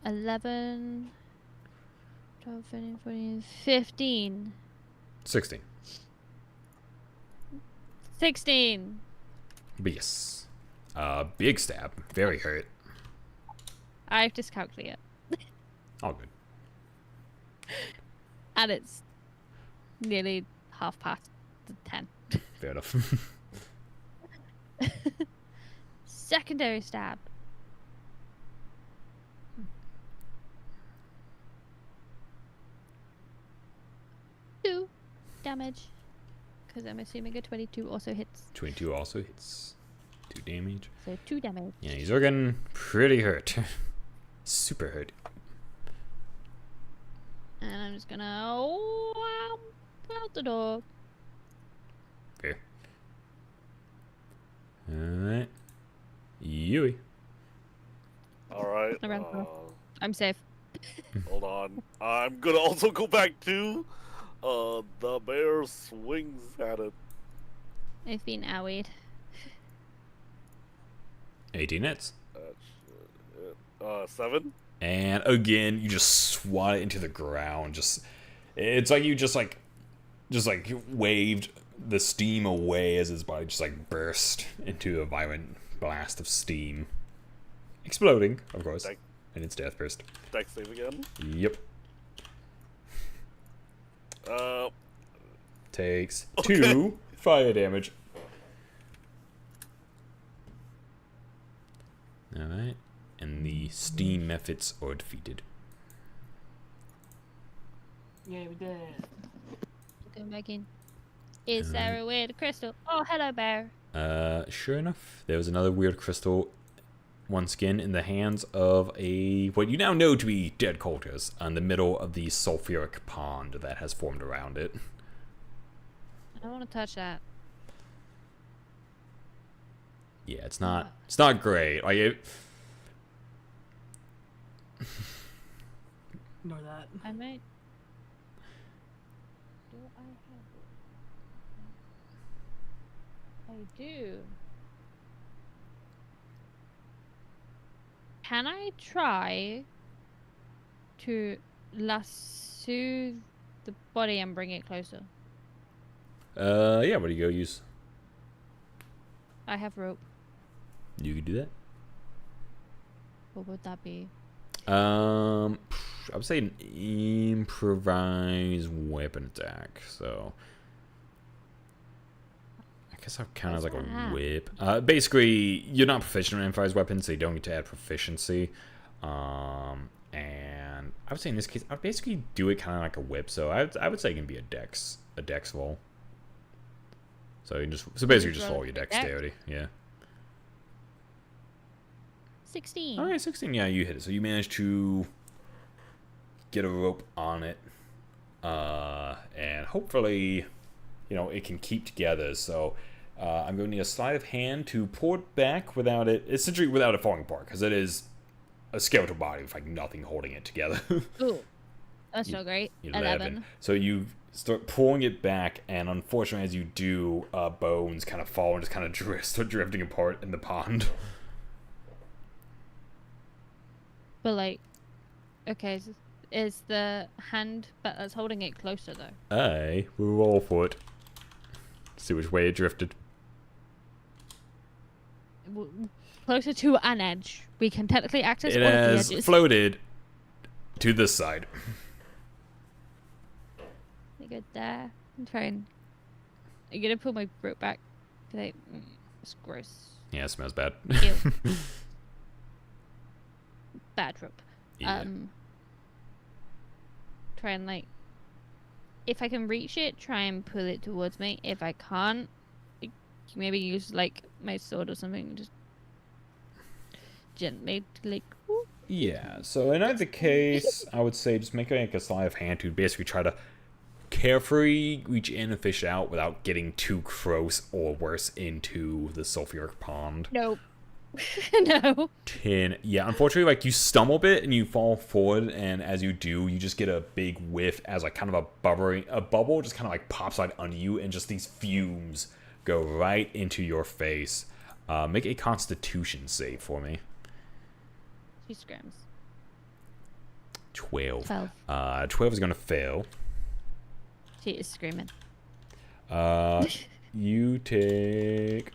11, 12, 13, 14, 15. 16. 16. But yes. Big stab. Very hurt. I have dyscalculia. All good. And it's nearly half past the 10. Fair enough. Secondary stab. Two damage. Because I'm assuming a 22 also hits. 22 also hits. 2 damage. So 2 damage. Yeah, he's looking pretty hurt. Super hurt. And I'm just gonna out the door. Fair. Alright. Yui. Alright. Around the door. I'm safe. Hold on. I'm gonna also go back to the bear swings at it. I've been owied. 18 hits. 7. And again, you just swat it into the ground. It's like you just waved the steam away as his body just like burst into a violent blast of steam. Exploding, of course. And its death burst. Dex save again. Yep. Takes Okay. 2 fire damage. Alright. And the steam methods are defeated. Yeah, we did. Going back in. Is there a weird crystal? Oh, hello, bear. Sure enough, there was another weird crystal once again in the hands of what you now know to be dead cultists in the middle of the sulfuric pond that has formed around it. I don't want to touch that. Yeah, it's not great. Like it. Ignore that. I might. Do I have? I do. Can I try to lasso the body and bring it closer? Yeah. What do you go use? I have rope. You could do that. What would that be? I would say an improvised weapon attack. So I guess I'll count as like a whip. Basically, you're not proficient in improvised weapons, so you don't get to add proficiency. And I would say in this case, I'd basically do it kind of like a whip. So I would say it can be a dex roll. So you can basically just roll your dexterity. Yeah. 16. All right, 16. Yeah, you hit it. So you managed to get a rope on it, and hopefully, it can keep together. So I'm going to need a sleight of hand to pull it back without it falling apart, because it is a skeletal body with like nothing holding it together. Ooh, that's so great. 11. So you start pulling it back, and unfortunately, as you do, bones kind of fall and just kind of start drifting apart in the pond. But like, okay, is the hand that's holding it closer though? We'll roll for it. See which way it drifted. Closer to an edge. We can technically access It all of the has edges. floated to this side. I go there. I'm trying. I'm gonna pull my rope back. It's gross. Yeah, it smells bad. Ew. Bad rope. Yeah. Try and like, if I can reach it, try and pull it towards me. If I can't, maybe use like my sword or something, just gently like. Whoop. Yeah. So in either case, I would say just make like a sleight of hand to basically try to carefully reach in and fish out without getting too close or worse into the sulfuric pond. Nope. No. 10. Yeah, unfortunately, like you stumble a bit and you fall forward, and as you do, you just get a big whiff as like kind of a bubble just kind of like pops out under you, and just these fumes go right into your face. Make a Constitution save for me. 2 scrams. 12. 12. 12 is gonna fail. She is screaming. You take.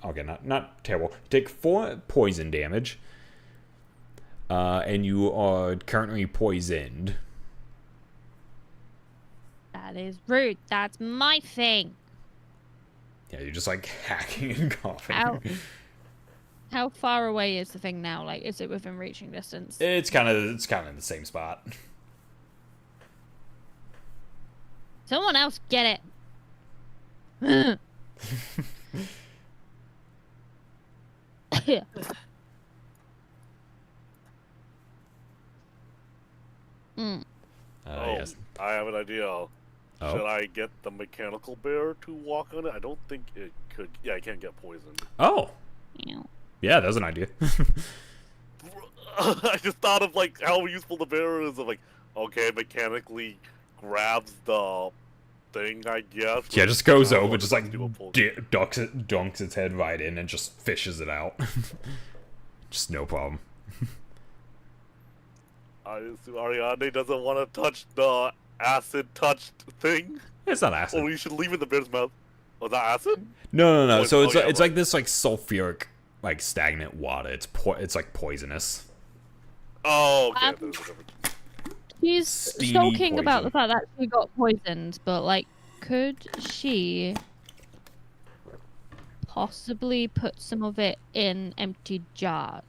Okay, not terrible. Take 4 poison damage, and you are currently poisoned. That is rude. That's my thing. Yeah, you're just like hacking and coughing. How far away is the thing now? Like, is it within reaching distance? It's kind of in the same spot. Someone else get it. Yes. I have an idea. Oh. Should I get the mechanical bear to walk on it? I don't think it could. Yeah, I can't get poisoned. Oh. Ew. Yeah, that's an idea. I just thought of like how useful the bear is. Of like, okay, mechanically grabs the thing, I guess. Yeah, just goes over, just like dunks its head right in and just fishes it out. Just no problem. I assume Ariane doesn't want to touch the acid-touched thing. It's not acid. Oh, you should leave it in the bear's mouth. Was that acid? No. So it's yeah, it's like this like sulfuric like stagnant water. It's like poisonous. Oh, okay. She's Steamy sulking about poison. the fact that she got poisoned, but like, could she possibly put some of it in empty jars?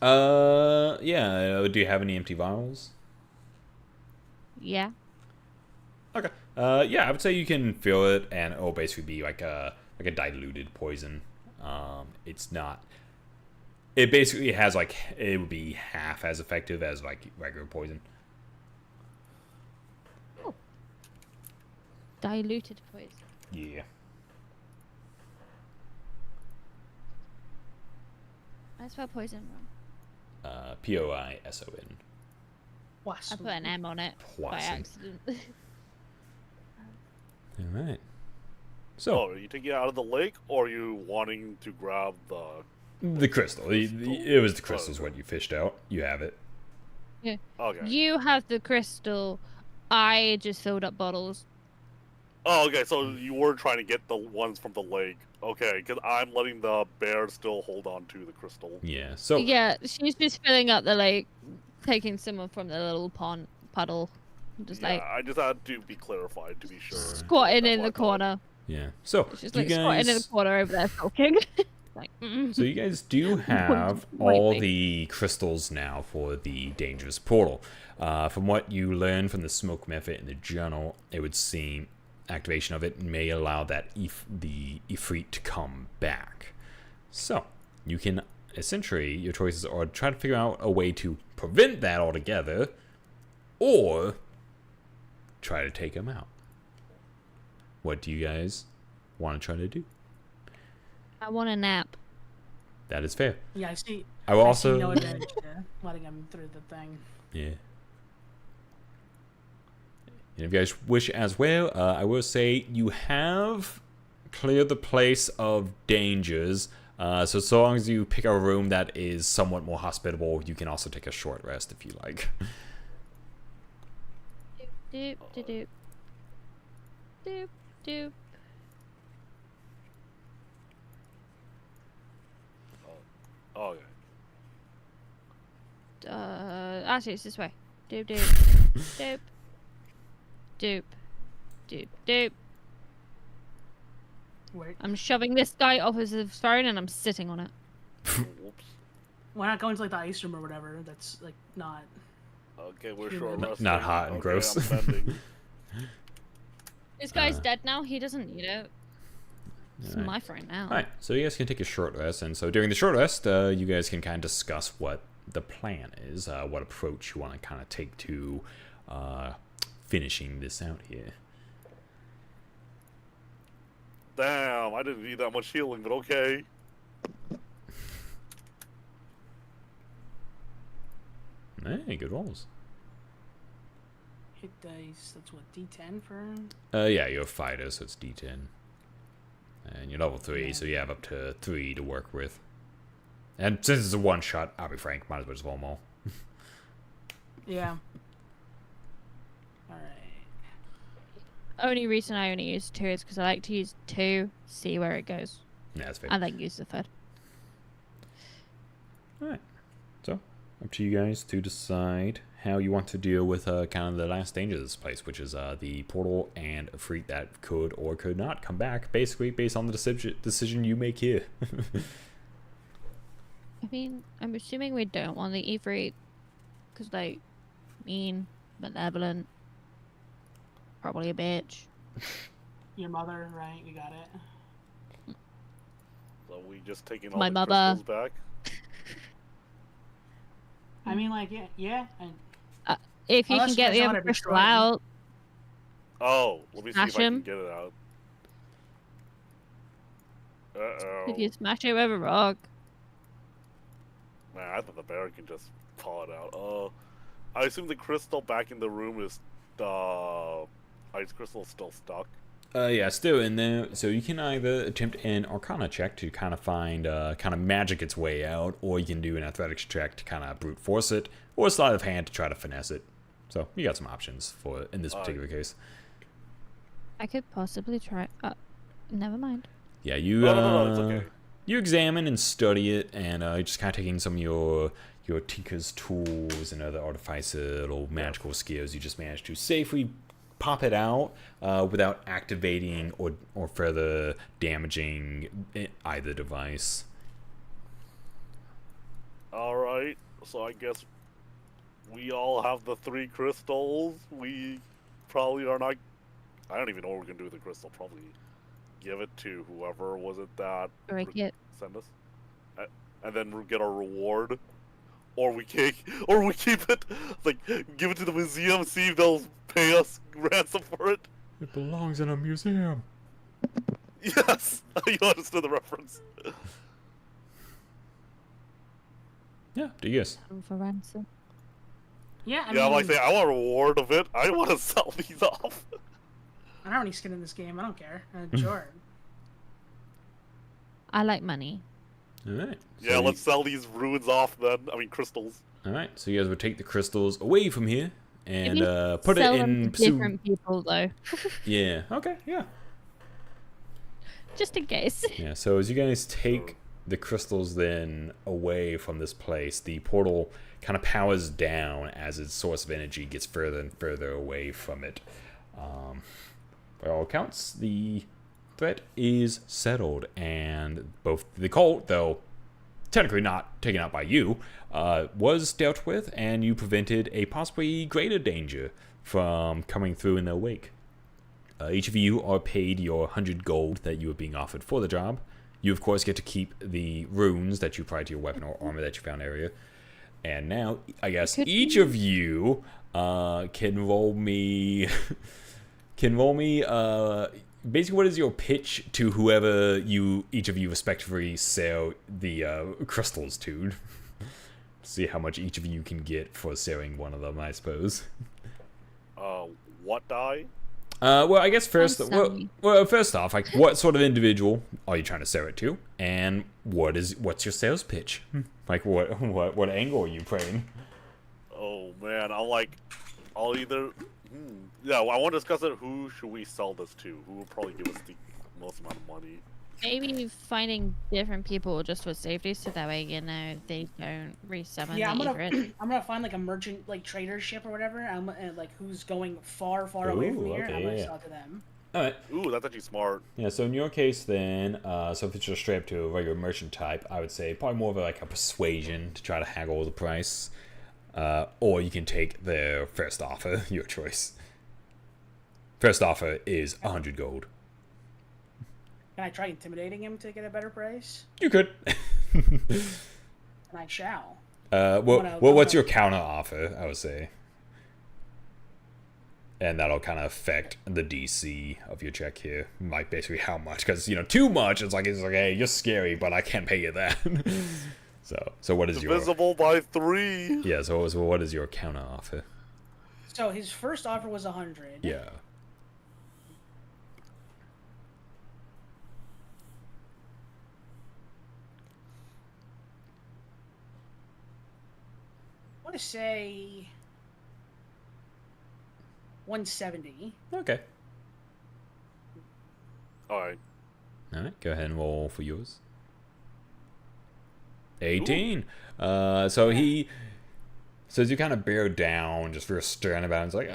Yeah. Do you have any empty vials? Yeah. Okay. Yeah, I would say you can fill it, and it'll basically be like a like a diluted poison. It's not. It basically has like it would be half as effective as like regular poison. Oh. Diluted poison. Yeah. I spell poison wrong. Poison. I put an M on it by Poison. accident. All right. So Oh, are you taking it out of the lake, or are you wanting to grab the crystal. It was the crystal's what you fished out. You have it. Yeah. Okay. You have the crystal. I just filled up bottles. Oh, okay, so you were trying to get the ones from the lake. Okay, because I'm letting the bear still hold on to the crystal. Yeah. So Yeah, she's just filling up the lake, taking some from the little pond puddle. Just Yeah, like I just had to be clarified to be sure. squatting That's in what I the thought. corner. yeah. So She's do you like squatting in the guys. corner over there sulking. Like, So you guys do have Wait, all wait. the crystals now for the dangerous portal. From what you learned from the smoke method in the journal, it would seem activation of it may allow that the Ifrit to come back. So you can essentially, your choices are try to figure out a way to prevent that altogether, or try to take him out. What do you guys want to try to do? I want a nap. That is fair. Yeah, I see. I will I see also. no advantage to letting him through the thing. Yeah. And if you guys wish as well, I will say you have cleared the place of dangers. So long as you pick a room that is somewhat more hospitable, you can also take a short rest if you like. Doop doop doop. Doop doop. Oh, okay. Actually, it's this way. Doop doop. Doop. Doop. Doop doop. Wait, I'm shoving this guy off his throne and I'm sitting on it. Whoops. why not go into like the ice room or whatever? That's like not. Okay, we're Human. short Not resting. hot and Okay, gross. I'm bending. This guy's dead now. He doesn't need it. It's Alright. my throne now. Alright, so you guys can take a short rest. And so during the short rest, you guys can kind of discuss what the plan is, what approach you want to kind of take to finishing this out here. Damn, I didn't need that much healing, but okay. Hey, good rolls. Hit dice. That's what D10 for. Yeah, you're a fighter, so it's D10. And you're level 3, so you have up to 3 to work with. And since it's a one shot, I'll be frank, might as well just roll them all. Yeah. All right. Only reason I only use 2 is because I like to use 2, see where it goes, Yeah, that's fair. and then use the 3rd. Alright. So, up to you guys to decide how you want to deal with kind of the last danger of this place, which is the portal and a freak that could or could not come back, basically based on the decision you make here. I mean, I'm assuming we don't want the Ifrit, because like, mean, malevolent, probably a bitch. Your mother, right? You got it. So we just taking all My the mother. crystals back. I mean, like, yeah. And If you Unless can you get guys the know how other to crystal destroy them. out, Oh, let me see if Smash I him. can get it out. Uh-oh. if you smash it with a rock, Man, I thought the bear can just paw it out. I assume the crystal back in the room is ice crystal still stuck. Yeah, still in there. So you can either attempt an Arcana check to kind of find, kind of magic its way out, or you can do an Athletics check to kind of brute force it, or sleight of hand to try to finesse it. So you got some options for it in this particular case. I could possibly try. Never mind. Yeah, you No, it's okay. you examine and study it, and just kind of taking some of your Tinker's tools and other artificer magical skills, you just managed to safely pop it out without activating or further damaging either device. Alright, so I guess we all have the 3 crystals. We probably are not... I don't even know what we're going to do with the crystal. Probably give it to whoever was it that Break it. send us, and then we get our reward, or we keep it, like give it to the museum, see if they'll pay us ransom for it. It belongs in a museum. Yes, you understood the reference. Yeah, do you guys? For ransom. Yeah, I Yeah, mean, like say, I want a reward of it. I want to sell these off. I don't have any skin in this game. I don't care. Sure. I like money. All right. Yeah, let's sell these ruins off then. I mean, crystals. All right. So you guys would take the crystals away from here and Maybe put it sell them in. to different people though. Yeah. Okay. Yeah. Just in case. Yeah. So as you guys take the crystals then away from this place, the portal kind of powers down as its source of energy gets further and further away from it. By all accounts, the threat is settled, and both the cult, though technically not taken out by you, was dealt with, and you prevented a possibly greater danger from coming through in their wake. Each of you are paid your 100 gold that you are being offered for the job. You, of course, get to keep the runes that you apply to your weapon or armor that you found area. And now, I guess each of you can roll me... basically, what is your pitch to whoever each of you respectively sell the crystals to? See how much each of you can get for selling one of them, I suppose. What die? Well, I guess first off, like, what sort of individual are you trying to sell it to, and what's your sales pitch? Like, what angle are you playing? Oh man, I'll either. Yeah, well, I want to discuss it. Who should we sell this to? Who will probably give us the most amount of money? Maybe finding different people just for safety, so that way they don't resummon Yeah, I'm the gonna Ifrit. I'm gonna find like a merchant like trader ship or whatever. And like who's going far away from here. And I'm gonna sell to them. All right. Ooh, that's actually smart. Yeah. So in your case, then, so if it's just straight up to a regular merchant type, I would say probably more of like a persuasion to try to haggle the price, or you can take their first offer, your choice. First offer is 100 gold. Can I try intimidating him to get a better price? You could. And I shall. What's your counter offer? I would say, and that'll kind of affect the DC of your check here. Like basically how much, because too much. It's like hey, you're scary, but I can't pay you that. so what is divisible by 3? Yeah. So what is your counter offer? So his first offer was 100. Yeah. I want to say 170. Okay. All right. Go ahead and roll for yours. 18. So he as you kind of bear down, just real stern about it, it's like,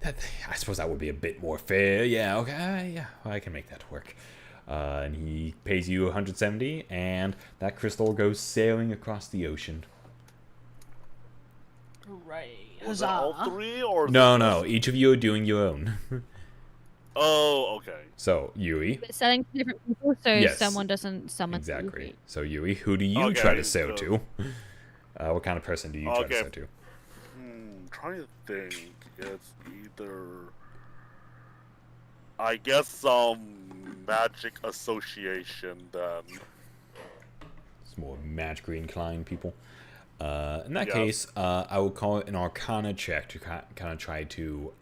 that I suppose that would be a bit more fair. Yeah, okay, yeah, I can make that work. And he pays you 170, and that crystal goes sailing across the ocean. Right. Was it all 3 or? No. Each of you are doing your own. Oh, okay. So Yui. But selling to different people, so Yes. someone doesn't summon. Exactly. So Yui, who do you try to sell to? What kind of person do you try to sell to? Trying to think. It's either, I guess, some magic association then. It's more magically inclined people. In that Yeah. case, I would call it an Arcana check to kind of try to,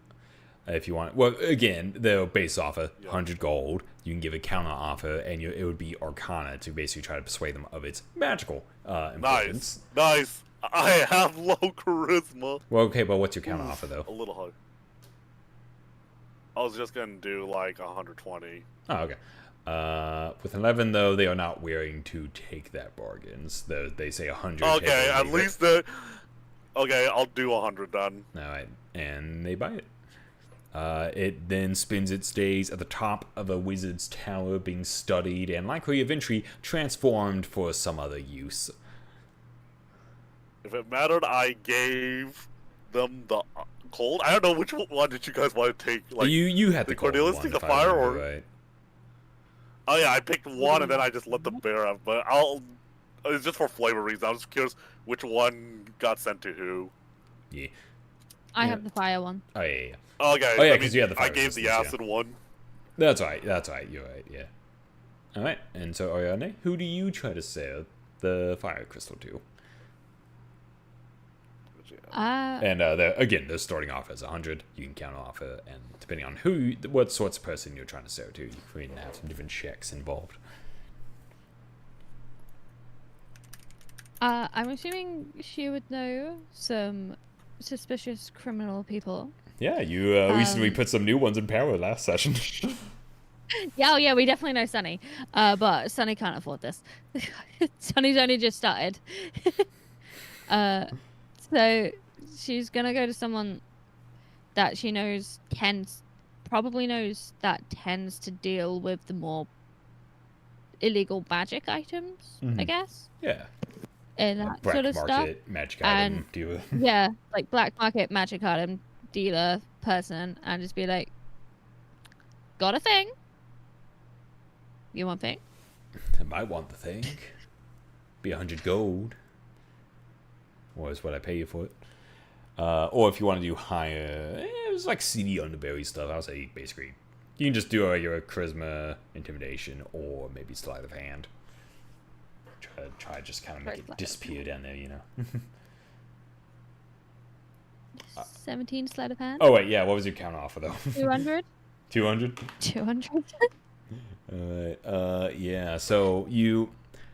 if you want. Well, again, they'll base off of 100 gold. You can give a counter offer, and it would be Arcana to basically try to persuade them of its magical importance. Nice. I have low charisma. Well, okay, but what's your counter offer though? A little high. I was just gonna do like 120. Oh, okay. With 11 though, they are not willing to take that bargains. They say 100. Okay, at least the. Okay, I'll do 100 then. All right, and they buy it. It then spends its days at the top of a wizard's tower being studied and likely eventually transformed for some other use. If it mattered, I gave them the cold. I don't know which one did you guys want to take. Like you had the Cornelius one, take the if I fire, remember or right. Oh yeah, I picked one and then I just let the bear up. But it's just for flavor reasons. I'm just curious which one got sent to who. Yeah. I have the fire one. Oh yeah. Okay. Oh yeah, because you had the fire I gave the resistance, acid one. That's right. That's right. You're right. Yeah. All right. And so Ariane, who do you try to sell the fire crystal to? And they're starting off as 100. You can count off it, and depending on what sorts of person you're trying to sell to, you can have some different checks involved. I'm assuming she would know some suspicious criminal people. Yeah, you recently put some new ones in power last session. Yeah, yeah, we definitely know Sunny. But Sunny can't afford this. Sunny's only just started. So she's gonna go to someone that she knows probably knows that tends to deal with the more illegal magic items, I guess. Yeah. And that Black sort of market stuff. magic item dealer. Yeah, like black market magic item dealer person, and just be like, got a thing? You want thing? I might want the thing. Be 100 gold. Or is what I pay you for it. Or if you want to do higher, it was like seedy underberry stuff. I'll say basically, you can just do your charisma, intimidation, or maybe sleight of hand. Try to just kind of make it disappear down there, you know. 17 sleight of hand. Oh wait, yeah. What was your count offer though? 200. 200. 200. Yeah.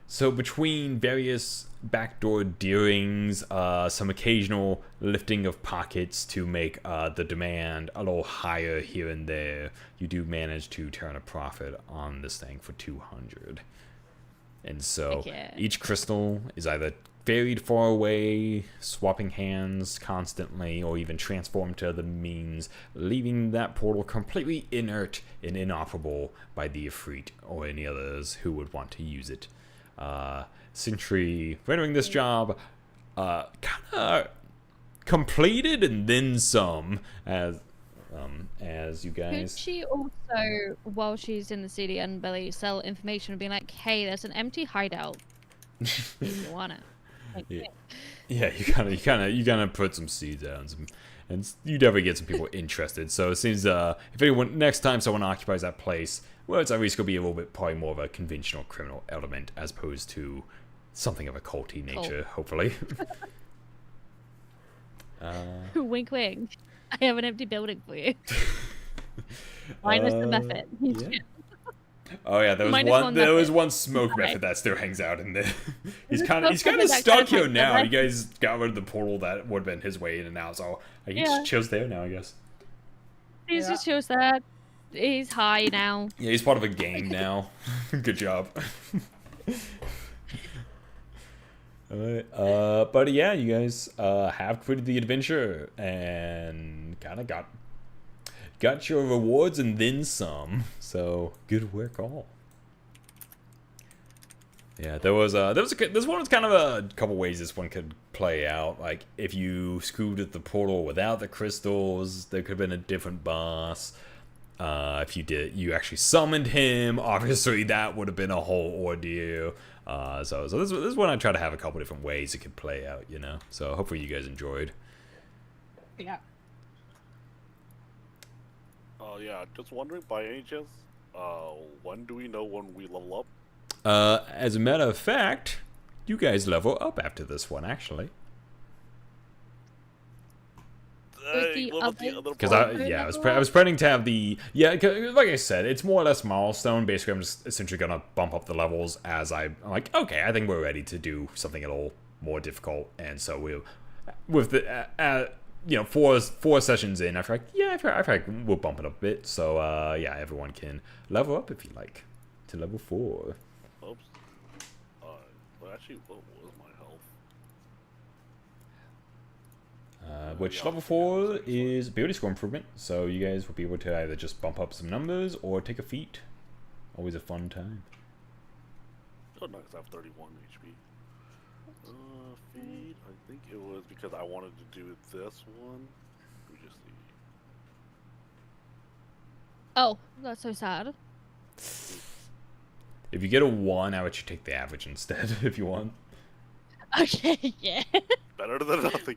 So between various backdoor dealings, some occasional lifting of pockets to make the demand a little higher here and there, you do manage to turn a profit on this thing for 200. And so each crystal is either ferried far away, swapping hands constantly, or even transformed to other means, leaving that portal completely inert and inoperable by the Ifrit or any others who would want to use it. Sentry rendering this job kind of completed and then some, as you guys. Could she also, while she's in the city Underbelly, sell information and be like, hey, there's an empty hideout. If you want it. Like, Yeah, you kind of put some seeds out and you definitely get some people interested. So it seems if anyone next time someone occupies that place, well, it's at least gonna be a little bit probably more of a conventional criminal element as opposed to something of a culty nature, hopefully. Wink, wink. I have an empty building for you. Minus the method. Yeah. Oh yeah, there was one smoke method that still hangs out in there. he's kind of stuck here now. You guys got rid of the portal that would have been his way in and out, so he just chills there now, I guess. He just chills there. He's high now. Yeah, he's part of a gang now. Good job. Alright, but yeah, you guys have completed the adventure and kind of got your rewards and then some. So good work, all. Yeah, this one was kind of a couple ways this one could play out. Like if you screwed with the portal without the crystals, there could have been a different boss. If you actually summoned him, obviously that would have been a whole ordeal. So this one I try to have a couple different ways it could play out, you know. So hopefully you guys enjoyed. Yeah. Yeah, just wondering by any chance, when do we know when we level up? As a matter of fact, you guys level up after this one, actually. Because I was planning to have like I said, it's more or less milestone. Basically, I'm just essentially gonna bump up the levels as I'm like, okay, I think we're ready to do something a little more difficult, and so with the four sessions in, I feel like we'll bump it up a bit. So everyone can level up if you like to level 4. Oops. Well, actually, what was my health? Which level 4 is ability score improvement, so you guys will be able to either just bump up some numbers or take a feat. Always a fun time. Oh, no, because I have 31 HP. Feed, I think it was because I wanted to do this one. Let me just see. Oh, that's so sad. If you get a 1, I would you take the average instead if you want. Okay, yeah. Better than nothing.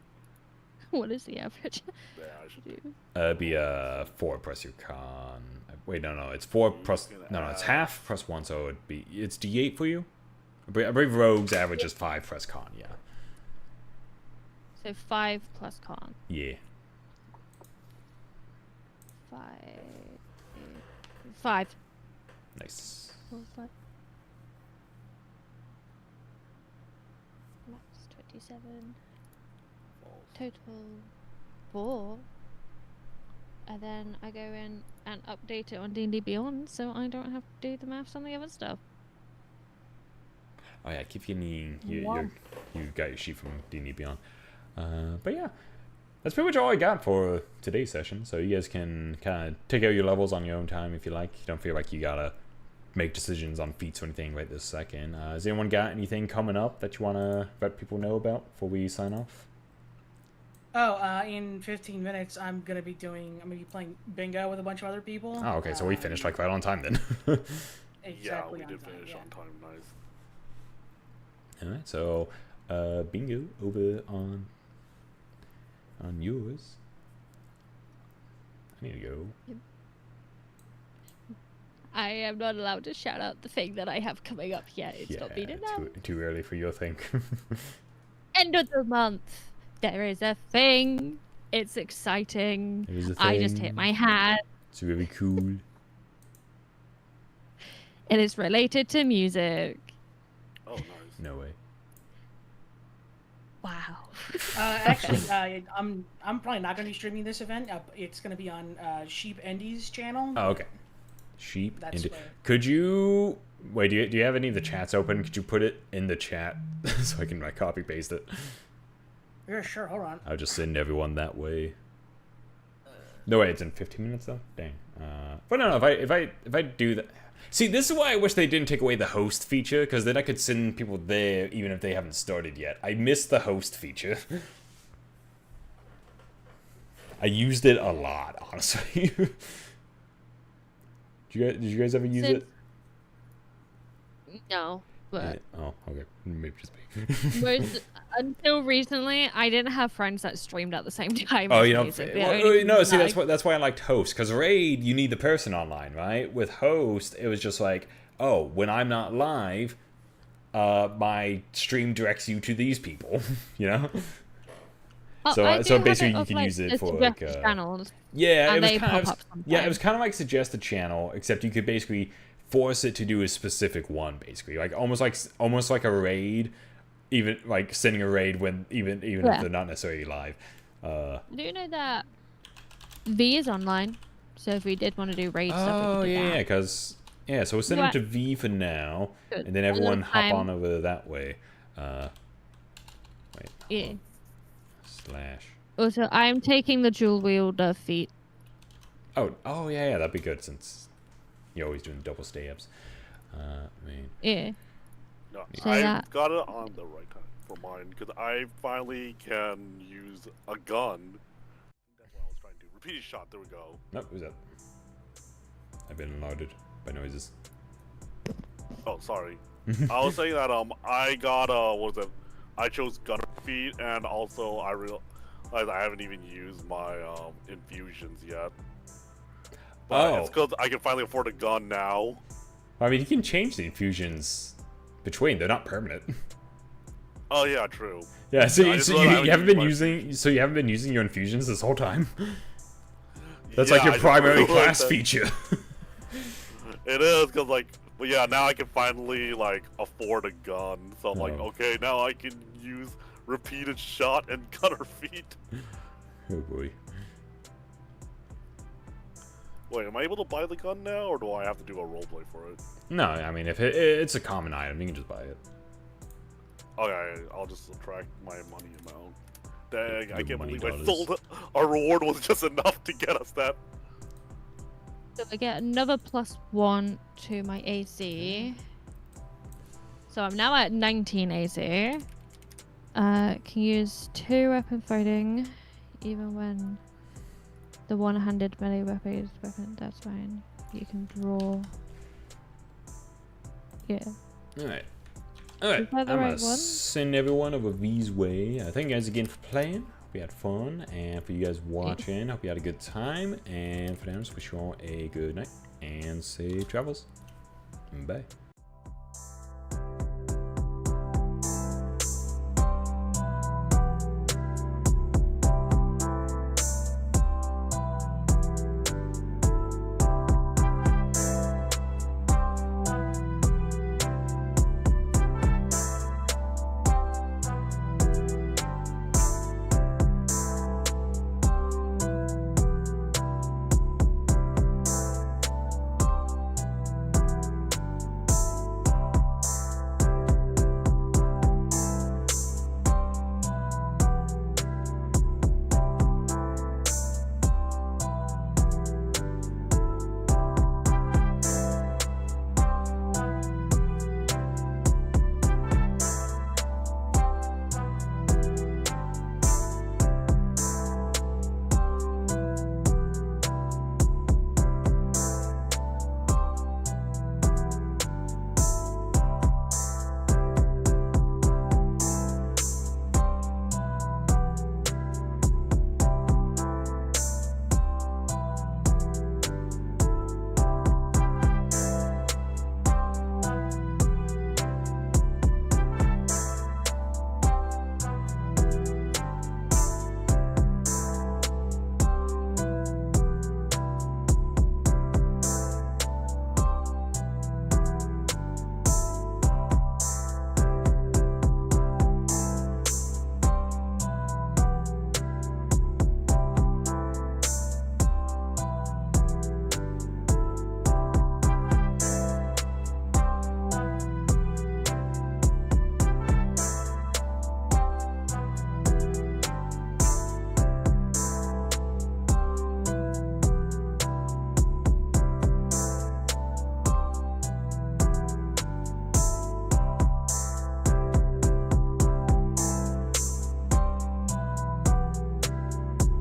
What is the average? Yeah, I should do. It'd be 4 plus your con. Wait, no, it's 4 plus. No, it's half plus 1, so it'd be it's D8 for you. I believe rogues average is 5 plus con. Yeah. So 5 plus con. Yeah. 5. 5. Nice. 4, 5. Max 27. Total 4. And then I go in and update it on D&D Beyond, so I don't have to do the maths on the other stuff. Oh yeah, keep you got your sheet from D&D Beyond. But yeah, that's pretty much all I got for today's session. So you guys can kind of take out your levels on your own time if you like. You don't feel like you gotta make decisions on feats or anything right this second. Has anyone got anything coming up that you wanna let people know about before we sign off? Oh, in 15 minutes, I'm gonna be playing bingo with a bunch of other people. Oh, okay, so we finished like right on time then. Exactly. Yeah, we did time, finish yeah. on time. Nice. All right, so bingo over on yours. I need to go. I am not allowed to shout out the thing that I have coming up yet. It's not been announced. Too early for your thing. End of the month. There is a thing. It's exciting. There is a I just thing. hit my hat. It's really cool. It is related to music. Oh, nice. No way. Wow. Actually, I'm probably not gonna be streaming this event. It's gonna be on Sheep Endy's channel. Oh, okay. Sheep. That's where. Could you wait? Do you have any of the chats open? Could you put it in the chat so I can like copy paste it? Yeah, sure. Hold on. I'll just send everyone that way. No way, it's in 15 minutes though. Dang. But no, if I do that. See, this is why I wish they didn't take away the host feature, because then I could send people there even if they haven't started yet. I miss the host feature. I used it a lot, honestly. Did you guys ever use it? No, but Oh, okay. Maybe just me. until recently, I didn't have friends that streamed at the same time. Oh, as you know, music. see, that's why I liked host, because raid you need the person online, right? With host, it was just like, oh, when I'm not live, my stream directs you to these people, you know. So basically, you can use it for like channels. Yeah, And it was they kind pop of up sometimes. yeah, it was kind of like suggest a channel, except you could basically force it to do a specific one, basically, like almost like a raid. Even like sending a raid when even if they're not necessarily live. Do you know that V is online? So if we did want to do raid stuff, we could do that. Because so we'll send them to V for now, Good. and then A little everyone hop time. on over that way. Wait. Yeah. Slash. Also, I'm taking the dual wielder feat. Oh yeah, that'd be good since you're always doing double stay-ups. Yeah. No, So I that- got it on the right time for mine because I finally can use a gun. That's what I was trying to do. Repeated shot. There we go. Nope, who's that? I've been alerted by noises. Oh, sorry. I was saying that I got what was it? I chose gunner feet, and also I realized I haven't even used my infusions yet. But it's because I can finally afford a gun now. I mean, you can change the infusions between. They're not permanent. Oh yeah, true. Yeah, so I you just realized I haven't been used using your infusions this whole time. That's Yeah, like your I just primary realized class that. feature. It is because well, yeah, now I can finally afford a gun. So I'm like, Oh. okay, now I can use repeated shot and gunner feet. Oh boy. Wait, am I able to buy the gun now, or do I have to do a roleplay for it? No, I mean if it's a common item, you can just buy it. Okay, I'll just subtract my money amount. Dang, I Your can't money believe I dollars. sold it. Our reward was just enough to get us that. So I get another +1 to my AC. So I'm now at 19 AC. Can use 2 weapon fighting, even when the one-handed melee weapon is weapon. That's fine. You can draw. Yeah. Alright. Alright, Is that the I'm right gonna one? send everyone over V's way. Thank you guys again for playing. Hope you had fun. And for you guys watching, hope you had a good time. And for now, just wish you all a good night and safe travels. Bye.